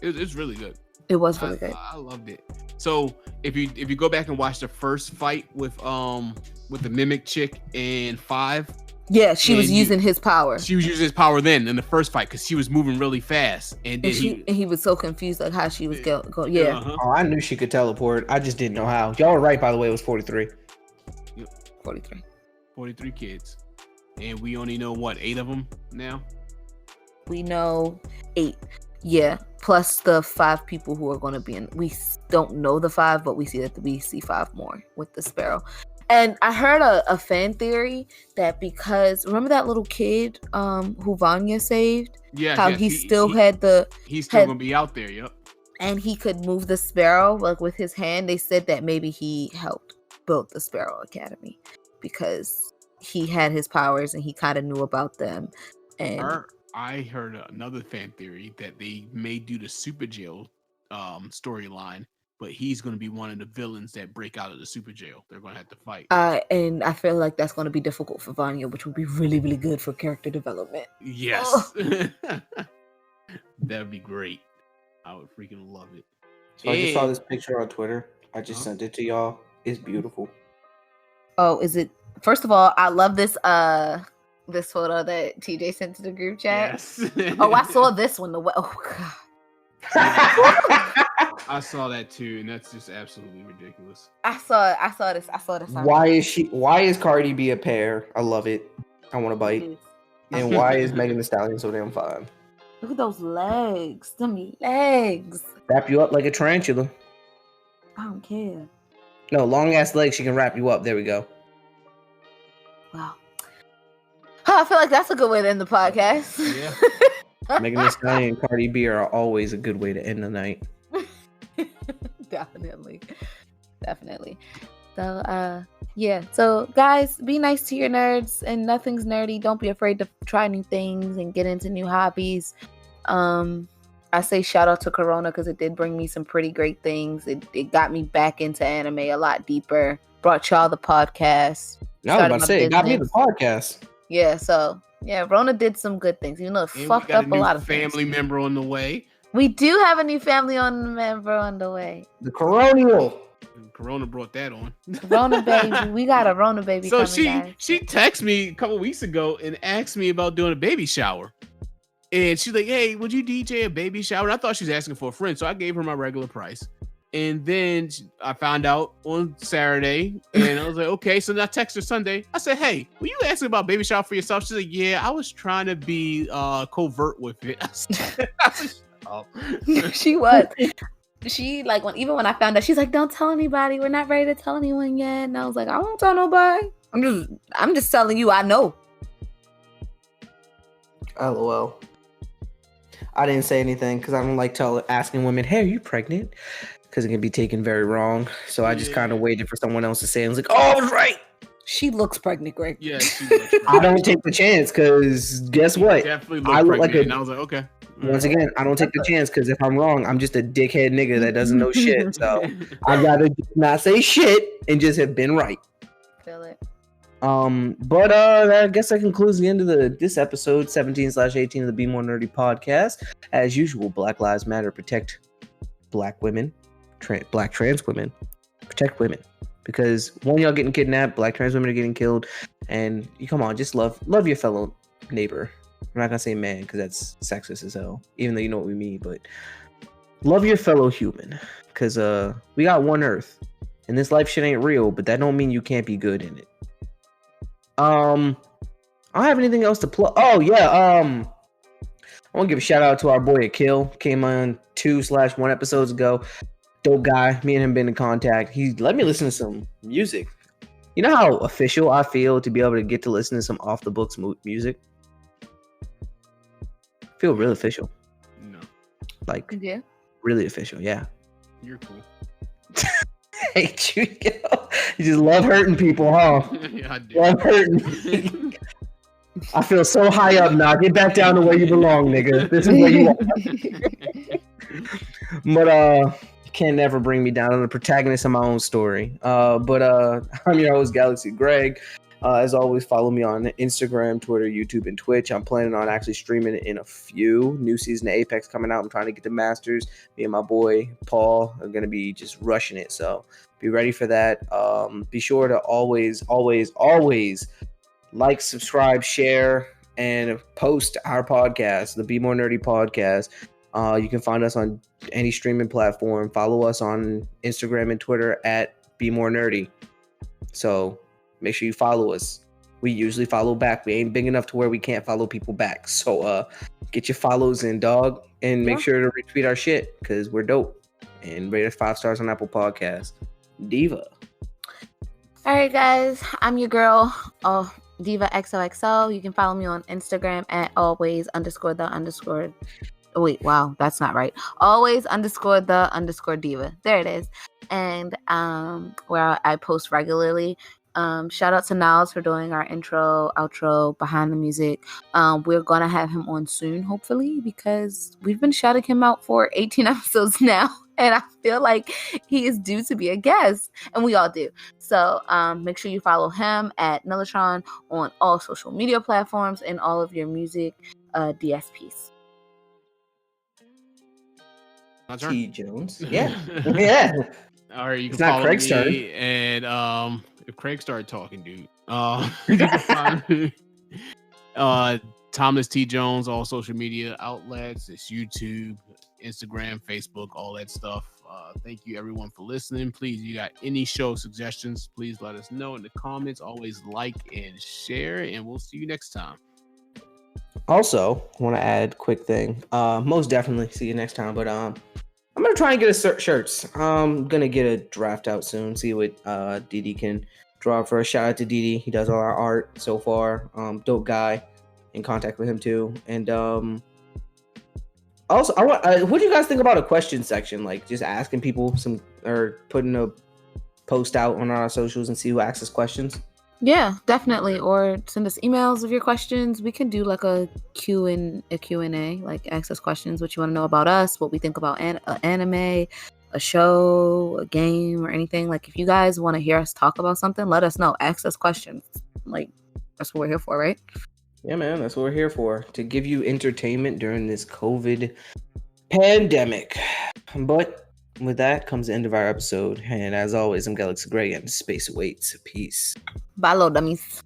[SPEAKER 3] It's really good.
[SPEAKER 2] It was really good.
[SPEAKER 3] I loved it. So if you go back and watch the first fight with the mimic chick in 5.
[SPEAKER 2] Yeah, she was using his power.
[SPEAKER 3] She was using his power then in the first fight because she was moving really fast, and then
[SPEAKER 2] he was so confused like how she was going. Yeah.
[SPEAKER 1] Uh-huh. Oh, I knew she could teleport. I just didn't know how. Y'all were right, by the way. It was 43.
[SPEAKER 3] Yep.
[SPEAKER 2] 43
[SPEAKER 3] kids, and we only know what 8 of them now.
[SPEAKER 2] We know 8. Yeah, plus the 5 people who are going to be in. We don't know the 5, but we see 5 more with the Sparrow. And I heard a fan theory that because remember that little kid who Vanya saved?
[SPEAKER 3] Yeah,
[SPEAKER 2] how
[SPEAKER 3] he's
[SPEAKER 2] still
[SPEAKER 3] gonna be out there. Yep.
[SPEAKER 2] And he could move the Sparrow like with his hand. They said that maybe he helped build the Sparrow Academy because he had his powers and he kind of knew about them. And
[SPEAKER 3] I heard another fan theory that they may do the Super Jail storyline. But he's going to be one of the villains that break out of the super jail. They're going to have to fight.
[SPEAKER 2] And I feel like that's going to be difficult for Vanya, which would be really, really good for character development.
[SPEAKER 3] Yes. That'd be great. I would freaking love it.
[SPEAKER 1] So I just saw this picture on Twitter. I just sent it to y'all. It's beautiful.
[SPEAKER 2] Oh, is it? First of all, I love this this photo that TJ sent to the group chat.
[SPEAKER 3] Yes.
[SPEAKER 2] Oh, I saw this one. Oh, God.
[SPEAKER 3] I saw that too, and that's just absolutely ridiculous.
[SPEAKER 2] I saw this.
[SPEAKER 1] Why is Cardi B a pear? I love it. I want to bite. And why is Megan Thee Stallion so damn fine?
[SPEAKER 2] Look at those legs. Them legs.
[SPEAKER 1] Wrap you up like a tarantula.
[SPEAKER 2] I don't care.
[SPEAKER 1] No, long ass legs. She can wrap you up. There we go.
[SPEAKER 2] Wow. I feel like that's a good way to end the podcast.
[SPEAKER 3] Yeah.
[SPEAKER 1] Megan Thee Stallion and Cardi B are always a good way to end the night.
[SPEAKER 2] Definitely. So yeah, so guys, be nice to your nerds, and nothing's nerdy. Don't be afraid to try new things and get into new hobbies. I say shout out to Corona because it did bring me some pretty great things. It got me back into anime a lot deeper, brought y'all the podcast.
[SPEAKER 1] I was about to say, it got me the podcast.
[SPEAKER 2] Yeah, so yeah, Rona did some good things, even though it fucked up a lot of
[SPEAKER 3] family
[SPEAKER 2] things.
[SPEAKER 3] member on the way.
[SPEAKER 2] We do have a new family member on the way.
[SPEAKER 1] The Coronial.
[SPEAKER 3] Corona brought that on.
[SPEAKER 2] Rona baby. We got a Rona baby
[SPEAKER 3] so
[SPEAKER 2] coming, guys.
[SPEAKER 3] she texted me a couple weeks ago and asked me about doing a baby shower. And she's like, hey, would you DJ a baby shower? And I thought she was asking for a friend, so I gave her my regular price. And then I found out on Saturday, and I was like, okay. So then I texted her Sunday. I said, hey, were you asking about baby shower for yourself? She's like, yeah, I was trying to be covert with it. I said, oh.
[SPEAKER 2] She was. She like when I found out, she's like, don't tell anybody. We're not ready to tell anyone yet. And I was like, I won't tell nobody. I'm just telling you, I know.
[SPEAKER 1] LOL. I didn't say anything because I don't like asking women, hey, are you pregnant? Because it can be taken very wrong. So I just kind of waited for someone else to say it. I was like, oh, I was right.
[SPEAKER 2] She looks pregnant, Greg.
[SPEAKER 3] Yeah, she looks pregnant.
[SPEAKER 1] I don't take the chance because guess what?
[SPEAKER 3] Definitely
[SPEAKER 1] I look like
[SPEAKER 3] and I was like, okay.
[SPEAKER 1] Once again, I don't take the chance because if I'm wrong, I'm just a dickhead nigga that doesn't know shit. So I'd rather not say shit and just have been right.
[SPEAKER 2] Feel it.
[SPEAKER 1] But I guess that concludes the end of this episode 17/18 of the Be More Nerdy podcast. As usual, Black Lives Matter. Protect black women, black trans women. Protect women. Because one, y'all getting kidnapped, black trans women are getting killed, and you come on, just love your fellow neighbor. I'm not gonna say man because that's sexist as hell, even though you know what we mean, but love your fellow human. Because we got one earth, and this life shit ain't real, but that don't mean you can't be good in it. I don't have anything else to plug. Oh yeah, I want to give a shout out to our boy Akil. Came on 2/1 episodes ago. Dope guy. Me and him been in contact. He let me listen to some music. You know how official I feel to be able to get to listen to some off the books music? Feel real official.
[SPEAKER 3] No.
[SPEAKER 2] Like, yeah.
[SPEAKER 1] Really official, yeah.
[SPEAKER 3] You're cool.
[SPEAKER 1] Hate you, yo. You just love hurting people, huh?
[SPEAKER 3] Yeah, I do.
[SPEAKER 1] Love hurting. I feel so high up now. Get back down to where you belong, nigga. This is where you are. But you can never bring me down. I'm the protagonist of my own story. But I'm your host, Galaxy Greg. As always, follow me on Instagram, Twitter, YouTube, and Twitch. I'm planning on actually streaming it in a few. New season of Apex coming out. I'm trying to get the Masters. Me and my boy Paul are gonna be just rushing it. So be ready for that. Be sure to always like, subscribe, share, and post our podcast, the Be More Nerdy podcast. You can find us on any streaming platform. Follow us on Instagram and Twitter at Be More Nerdy. So make sure you follow us. We usually follow back. We ain't big enough to where we can't follow people back. So get your follows in, dog, and make sure to retweet our shit because we're dope. And rate us 5 stars on Apple Podcasts. Diva.
[SPEAKER 2] All right, guys. I'm your girl, Diva XOXO. You can follow me on Instagram at always_the_. Wait, wow, that's not right. Always_the_diva. There it is. And where I post regularly. Shout out to Niles for doing our intro, outro, behind the music. We're gonna have him on soon, hopefully, because we've been shouting him out for 18 episodes now, and I feel like he is due to be a guest, and we all do. So make sure you follow him at Nellatron on all social media platforms and all of your music DSPs.
[SPEAKER 1] T. Jones. Yeah. Yeah.
[SPEAKER 3] All right, you
[SPEAKER 1] It's
[SPEAKER 3] can
[SPEAKER 1] not
[SPEAKER 3] follow
[SPEAKER 1] Craig's
[SPEAKER 3] me,
[SPEAKER 1] turn.
[SPEAKER 3] and if Craig started talking, dude, you can find me, Thomas T. Jones, all social media outlets. It's YouTube, Instagram, Facebook, all that stuff. Thank you, everyone, for listening. Please, you got any show suggestions, please let us know in the comments. Always like and share, and we'll see you next time.
[SPEAKER 1] Also, want to add a quick thing. Most definitely see you next time, but I'm gonna try and get us shirts. I'm gonna get a draft out soon. See what Didi can draw for. A shout out to Didi. He does all our art so far. Dope guy. In contact with him too. And also, I want. What do you guys think about a question section? Like just asking people some, or putting a post out on our socials and see who asks us questions.
[SPEAKER 2] Yeah, definitely. Or send us emails of your questions. We can do like a Q&A, like ask us questions, what you want to know about us, what we think about anime, a show, a game, or anything. Like if you guys want to hear us talk about something, let us know. Ask us questions. Like that's what we're here for, right?
[SPEAKER 1] Yeah, man, that's what we're here for, to give you entertainment during this COVID pandemic. But with that comes the end of our episode. And as always, I'm Galaxy Grey, and space awaits. Peace.
[SPEAKER 2] Bye, dummies.